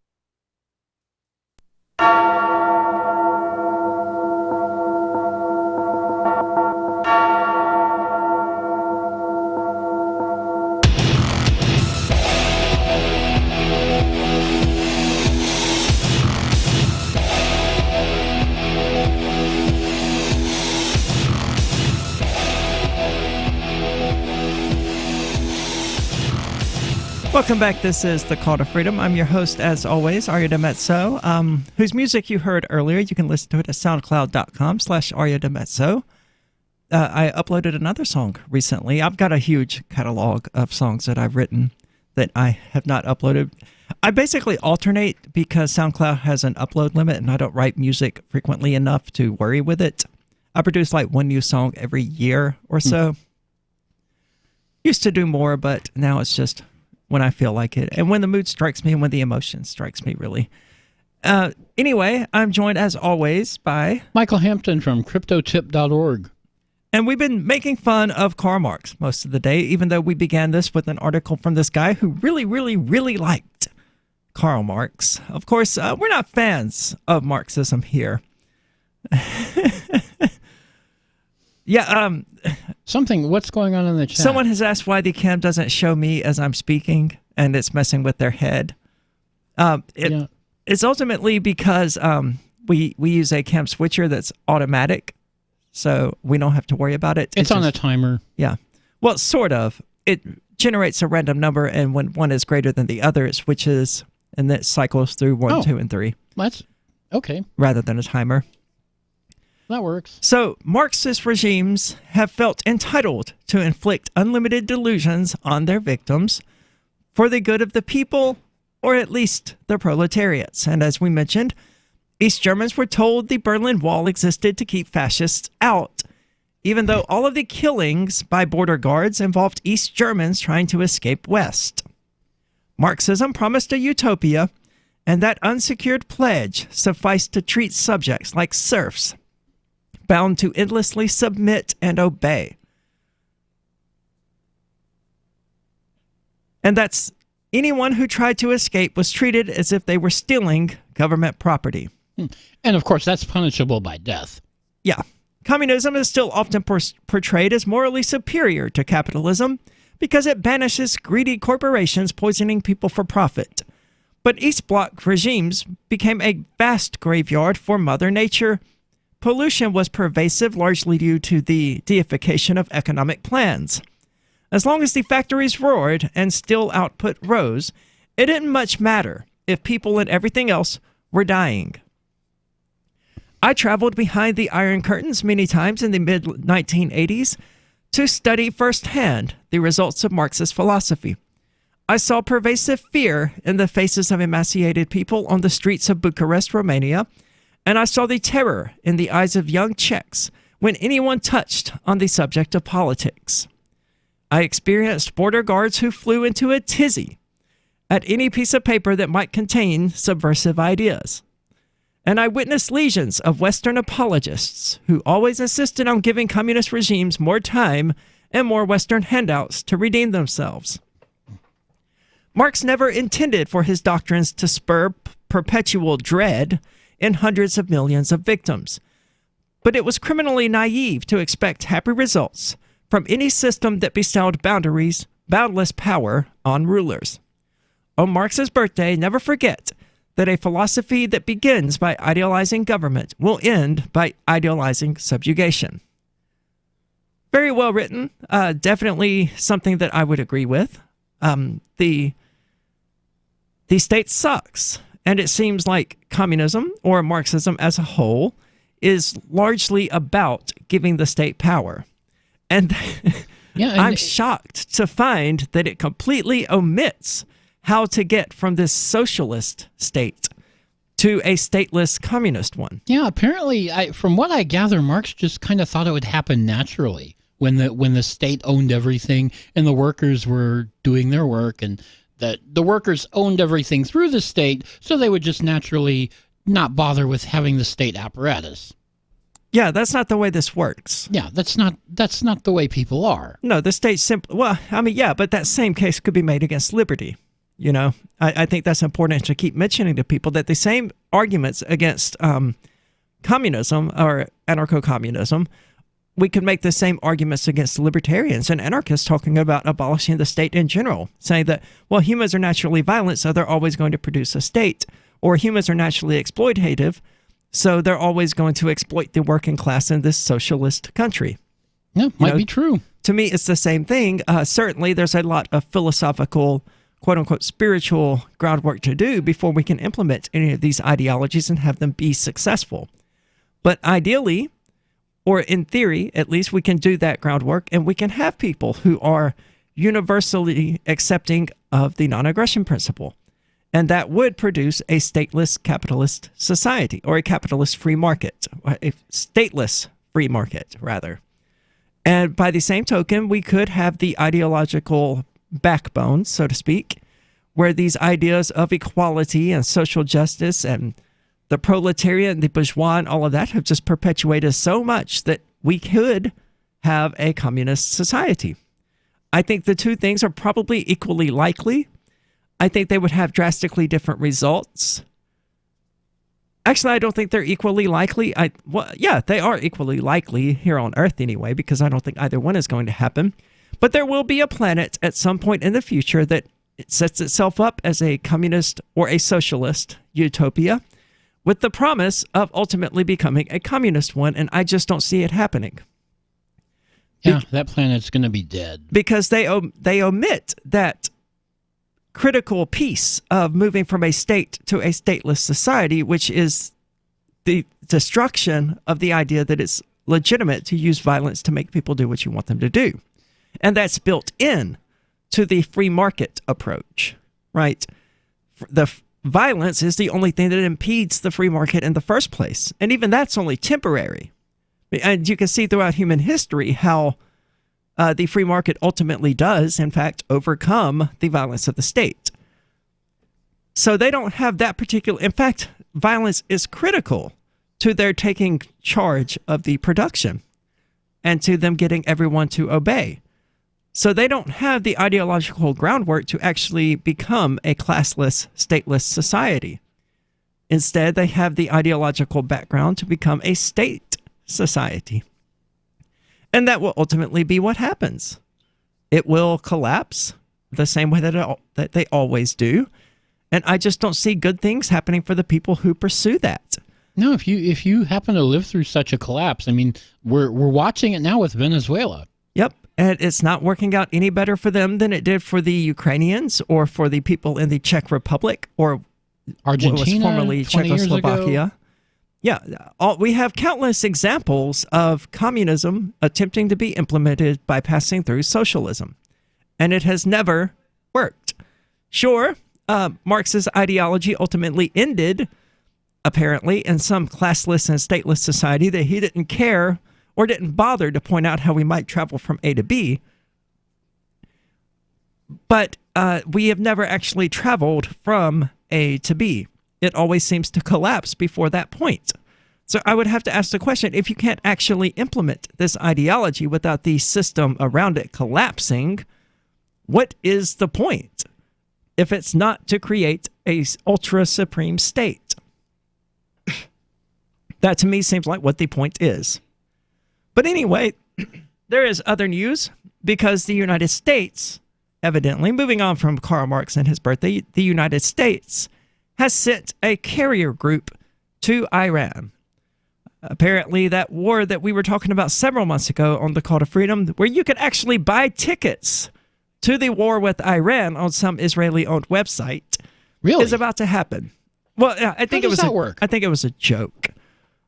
Welcome back. This is The Call to Freedom. I'm your host, as always, Arya DeMezzo, whose music you heard earlier. You can listen to it at soundcloud.com/Arya DeMezzo. I uploaded another song recently. I've got a huge catalog of songs that I've written that I have not uploaded. I basically alternate because SoundCloud has an upload limit and I don't write music frequently enough to worry with it. I produce like one new song every year or so. Used to do more, but now it's just when I feel like it, and when the mood strikes me, and when the emotion strikes me, really. Anyway, I'm joined, as always, by Michael Hampton from CryptoTip.org. And we've been making fun of Karl Marx most of the day, even though we began this with an article from this guy who really, really, really liked Karl Marx. Of course, we're not fans of Marxism here. Something. What's going on in the chat? Someone has asked why the cam doesn't show me as I'm speaking, and it's messing with their head. It's ultimately because we use a cam switcher that's automatic, so we don't have to worry about it. It's on a timer. Yeah. Well, sort of. It generates a random number, and when one is greater than the other, it switches, and then it cycles through 1, 2, and 3. That's okay. Rather than a timer. That works. So, Marxist regimes have felt entitled to inflict unlimited delusions on their victims for the good of the people, or at least the proletariats. And as we mentioned, East Germans were told the Berlin Wall existed to keep fascists out, even though all of the killings by border guards involved East Germans trying to escape West. Marxism promised a utopia, and that unsecured pledge sufficed to treat subjects like serfs, bound to endlessly submit and obey. And that's anyone who tried to escape was treated as if they were stealing government property. And of course, that's punishable by death. Yeah. Communism is still often portrayed as morally superior to capitalism because it banishes greedy corporations poisoning people for profit. But East Bloc regimes became a vast graveyard for Mother Nature. Pollution was pervasive, largely due to the deification of economic plans. As long as the factories roared and steel output rose, it didn't much matter if people and everything else were dying. I traveled behind the Iron Curtains many times in the mid-1980s to study firsthand the results of Marxist philosophy. I saw pervasive fear in the faces of emaciated people on the streets of Bucharest, Romania, and I saw the terror in the eyes of young Czechs when anyone touched on the subject of politics. I experienced border guards who flew into a tizzy at any piece of paper that might contain subversive ideas. And I witnessed legions of Western apologists who always insisted on giving communist regimes more time and more Western handouts to redeem themselves. Marx never intended for his doctrines to spur perpetual dread in hundreds of millions of victims. But it was criminally naive to expect happy results from any system that bestowed boundless power on rulers. On Marx's birthday, never forget that a philosophy that begins by idealizing government will end by idealizing subjugation. Very well written. Definitely something that I would agree with. The state sucks. And it seems like communism, or Marxism as a whole, is largely about giving the state power. And, I'm shocked to find that it completely omits how to get from this socialist state to a stateless communist one. Yeah, apparently, from what I gather, Marx just kind of thought it would happen naturally when the state owned everything and the workers were doing their work, and that the workers owned everything through the state, so they would just naturally not bother with having the state apparatus. Yeah, that's not the way this works. Yeah, that's not the way people are. No, the state simply, but that same case could be made against liberty. You know, I think that's important to keep mentioning to people, that the same arguments against communism or anarcho-communism, we could make the same arguments against libertarians and anarchists talking about abolishing the state in general, saying that, well, humans are naturally violent, so they're always going to produce a state, or humans are naturally exploitative, so they're always going to exploit the working class in this socialist country. Yeah, might be true. To me, it's the same thing. Certainly, there's a lot of philosophical, quote-unquote, spiritual groundwork to do before we can implement any of these ideologies and have them be successful. But ideally, or in theory, at least, we can do that groundwork, and we can have people who are universally accepting of the non-aggression principle. And that would produce a stateless capitalist society, or a capitalist free market, a stateless free market, rather. And by the same token, we could have the ideological backbone, so to speak, where these ideas of equality and social justice and the proletariat and the bourgeois and all of that have just perpetuated so much that we could have a communist society. I think the two things are probably equally likely. I think they would have drastically different results. Actually, I don't think they're equally likely. Yeah, they are equally likely here on Earth anyway, because I don't think either one is going to happen. But there will be a planet at some point in the future that it sets itself up as a communist or a socialist utopia with the promise of ultimately becoming a communist one, and I just don't see it happening. Yeah, that planet's going to be dead. Because they omit that critical piece of moving from a state to a stateless society, which is the destruction of the idea that it's legitimate to use violence to make people do what you want them to do. And that's built in to the free market approach, right? The violence is the only thing that impedes the free market in the first place. And even that's only temporary. And you can see throughout human history how the free market ultimately does, in fact, overcome the violence of the state. So they don't have that particular... In fact, violence is critical to their taking charge of the production and to them getting everyone to obey. So they don't have the ideological groundwork to actually become a classless, stateless society. Instead, they have the ideological background to become a state society. And that will ultimately be what happens. It will collapse the same way that they always do. And I just don't see good things happening for the people who pursue that. No, if you happen to live through such a collapse, I mean, we're watching it now with Venezuela. Yep. And it's not working out any better for them than it did for the Ukrainians or for the people in the Czech Republic or Argentina, what was formerly 20 years Czechoslovakia. ago. Yeah, we have countless examples of communism attempting to be implemented by passing through socialism, and it has never worked. Sure, Marx's ideology ultimately ended, apparently, in some classless and stateless society that he didn't care or didn't bother to point out how we might travel from A to B. But we have never actually traveled from A to B. It always seems to collapse before that point. So I would have to ask the question, if you can't actually implement this ideology without the system around it collapsing, what is the point if it's not to create a ultra supreme state? That to me seems like what the point is. But anyway, there is other news because the United States, evidently, moving on from Karl Marx and his birthday, the United States has sent a carrier group to Iran. Apparently, that war that we were talking about several months ago on the Call to Freedom, where you could actually buy tickets to the war with Iran on some Israeli-owned website, is about to happen. Well, I think it was I think it was a joke.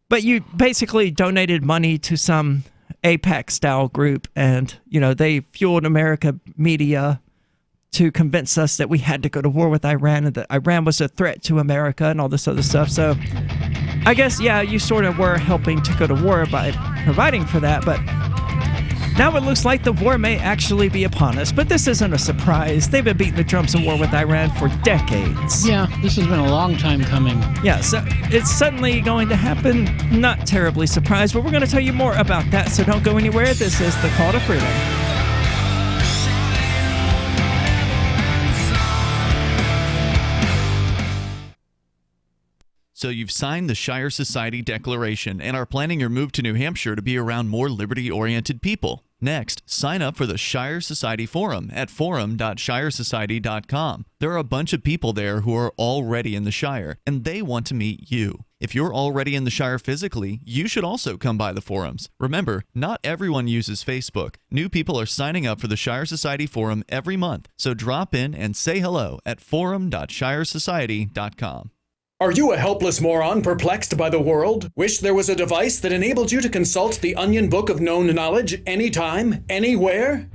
But you basically donated money to some AIPAC-style group, and they fueled America media to convince us that we had to go to war with Iran and that Iran was a threat to America and all this other stuff. So I guess, yeah, you sort of were helping to go to war by providing for that, but now it looks like the war may actually be upon us. But this isn't a surprise. They've been beating the drums of war with Iran for decades. Yeah, this has been a long time coming. Yeah, so it's suddenly going to happen. Not terribly surprised, but we're going to tell you more about that, so don't go anywhere. This is The Call to Freedom. So you've signed the Shire Society Declaration and are planning your move to New Hampshire to be around more liberty-oriented people. Next, sign up for the Shire Society Forum at forum.shiresociety.com. There are a bunch of people there who are already in the Shire, and they want to meet you. If you're already in the Shire physically, you should also come by the forums. Remember, not everyone uses Facebook. New people are signing up for the Shire Society Forum every month, so drop in and say hello at forum.shiresociety.com. Are you a helpless moron perplexed by the world? Wish there was a device that enabled you to consult the Onion Book of Known Knowledge anytime, anywhere?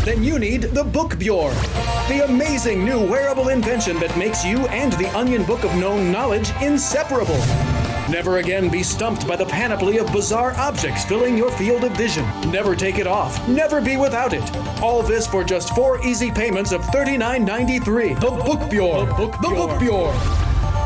Then you need the Book Bureau, the amazing new wearable invention that makes you and the Onion Book of Known Knowledge inseparable. Never again be stumped by the panoply of bizarre objects filling your field of vision. Never take it off. Never be without it. All this for just 4 easy payments of $39.93. The Book Bureau. The Book Bureau.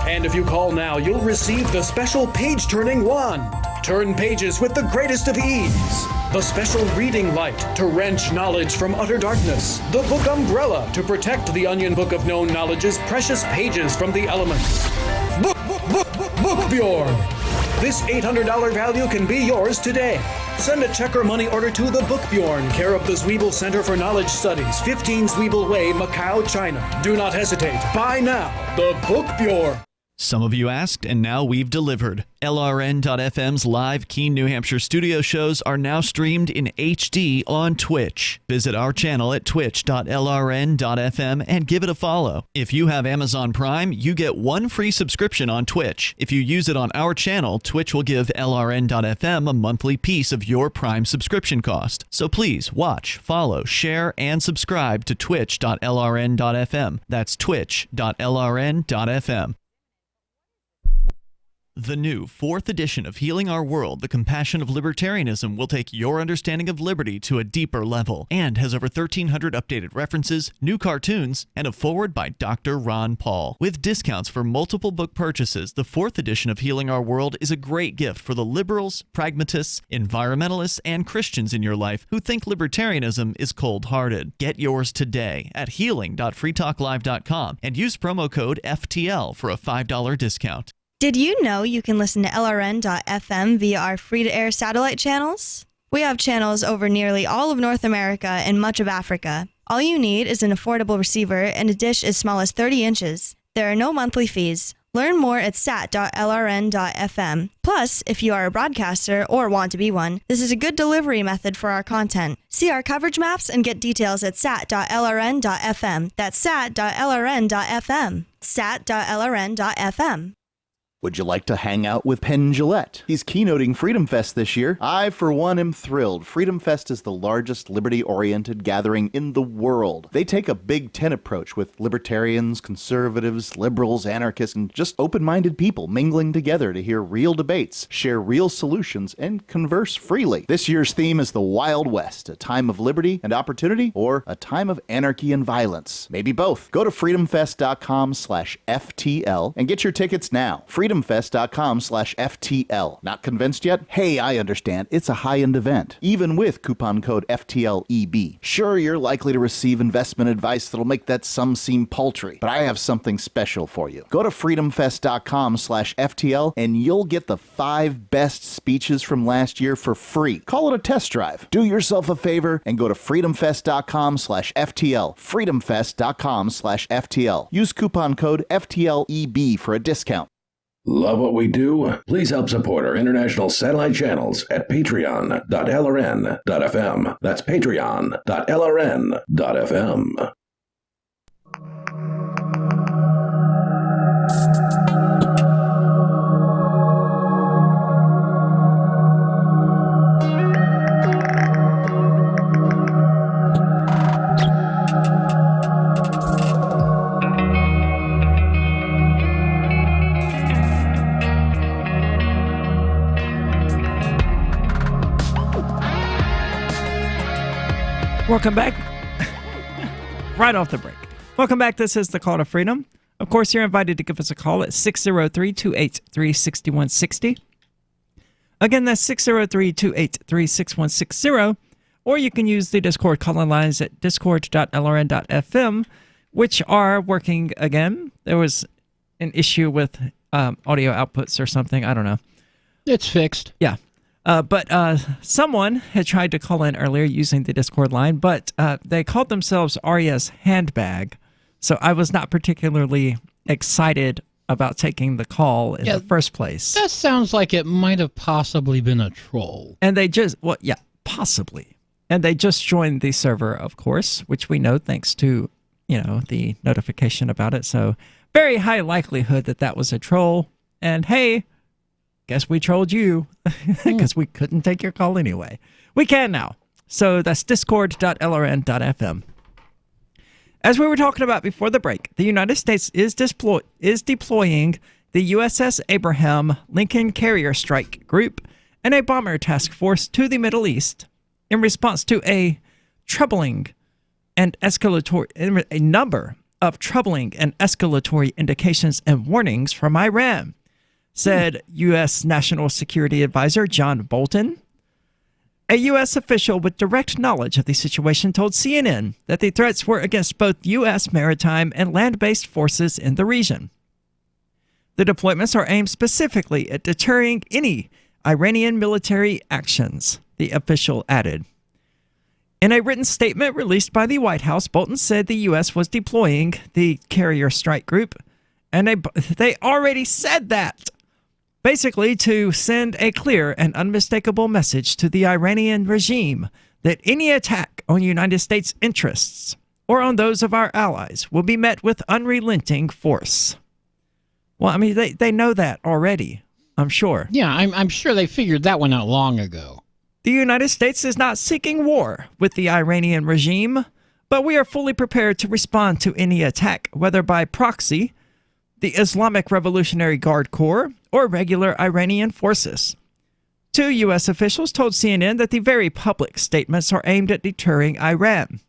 And if you call now, you'll receive the special page-turning wand. Turn pages with the greatest of ease. The special reading light to wrench knowledge from utter darkness. The book umbrella to protect the Onion Book of Known Knowledge's precious pages from the elements. Book Bjorn. This $800 value can be yours today. Send a check or money order to the Book Bjorn, care of the Zwiebel Center for Knowledge Studies, 15 Zwiebel Way, Macau, China. Do not hesitate. Buy now. The Book Bjorn. Some of you asked, and now we've delivered. LRN.FM's live Keene, New Hampshire studio shows are now streamed in HD on Twitch. Visit our channel at twitch.lrn.fm and give it a follow. If you have Amazon Prime, you get one free subscription on Twitch. If you use it on our channel, Twitch will give LRN.FM a monthly piece of your Prime subscription cost. So please watch, follow, share, and subscribe to twitch.lrn.fm. That's twitch.lrn.fm. The new 4th edition of Healing Our World, The Compassion of Libertarianism, will take your understanding of liberty to a deeper level and has over 1,300 updated references, new cartoons, and a foreword by Dr. Ron Paul. With discounts for multiple book purchases, the 4th edition of Healing Our World is a great gift for the liberals, pragmatists, environmentalists, and Christians in your life who think libertarianism is cold-hearted. Get yours today at healing.freetalklive.com and use promo code FTL for a $5 discount. Did you know you can listen to LRN.FM via our free-to-air satellite channels? We have channels over nearly all of North America and much of Africa. All you need is an affordable receiver and a dish as small as 30 inches. There are no monthly fees. Learn more at sat.lrn.fm. Plus, if you are a broadcaster or want to be one, this is a good delivery method for our content. See our coverage maps and get details at sat.lrn.fm. That's sat.lrn.fm. sat.lrn.fm. Would you like to hang out with Penn Jillette? He's keynoting Freedom Fest this year. I, for one, am thrilled. Freedom Fest is the largest liberty-oriented gathering in the world. They take a Big Ten approach with libertarians, conservatives, liberals, anarchists, and just open-minded people mingling together to hear real debates, share real solutions, and converse freely. This year's theme is the Wild West, a time of liberty and opportunity, or a time of anarchy and violence. Maybe both. Go to freedomfest.com/FTL and get your tickets now. freedomfest.com/FTL. Not convinced yet? Hey, I understand. It's a high-end event, even with coupon code FTLEB. Sure, you're likely to receive investment advice that'll make that sum seem paltry, but I have something special for you. Go to freedomfest.com/FTL and you'll get the 5 best speeches from last year for free. Call it a test drive. Do yourself a favor and go to freedomfest.com/FTL. freedomfest.com/FTL. Use coupon code FTLEB for a discount. Love what we do? Please help support our international satellite channels at patreon.lrn.fm. That's patreon.lrn.fm. Welcome back. Right off the break. Welcome back. This is the Call to Freedom. Of course, you're invited to give us a call at 603-283-6160. Again, that's 603-283-6160. Or you can use the Discord call-in lines at discord.lrn.fm, which are working again. There was an issue with audio outputs or something. I don't know. It's fixed. Yeah. But someone had tried to call in earlier using the Discord line, but they called themselves Arya's Handbag. So I was not particularly excited about taking the call in the first place. That sounds like it might have possibly been a troll. And they just, well, yeah, possibly. And they just joined the server, of course, which we know thanks to, you know, the notification about it. So very high likelihood that that was a troll. And hey, guess we trolled you because we couldn't take your call anyway. We can now. So that's discord.lrn.fm. As we were talking about before the break, the United States is deploying the USS Abraham Lincoln Carrier Strike Group and a bomber task force to the Middle East in response to a number of troubling and escalatory indications and warnings from Iran, said U.S. National Security Advisor John Bolton. A U.S. official with direct knowledge of the situation told CNN that the threats were against both U.S. maritime and land-based forces in the region. The deployments are aimed specifically at deterring any Iranian military actions, the official added. In a written statement released by the White House, Bolton said the U.S. was deploying the Carrier Strike Group, and they already said that, basically to send a clear and unmistakable message to the Iranian regime that any attack on United States interests or on those of our allies will be met with unrelenting force. Well, I mean, they know that already, I'm sure. Yeah, I'm sure they figured that one out long ago. The United States is not seeking war with the Iranian regime, but we are fully prepared to respond to any attack, whether by proxy, the Islamic Revolutionary Guard Corps, or regular Iranian forces. Two U.S. officials told CNN that the very public statements are aimed at deterring Iran.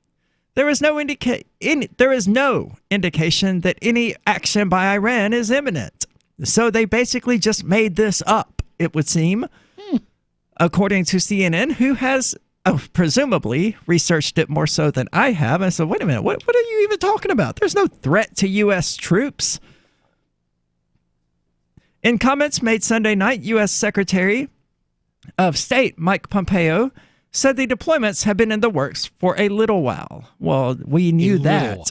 There is no indication that any action by Iran is imminent. So they basically just made this up, it would seem. According to CNN, who has presumably researched it more so than I have. I said, wait a minute, what are you even talking about? There's no threat to U.S. troops. In comments made Sunday night, U.S. Secretary of State Mike Pompeo said the deployments have been in the works for a little while. Well, we knew that.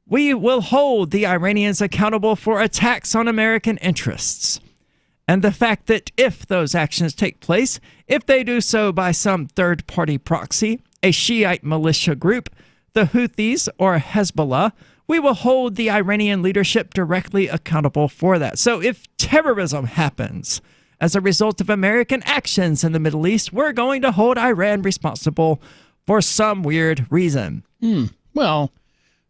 We will hold the Iranians accountable for attacks on American interests. And the fact that if those actions take place, if they do so by some third-party proxy, a Shiite militia group, the Houthis or Hezbollah, we will hold the Iranian leadership directly accountable for that. So if terrorism happens as a result of American actions in the Middle East, we're going to hold Iran responsible for some weird reason. Well,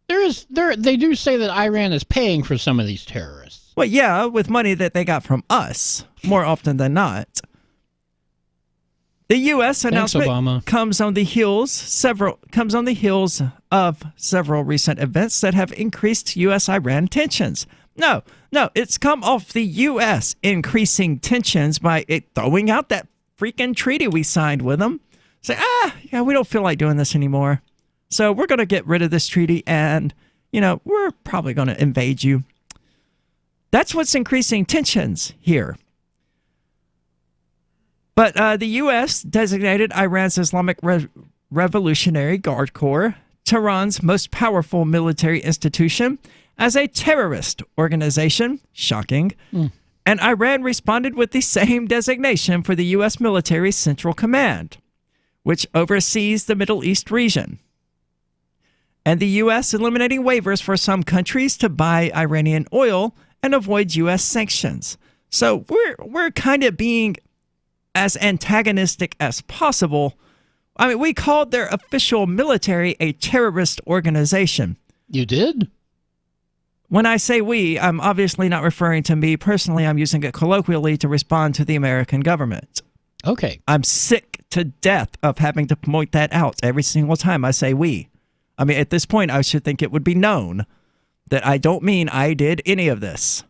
they do say that Iran is paying for some of these terrorists. Well, yeah, with money that they got from us, more often than not. The U.S. announcement comes on the heels of several recent events that have increased U.S.-Iran tensions. No, it's come off the U.S. increasing tensions by throwing out that freaking treaty we signed with them. Say, we don't feel like doing this anymore. So we're going to get rid of this treaty and, we're probably going to invade you. That's what's increasing tensions here. But the U.S. designated Iran's Islamic Revolutionary Guard Corps, Tehran's most powerful military institution, as a terrorist organization. Shocking. And Iran responded with the same designation for the U.S. military Central Command, which oversees the Middle East region. And the U.S. eliminating waivers for some countries to buy Iranian oil and avoid U.S. sanctions. So we're kind of being as antagonistic as possible. I mean, we called their official military a terrorist organization. You did? When I say we, I'm obviously not referring to me personally. I'm using it colloquially to respond to the American government. Okay. I'm sick to death of having to point that out every single time I say we. I mean, at this point, I should think it would be known that I don't mean I did any of this.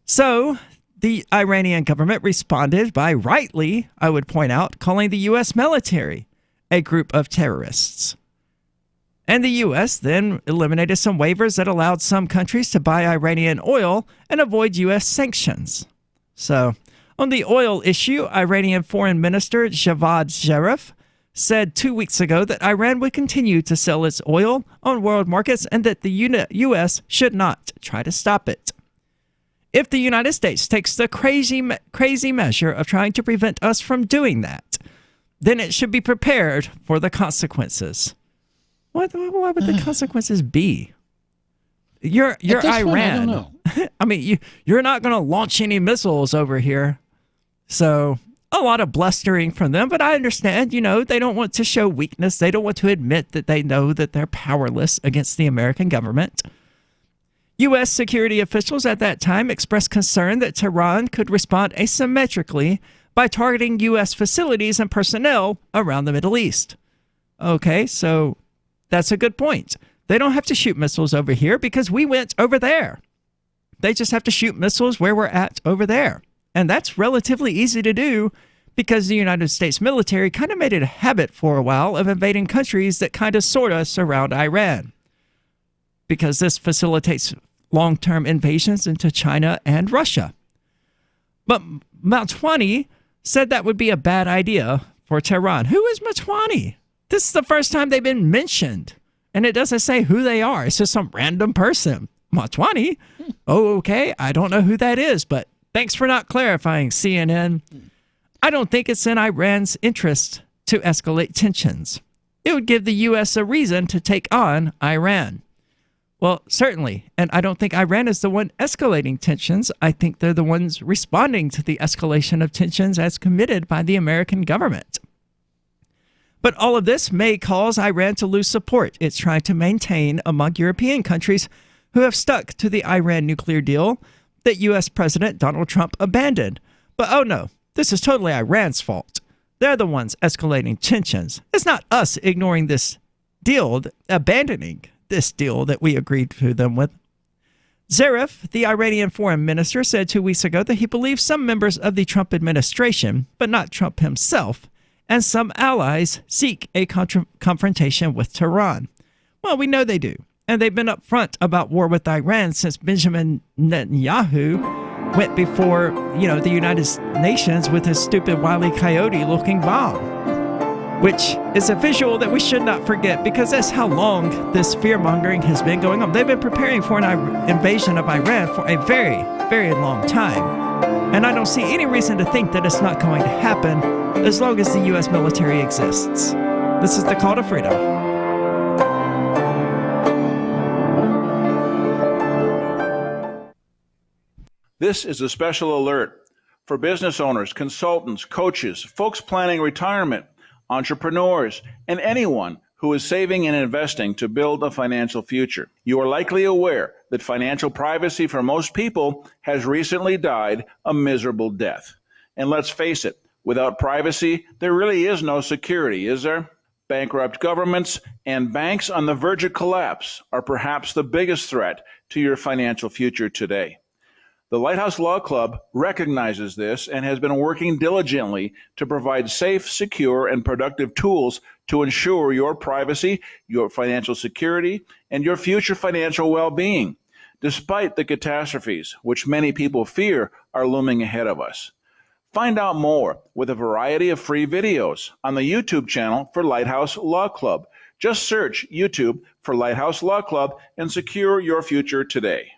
So the Iranian government responded by rightly, I would point out, calling the U.S. military a group of terrorists. And the U.S. then eliminated some waivers that allowed some countries to buy Iranian oil and avoid U.S. sanctions. So on the oil issue, Iranian Foreign Minister Javad Zarif said 2 weeks ago that Iran would continue to sell its oil on world markets and that the U.S. should not try to stop it. If the United States takes the crazy measure of trying to prevent us from doing that, then it should be prepared for the consequences. What would the consequences be? You're Iran. Point, I don't know. I mean, you're not going to launch any missiles over here. So a lot of blustering from them, but I understand, they don't want to show weakness. They don't want to admit that they know that they're powerless against the American government. U.S. security officials at that time expressed concern that Tehran could respond asymmetrically by targeting U.S. facilities and personnel around the Middle East. Okay, so that's a good point. They don't have to shoot missiles over here because we went over there. They just have to shoot missiles where we're at over there. And that's relatively easy to do because the United States military kind of made it a habit for a while of invading countries that kind of sort of surround Iran. Because this facilitates long-term invasions into China and Russia. But Motwani said that would be a bad idea for Tehran. Who is Motwani? This is the first time they've been mentioned, and it doesn't say who they are. It's just some random person. Motwani? Oh, okay. I don't know who that is, but thanks for not clarifying, CNN. I don't think it's in Iran's interest to escalate tensions. It would give the U.S. a reason to take on Iran. Well, certainly, and I don't think Iran is the one escalating tensions. I think they're the ones responding to the escalation of tensions as committed by the American government. But all of this may cause Iran to lose support it's trying to maintain among European countries who have stuck to the Iran nuclear deal that U.S. President Donald Trump abandoned. But oh no, this is totally Iran's fault. They're the ones escalating tensions. It's not us ignoring this deal, abandoning this deal that we agreed to them with. Zarif, the Iranian foreign minister, said 2 weeks ago that he believes some members of the Trump administration, but not Trump himself, and some allies seek a confrontation with Tehran. Well, we know they do. And they've been upfront about war with Iran since Benjamin Netanyahu went before, the United Nations with his stupid Wile E. Coyote-looking bomb, which is a visual that we should not forget because that's how long this fear-mongering has been going on. They've been preparing for an invasion of Iran for a very, very long time. And I don't see any reason to think that it's not going to happen as long as the U.S. military exists. This is the Call to Freedom. This is a special alert for business owners, consultants, coaches, folks planning retirement, entrepreneurs, and anyone who is saving and investing to build a financial future. You are likely aware that financial privacy for most people has recently died a miserable death. And let's face it, without privacy, there really is no security, is there? Bankrupt governments and banks on the verge of collapse are perhaps the biggest threat to your financial future today. The Lighthouse Law Club recognizes this and has been working diligently to provide safe, secure, and productive tools to ensure your privacy, your financial security, and your future financial well-being, despite the catastrophes which many people fear are looming ahead of us. Find out more with a variety of free videos on the YouTube channel for Lighthouse Law Club. Just search YouTube for Lighthouse Law Club and secure your future today.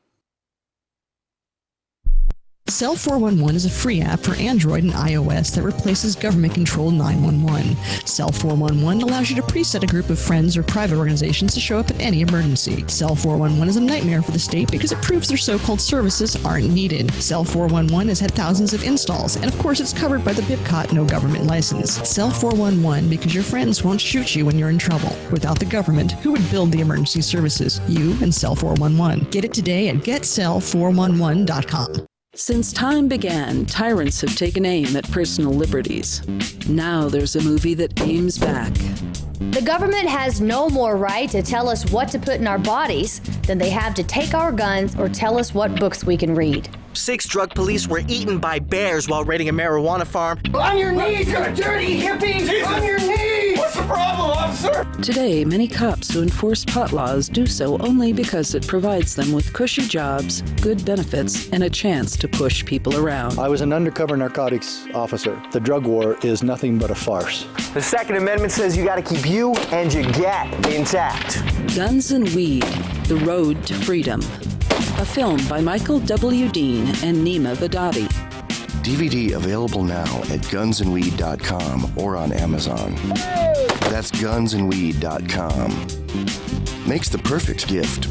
Cell 411 is a free app for Android and iOS that replaces government-controlled 911. Cell 411 allows you to preset a group of friends or private organizations to show up in any emergency. Cell 411 is a nightmare for the state because it proves their so-called services aren't needed. Cell 411 has had thousands of installs, and of course it's covered by the BIPCOT no government license. Cell 411 because your friends won't shoot you when you're in trouble. Without the government, who would build the emergency services? You and Cell 411. Get it today at getcell411.com. Since time began, tyrants have taken aim at personal liberties. Now there's a movie that aims back. The government has no more right to tell us what to put in our bodies than they have to take our guns or tell us what books we can read. 6 drug police were eaten by bears while raiding a marijuana farm. On your knees, you dirty hippies! Jesus. On your knees! What's the problem, officer? Today, many cops who enforce pot laws do so only because it provides them with cushy jobs, good benefits, and a chance to push people around. I was an undercover narcotics officer. The drug war is nothing but a farce. The Second Amendment says you gotta keep you and your get intact. Guns and Weed, The Road to Freedom. A film by Michael W. Dean and Nima Vadadi. DVD available now at gunsandweed.com or on Amazon. That's gunsandweed.com. Makes the perfect gift.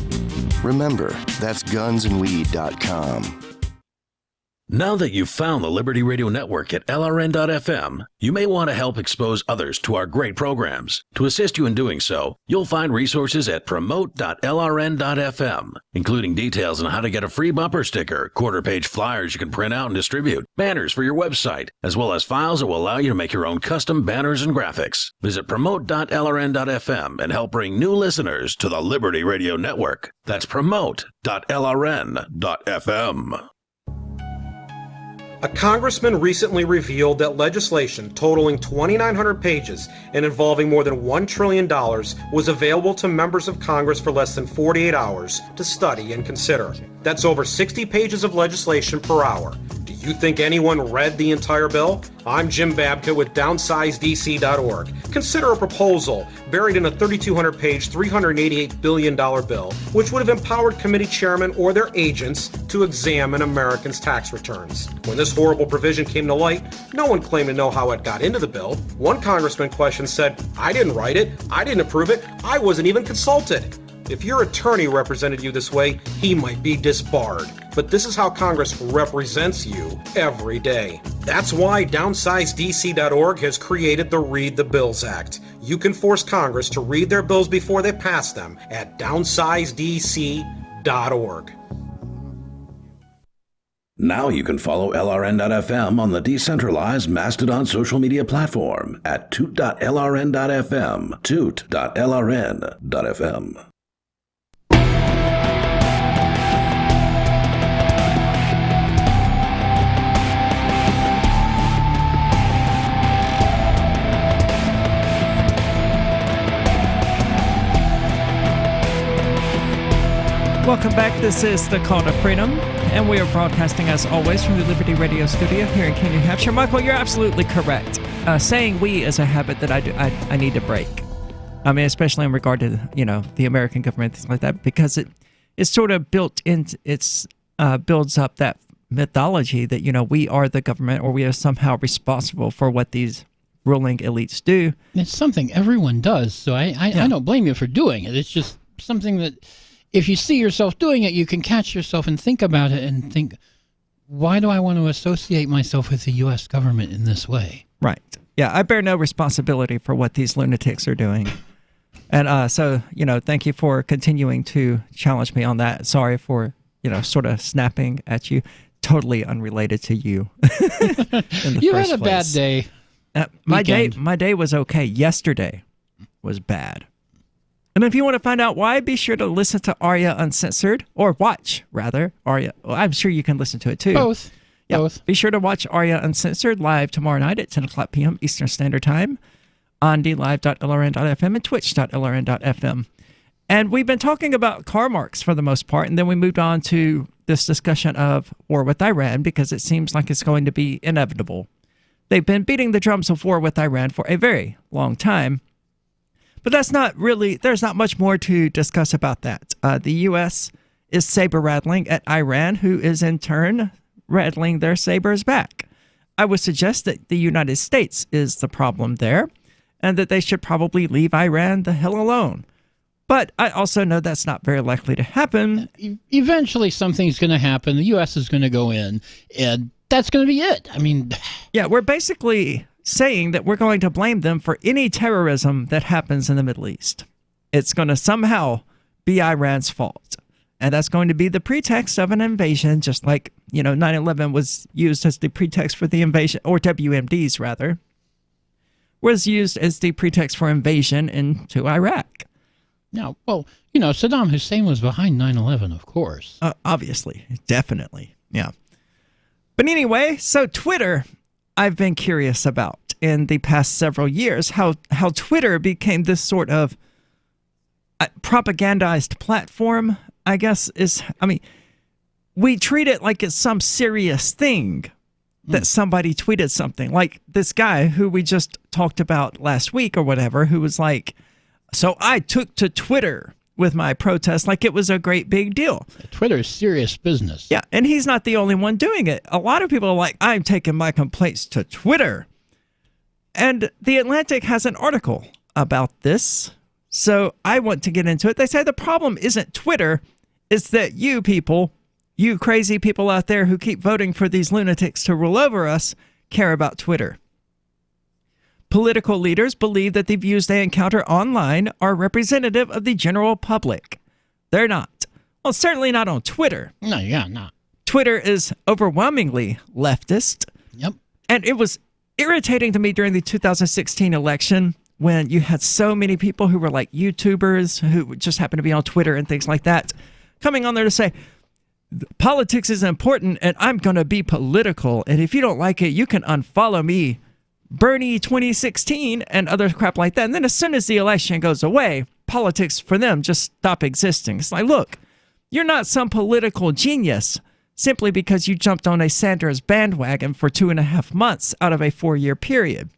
Remember, that's gunsandweed.com. Now that you've found the Liberty Radio Network at LRN.FM, you may want to help expose others to our great programs. To assist you in doing so, you'll find resources at promote.lrn.fm, including details on how to get a free bumper sticker, quarter-page flyers you can print out and distribute, banners for your website, as well as files that will allow you to make your own custom banners and graphics. Visit promote.lrn.fm and help bring new listeners to the Liberty Radio Network. That's promote.lrn.fm. A congressman recently revealed that legislation totaling 2,900 pages and involving more than $1 trillion was available to members of Congress for less than 48 hours to study and consider. That's over 60 pages of legislation per hour. Do you think anyone read the entire bill? I'm Jim Babka with DownsizeDC.org. Consider a proposal buried in a 3,200-page, $388 billion bill, which would have empowered committee chairmen or their agents to examine Americans' tax returns. When this horrible provision came to light, no one claimed to know how it got into the bill. One congressman questioned said, "I didn't write it, I didn't approve it, I wasn't even consulted." If your attorney represented you this way, he might be disbarred. But this is how Congress represents you every day. That's why DownsizeDC.org has created the Read the Bills Act. You can force Congress to read their bills before they pass them at DownsizeDC.org. Now you can follow LRN.FM on the decentralized Mastodon social media platform at toot.lrn.fm, toot.lrn.fm. Welcome back. This is the Call to Freedom, and we are broadcasting, as always, from the Liberty Radio studio here in Keene, New Hampshire. Michael, you're absolutely correct. Saying "we" is a habit that I need to break. I mean, especially in regard to the American government, things like that, because it's sort of built in. It's builds up that mythology that we are the government, or we are somehow responsible for what these ruling elites do. It's something everyone does, so I don't blame you for doing it. It's just something that, if you see yourself doing it, you can catch yourself and think about it and think, why do I want to associate myself with the U.S. government in this way? Right. Yeah, I bear no responsibility for what these lunatics are doing. And so, thank you for continuing to challenge me on that. Sorry for, sort of snapping at you. Totally unrelated to you. You had a bad day. My day was okay. Yesterday was bad. And if you want to find out why, be sure to listen to Arya Uncensored, or watch, rather, Arya. Well, I'm sure you can listen to it, too. Both. Yeah. Both. Be sure to watch Arya Uncensored live tomorrow night at 10 o'clock p.m. Eastern Standard Time on dlive.lrn.fm and twitch.lrn.fm. And we've been talking about car marks for the most part, and then we moved on to this discussion of war with Iran, because it seems like it's going to be inevitable. They've been beating the drums of war with Iran for a very long time. But that's not really, there's not much more to discuss about that. The U.S. is saber-rattling at Iran, who is in turn rattling their sabers back. I would suggest that the United States is the problem there, and that they should probably leave Iran the hell alone. But I also know that's not very likely to happen. Eventually something's going to happen. The U.S. is going to go in, and that's going to be it. I mean... Yeah, we're basically saying that we're going to blame them for any terrorism that happens in the Middle East. It's going to somehow be Iran's fault. And that's going to be the pretext of an invasion, just like, 9/11 was used as the pretext for the invasion, or WMDs rather, was used as the pretext for invasion into Iraq. Now, well, Saddam Hussein was behind 9/11, of course. Obviously, definitely, yeah. But anyway, so Twitter, I've been curious about in the past several years, how Twitter became this sort of propagandized platform, I guess we treat it like it's some serious thing that somebody tweeted something. Like this guy who we just talked about last week or whatever, who was like, so I took to Twitter with my protest like it was a great big deal. Twitter is serious business. Yeah, and he's not the only one doing it. A lot of people are like, I'm taking my complaints to Twitter. And The Atlantic has an article about this, so I want to get into it. They say the problem isn't Twitter, it's that you people, you crazy people out there who keep voting for these lunatics to rule over us, care about Twitter. Political leaders believe that the views they encounter online are representative of the general public. They're not. Well, certainly not on Twitter. No, yeah, not. Twitter is overwhelmingly leftist. Yep. And it was irritating to me during the 2016 election when you had so many people who were like YouTubers who just happened to be on Twitter and things like that, coming on there to say, politics is important and I'm going to be political. And if you don't like it, you can unfollow me, Bernie 2016 and other crap like that. And then as soon as the election goes away, politics for them just stop existing. It's like, look, you're not some political genius simply because you jumped on a Sanders bandwagon for 2.5 months out of a 4-year period.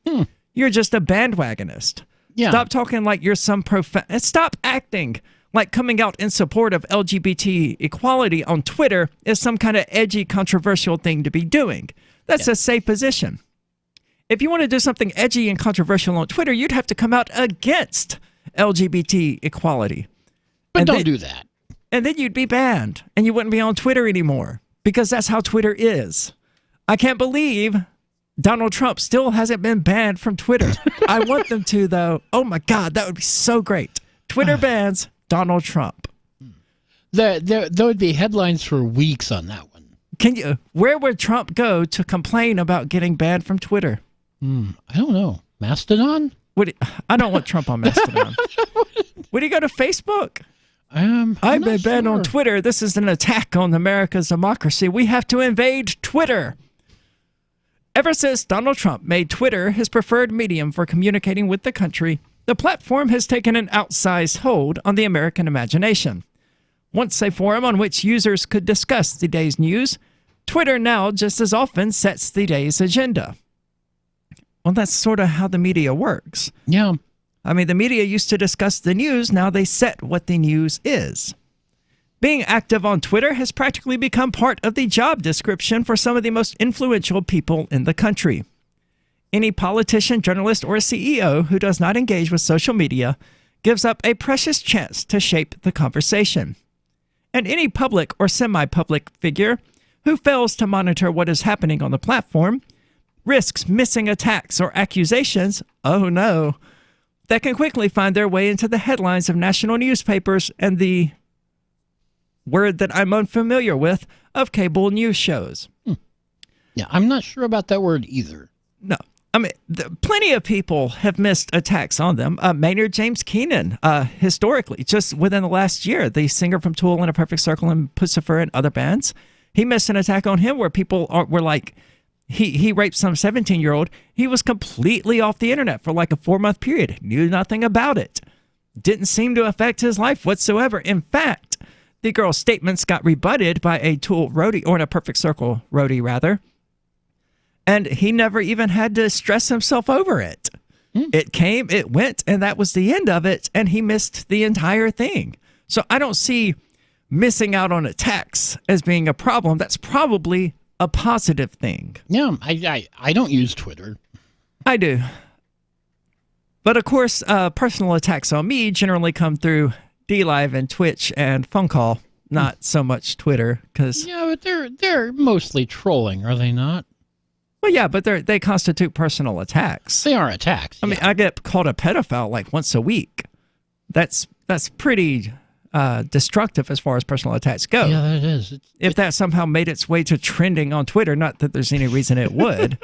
You're just a bandwagonist. Yeah. Stop talking like you're some stop acting like coming out in support of LGBT equality on Twitter is some kind of edgy, controversial thing to be doing. That's a safe position. If you want to do something edgy and controversial on Twitter, you'd have to come out against LGBT equality. But don't do that. And then you'd be banned, and you wouldn't be on Twitter anymore, because that's how Twitter is. I can't believe Donald Trump still hasn't been banned from Twitter. I want them to, though. Oh, my God, that would be so great. Twitter bans Donald Trump. There would be headlines for weeks on that one. Where would Trump go to complain about getting banned from Twitter? I don't know. Mastodon? I don't want Trump on Mastodon. Would he go to Facebook? I've been banned on Twitter. This is an attack on America's democracy. We have to invade Twitter. Ever since Donald Trump made Twitter his preferred medium for communicating with the country, the platform has taken an outsized hold on the American imagination. Once a forum on which users could discuss the day's news, Twitter now just as often sets the day's agenda. Well, that's sort of how the media works. Yeah. I mean, the media used to discuss the news. Now they set what the news is. Being active on Twitter has practically become part of the job description for some of the most influential people in the country. Any politician, journalist, or CEO who does not engage with social media gives up a precious chance to shape the conversation. And any public or semi-public figure who fails to monitor what is happening on the platform risks missing attacks or accusations, oh no, that can quickly find their way into the headlines of national newspapers and the word that I'm unfamiliar with of cable news shows. Yeah, I'm not sure about that word either. No. I mean, plenty of people have missed attacks on them. Maynard James Keenan, historically, just within the last year, the singer from Tool and A Perfect Circle and Pussifer and other bands, he missed an attack on him where people were like, he raped some 17-year-old. He was completely off the internet for like a 4-month period. Knew nothing about it. Didn't seem to affect his life whatsoever. In fact, the girl's statements got rebutted by a Tool roadie, or in A Perfect Circle roadie, rather. And he never even had to stress himself over it. It came, it went, and that was the end of it. And he missed the entire thing. So I don't see missing out on attacks as being a problem. That's probably a positive thing. Yeah, I don't use Twitter. I do. But of course, personal attacks on me generally come through DLive and Twitch and phone call, not so much Twitter. Yeah, but they're mostly trolling, are they not? Well, yeah, but they constitute personal attacks. They are attacks. I mean, I get called a pedophile like once a week. That's pretty destructive as far as personal attacks go. Yeah, that is. If that somehow made its way to trending on Twitter, not that there's any reason it would,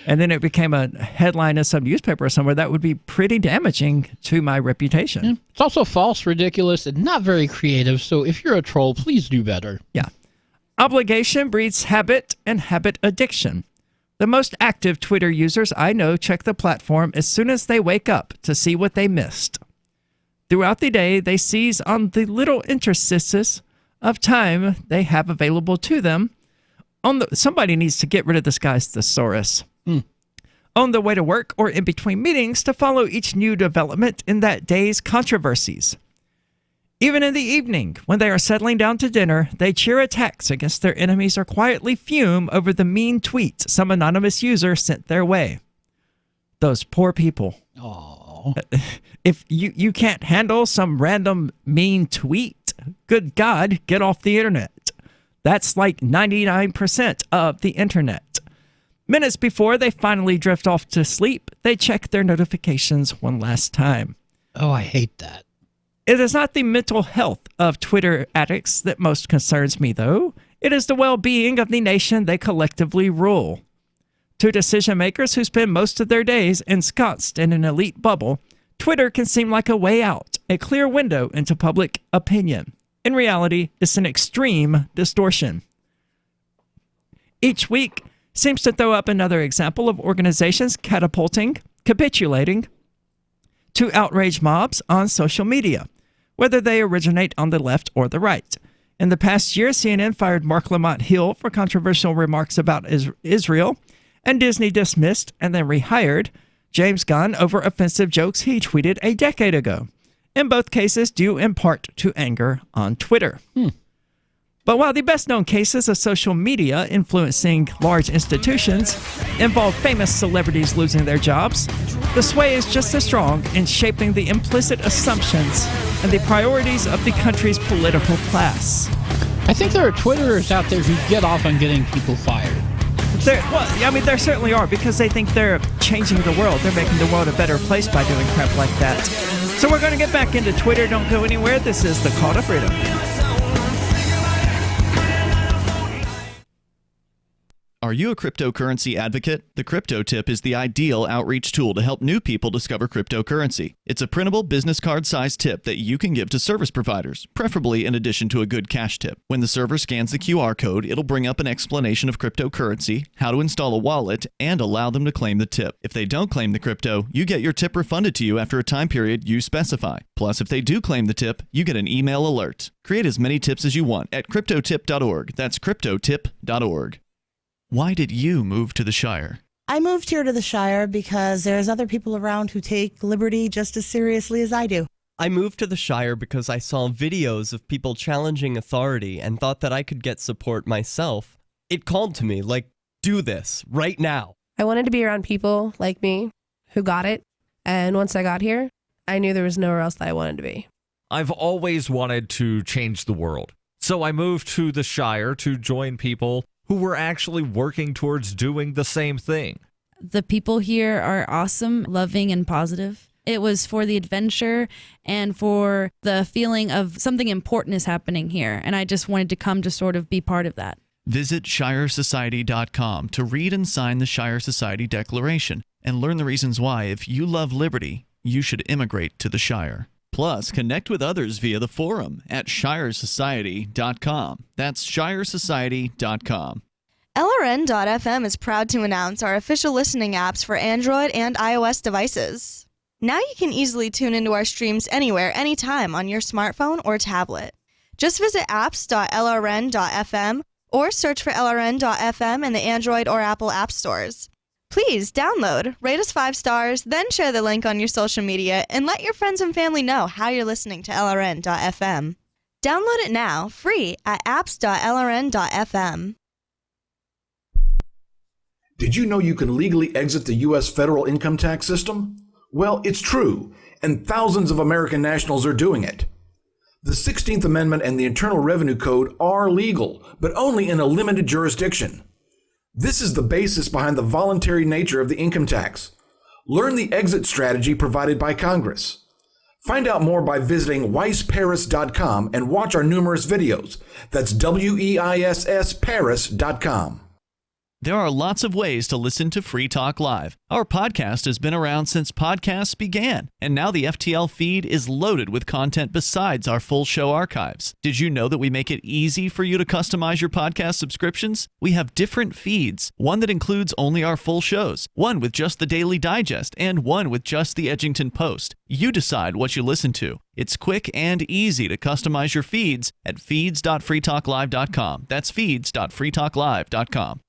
and then it became a headline in some newspaper or somewhere, that would be pretty damaging to my reputation. Yeah. It's also false, ridiculous, and not very creative, so if you're a troll, please do better. Yeah. Obligation breeds habit and habit addiction. The most active Twitter users I know check the platform as soon as they wake up to see what they missed. Throughout the day, they seize on the little interstices of time they have available to them. Somebody needs to get rid of this guy's thesaurus. On the way to work or in between meetings to follow each new development in that day's controversies. Even in the evening, when they are settling down to dinner, they cheer attacks against their enemies or quietly fume over the mean tweets some anonymous user sent their way. Those poor people. Oh. If you can't handle some random mean tweet, good God, get off the internet. That's like 99% of the internet. Minutes before they finally drift off to sleep, they check their notifications one last time. Oh, I hate that. It is not the mental health of Twitter addicts that most concerns me, though. It is the well-being of the nation they collectively rule. To decision makers who spend most of their days ensconced in an elite bubble, Twitter can seem like a way out, a clear window into public opinion. In reality, it's an extreme distortion. Each week seems to throw up another example of organizations capitulating to outrage mobs on social media, whether they originate on the left or the right. In the past year, CNN fired Mark Lamont Hill for controversial remarks about Israel, and Disney dismissed and then rehired James Gunn over offensive jokes he tweeted a decade ago. In both cases, due in part to anger on Twitter. But while the best-known cases of social media influencing large institutions involve famous celebrities losing their jobs, the sway is just as strong in shaping the implicit assumptions and the priorities of the country's political class. I think there are Twitterers out there who get off on getting people fired. There certainly are, because they think they're changing the world. They're making the world a better place by doing crap like that. So we're going to get back into Twitter. Don't go anywhere. This is the Call to Freedom. Are you a cryptocurrency advocate? The Crypto Tip is the ideal outreach tool to help new people discover cryptocurrency. It's a printable business card-sized tip that you can give to service providers, preferably in addition to a good cash tip. When the server scans the QR code, it'll bring up an explanation of cryptocurrency, how to install a wallet, and allow them to claim the tip. If they don't claim the crypto, you get your tip refunded to you after a time period you specify. Plus, if they do claim the tip, you get an email alert. Create as many tips as you want at cryptotip.org. That's cryptotip.org. Why did you move to the Shire? I moved here to the Shire because there's other people around who take liberty just as seriously as I do. I moved to the Shire because I saw videos of people challenging authority and thought that I could get support myself. It called to me, like, do this, right now. I wanted to be around people like me who got it, and once I got here, I knew there was nowhere else that I wanted to be. I've always wanted to change the world, so I moved to the Shire to join people who were actually working towards doing the same thing. The people here are awesome, loving, and positive. It was for the adventure and for the feeling of something important is happening here, and I just wanted to come to sort of be part of that. Visit ShireSociety.com to read and sign the Shire Society Declaration and learn the reasons why, if you love liberty, you should immigrate to the Shire. Plus, connect with others via the forum at ShireSociety.com. That's ShireSociety.com. LRN.FM is proud to announce our official listening apps for Android and iOS devices. Now you can easily tune into our streams anywhere, anytime on your smartphone or tablet. Just visit apps.lrn.fm or search for LRN.FM in the Android or Apple app stores. Please download, rate us 5 stars, then share the link on your social media, and let your friends and family know how you're listening to LRN.FM. Download it now, free, at apps.lrn.fm. Did you know you can legally exit the U.S. federal income tax system? Well, it's true, and thousands of American nationals are doing it. The 16th Amendment and the Internal Revenue Code are legal, but only in a limited jurisdiction. This is the basis behind the voluntary nature of the income tax. Learn the exit strategy provided by Congress. Find out more by visiting weissparis.com and watch our numerous videos. That's WEISSparis.com. There are lots of ways to listen to Free Talk Live. Our podcast has been around since podcasts began, and now the FTL feed is loaded with content besides our full show archives. Did you know that we make it easy for you to customize your podcast subscriptions? We have different feeds, one that includes only our full shows, one with just the Daily Digest, and one with just the Edgington Post. You decide what you listen to. It's quick and easy to customize your feeds at feeds.freetalklive.com. That's feeds.freetalklive.com.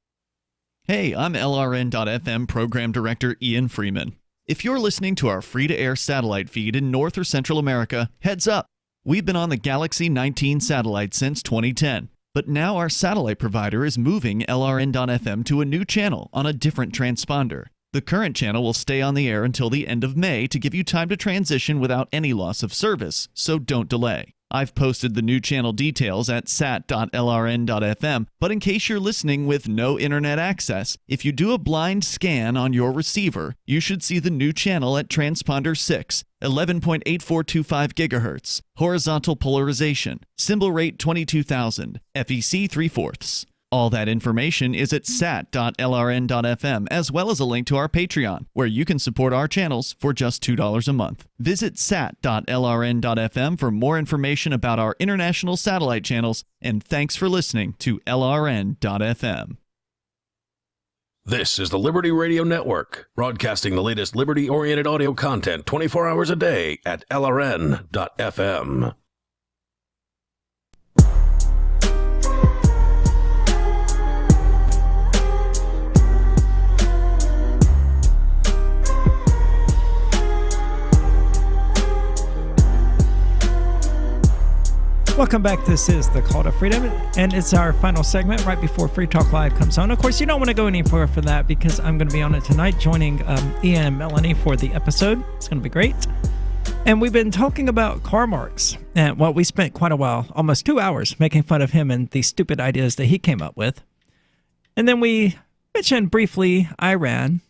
Hey, I'm LRN.FM Program Director Ian Freeman. If you're listening to our free-to-air satellite feed in North or Central America, heads up. We've been on the Galaxy 19 satellite since 2010, but now our satellite provider is moving LRN.FM to a new channel on a different transponder. The current channel will stay on the air until the end of May to give you time to transition without any loss of service, so don't delay. I've posted the new channel details at sat.lrn.fm, but in case you're listening with no internet access, if you do a blind scan on your receiver, you should see the new channel at transponder 6, 11.8425 GHz, horizontal polarization, symbol rate 22,000, FEC 3/4. All that information is at sat.lrn.fm, as well as a link to our Patreon, where you can support our channels for just $2 a month. Visit sat.lrn.fm for more information about our international satellite channels, and thanks for listening to LRN.fm. This is the Liberty Radio Network, broadcasting the latest liberty-oriented audio content 24 hours a day at LRN.fm. Welcome back. This is the Call to Freedom, and it's our final segment right before Free Talk Live comes on. Of course, you don't want to go anywhere for that because I'm going to be on it tonight, joining Ian and Melanie for the episode. It's going to be great. And we've been talking about Karl Marx, and well, we spent quite a while, almost 2 hours, making fun of him and the stupid ideas that he came up with. And then we mentioned briefly Iran,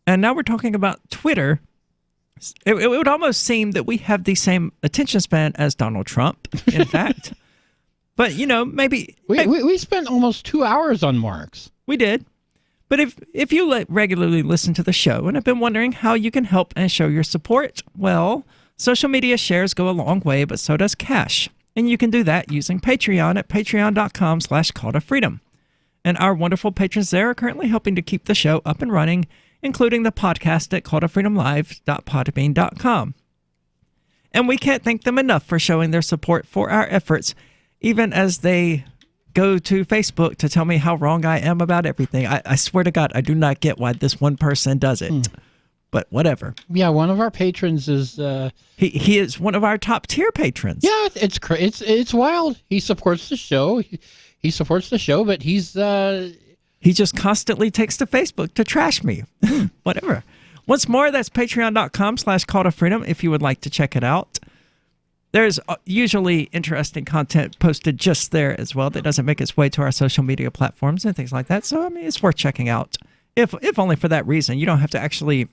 and now we're talking about Twitter. It would almost seem that we have the same attention span as Donald Trump, in fact. But, you know, maybe... We spent almost 2 hours on Marx. We did. But if you regularly listen to the show and have been wondering how you can help and show your support, well, social media shares go a long way, but so does cash. And you can do that using Patreon at patreon.com/call-to-freedom. And our wonderful patrons there are currently helping to keep the show up and running, including the podcast at calltofreedomlive.podbean.com. And we can't thank them enough for showing their support for our efforts, even as they go to Facebook to tell me how wrong I am about everything. I swear to God, I do not get why this one person does it. But whatever. Yeah, one of our patrons is... He is one of our top tier patrons. Yeah, it's wild. He supports the show. He supports the show, but he's... He just constantly takes to Facebook to trash me. Whatever. Once more, that's patreon.com/call-to-freedom if you would like to check it out. There's usually interesting content posted just there as well that doesn't make its way to our social media platforms and things like that. So, I mean, it's worth checking out. If only for that reason. You don't have to actually,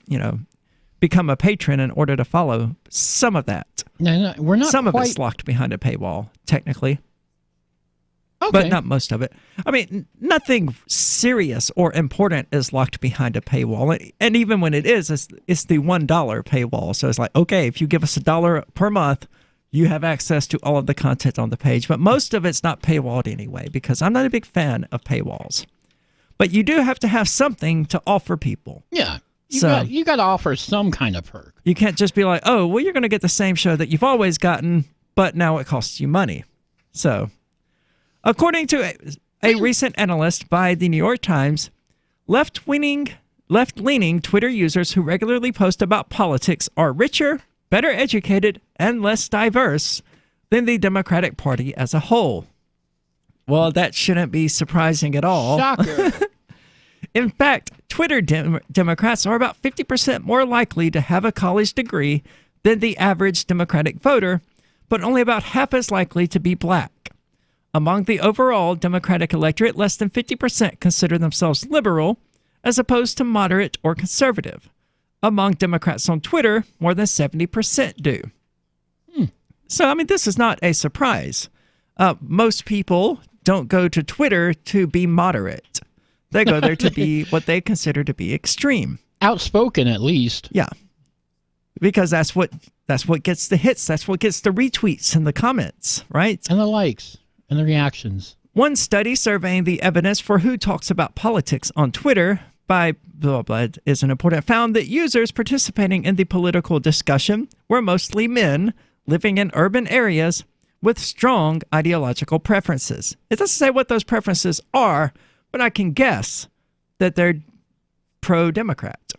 become a patron in order to follow some of that. No, we're not Some of it's locked behind a paywall, technically. Okay. But not most of it. I mean, nothing serious or important is locked behind a paywall. And even when it is, it's the $1 paywall. So it's like, okay, if you give us $1 per month, you have access to all of the content on the page. But most of it's not paywalled anyway, because I'm not a big fan of paywalls. But you do have to have something to offer people. Yeah. You got to offer some kind of perk. You can't just be like, oh, well, you're going to get the same show that you've always gotten, but now it costs you money. So... according to a recent analyst by the New York Times, left-leaning Twitter users who regularly post about politics are richer, better educated, and less diverse than the Democratic Party as a whole. Well, that shouldn't be surprising at all. Shocker. In fact, Twitter Democrats are about 50% more likely to have a college degree than the average Democratic voter, but only about half as likely to be black. Among the overall Democratic electorate, less than 50% consider themselves liberal, as opposed to moderate or conservative. Among Democrats on Twitter, more than 70% do. So, I mean, this is not a surprise. Most people don't go to Twitter to be moderate. They go there to be what they consider to be extreme. Outspoken, at least. Yeah. Because that's what gets the hits. That's what gets the retweets and the comments, right? And the likes. And the reactions. One study surveying the evidence for who talks about politics on Twitter by blah, blah, isn't important, found that users participating in the political discussion were mostly men living in urban areas with strong ideological preferences. It doesn't say what those preferences are, but I can guess that they're pro-Democrat.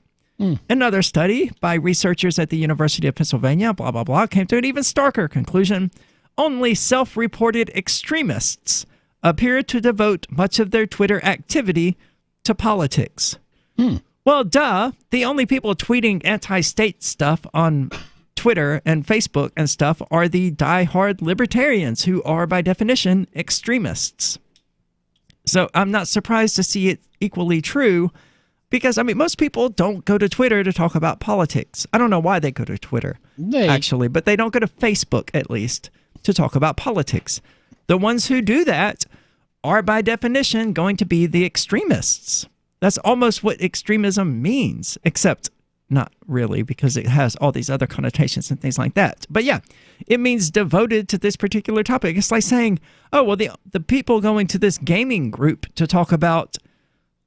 Another study by researchers at the University of Pennsylvania, blah, blah, blah, came to an even starker conclusion. Only self-reported extremists appear to devote much of their Twitter activity to politics. Well, duh. The only people tweeting anti-state stuff on Twitter and Facebook and stuff are the die-hard libertarians who are, by definition, extremists. So I'm not surprised to see it equally true because, I mean, most people don't go to Twitter to talk about politics. I don't know why they go to Twitter, actually, but they don't go to Facebook, at least, to talk about politics. The ones who do that are by definition going to be the extremists. That's almost what extremism means, except not really, because it has all these other connotations and things like that. But yeah, it means devoted to this particular topic. It's like saying, oh, well, the people going to this gaming group to talk about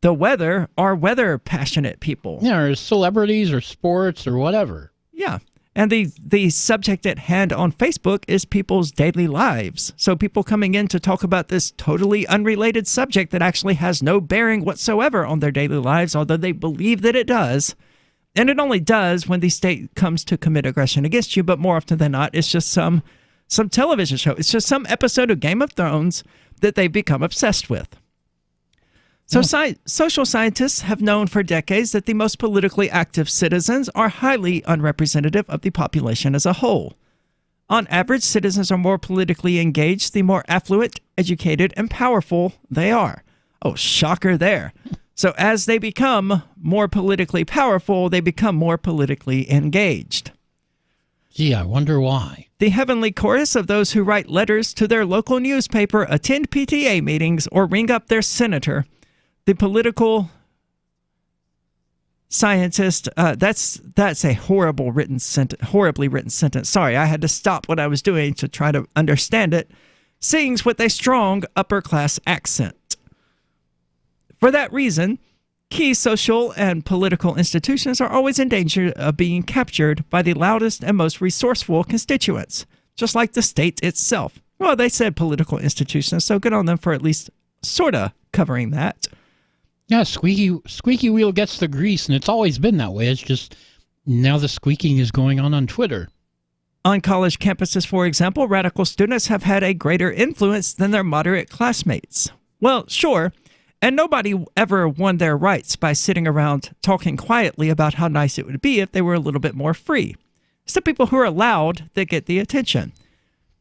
the weather are weather passionate people. Yeah, or celebrities or sports or whatever. Yeah. And the subject at hand on Facebook is people's daily lives. So people coming in to talk about this totally unrelated subject that actually has no bearing whatsoever on their daily lives, although they believe that it does. And it only does when the state comes to commit aggression against you, but more often than not, it's just some television show. It's just some episode of Game of Thrones that they become obsessed with. So social scientists have known for decades that the most politically active citizens are highly unrepresentative of the population as a whole. On average, citizens are more politically engaged the more affluent, educated, and powerful they are. Oh, shocker there. So as they become more politically powerful, they become more politically engaged. Gee, I wonder why. The heavenly chorus of those who write letters to their local newspaper, attend PTA meetings, or ring up their senator. The political scientist, that's a horribly written sentence. Sorry, I had to stop what I was doing to try to understand it. Sings with a strong upper-class accent. For that reason, key social and political institutions are always in danger of being captured by the loudest and most resourceful constituents, just like the state itself. Well, they said political institutions, so good on them for at least sort of covering that. Yeah, squeaky wheel gets the grease, and it's always been that way. It's just now the squeaking is going on Twitter. On college campuses, for example, radical students have had a greater influence than their moderate classmates. Well, sure, and nobody ever won their rights by sitting around talking quietly about how nice it would be if they were a little bit more free. It's the people who are loud that get the attention.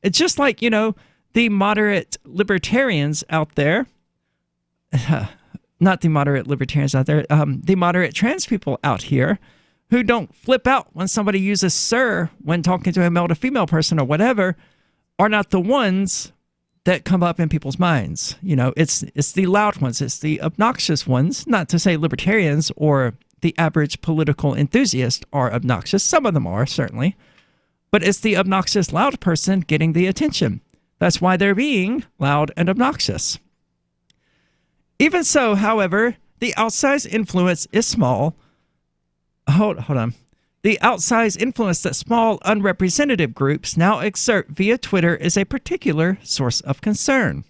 It's just like, the moderate libertarians out there... not the moderate libertarians out there, the moderate trans people out here who don't flip out when somebody uses sir when talking to a male to female person or whatever, are not the ones that come up in people's minds. It's the loud ones, it's the obnoxious ones, not to say libertarians or the average political enthusiast are obnoxious. Some of them are, certainly. But it's the obnoxious loud person getting the attention. That's why they're being loud and obnoxious. Even so, however, the outsized influence is small. Hold on. The outsized influence that small, unrepresentative groups now exert via Twitter is a particular source of concern.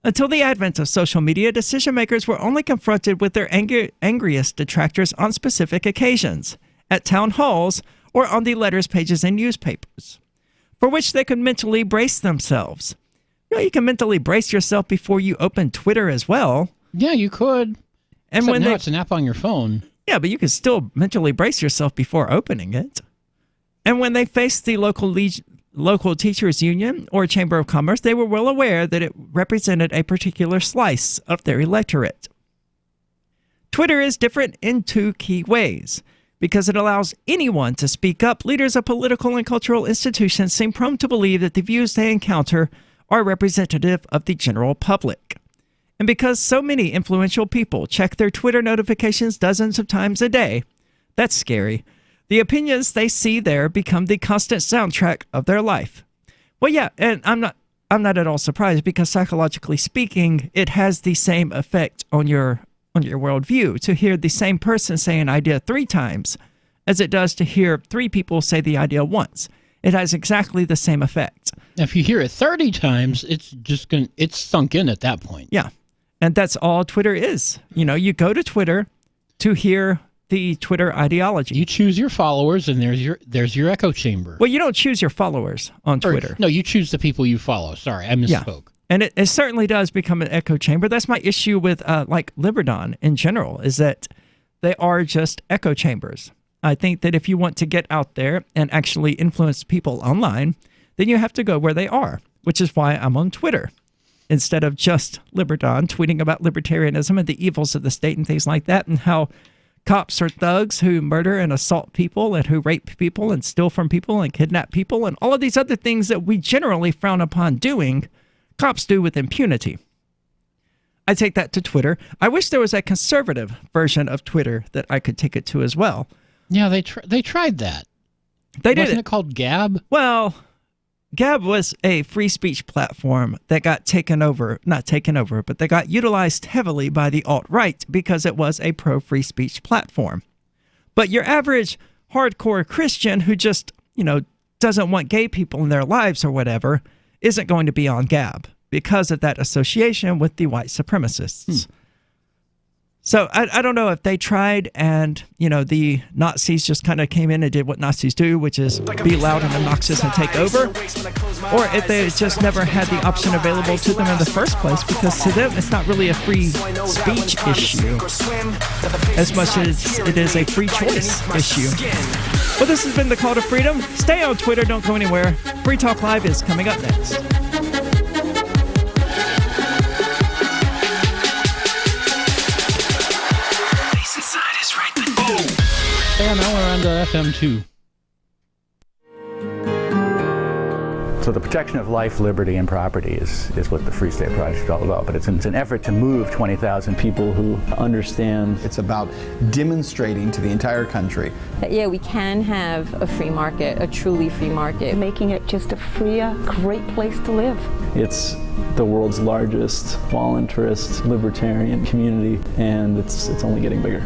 Until the advent of social media, decision makers were only confronted with their angriest detractors on specific occasions, at town halls, or on the letters pages in newspapers, for which they could mentally brace themselves. You can mentally brace yourself before you open Twitter as well. Yeah, you could. And Except now it's an app on your phone. Yeah, but you can still mentally brace yourself before opening it. And when they faced the local teachers union or chamber of commerce, they were well aware that it represented a particular slice of their electorate. Twitter is different in two key ways. Because it allows anyone to speak up, leaders of political and cultural institutions seem prone to believe that the views they encounter are representative of the general public. And because so many influential people check their Twitter notifications dozens of times a day, that's scary. The opinions they see there become the constant soundtrack of their life. Well, yeah, and I'm not at all surprised because psychologically speaking, it has the same effect on your worldview to hear the same person say an idea 3 times as it does to hear 3 people say the idea once. It has exactly the same effect. If you hear it 30 times, it's sunk in at that point. Yeah. And that's all Twitter is. You go to Twitter to hear the Twitter ideology. You choose your followers, and there's your echo chamber. Well, you don't choose your followers on Twitter. No, you choose the people you follow. Sorry, I misspoke. Yeah. And it certainly does become an echo chamber. That's my issue with Liberdon in general, is that they are just echo chambers. I think that if you want to get out there and actually influence people online, then you have to go where they are, which is why I'm on Twitter. Instead of just Liberdon tweeting about libertarianism and the evils of the state and things like that, and how cops are thugs who murder and assault people and who rape people and steal from people and kidnap people and all of these other things that we generally frown upon doing, cops do with impunity. I take that to Twitter. I wish there was a conservative version of Twitter that I could take it to as well. Yeah, they tried that. They did. Wasn't it called Gab? Well, Gab was a free speech platform that got but they got utilized heavily by the alt-right because it was a pro-free speech platform. But your average hardcore Christian who just, doesn't want gay people in their lives or whatever isn't going to be on Gab because of that association with the white supremacists. So I don't know if they tried and, the Nazis just kind of came in and did what Nazis do, which is be loud and obnoxious and take over, or if they just never had the option available to them in the first place, because to them it's not really a free speech issue as much as it is a free choice issue. Well, this has been the Call to Freedom. Stay on Twitter. Don't go anywhere. Free Talk Live is coming up next. And now we're on to FM 2. So the protection of life, liberty, and property is what the Free State Project is all about. But it's an effort to move 20,000 people who understand. It's about demonstrating to the entire country that, yeah, we can have a free market, a truly free market. Making it just a freer, great place to live. It's the world's largest voluntarist libertarian community, and it's only getting bigger.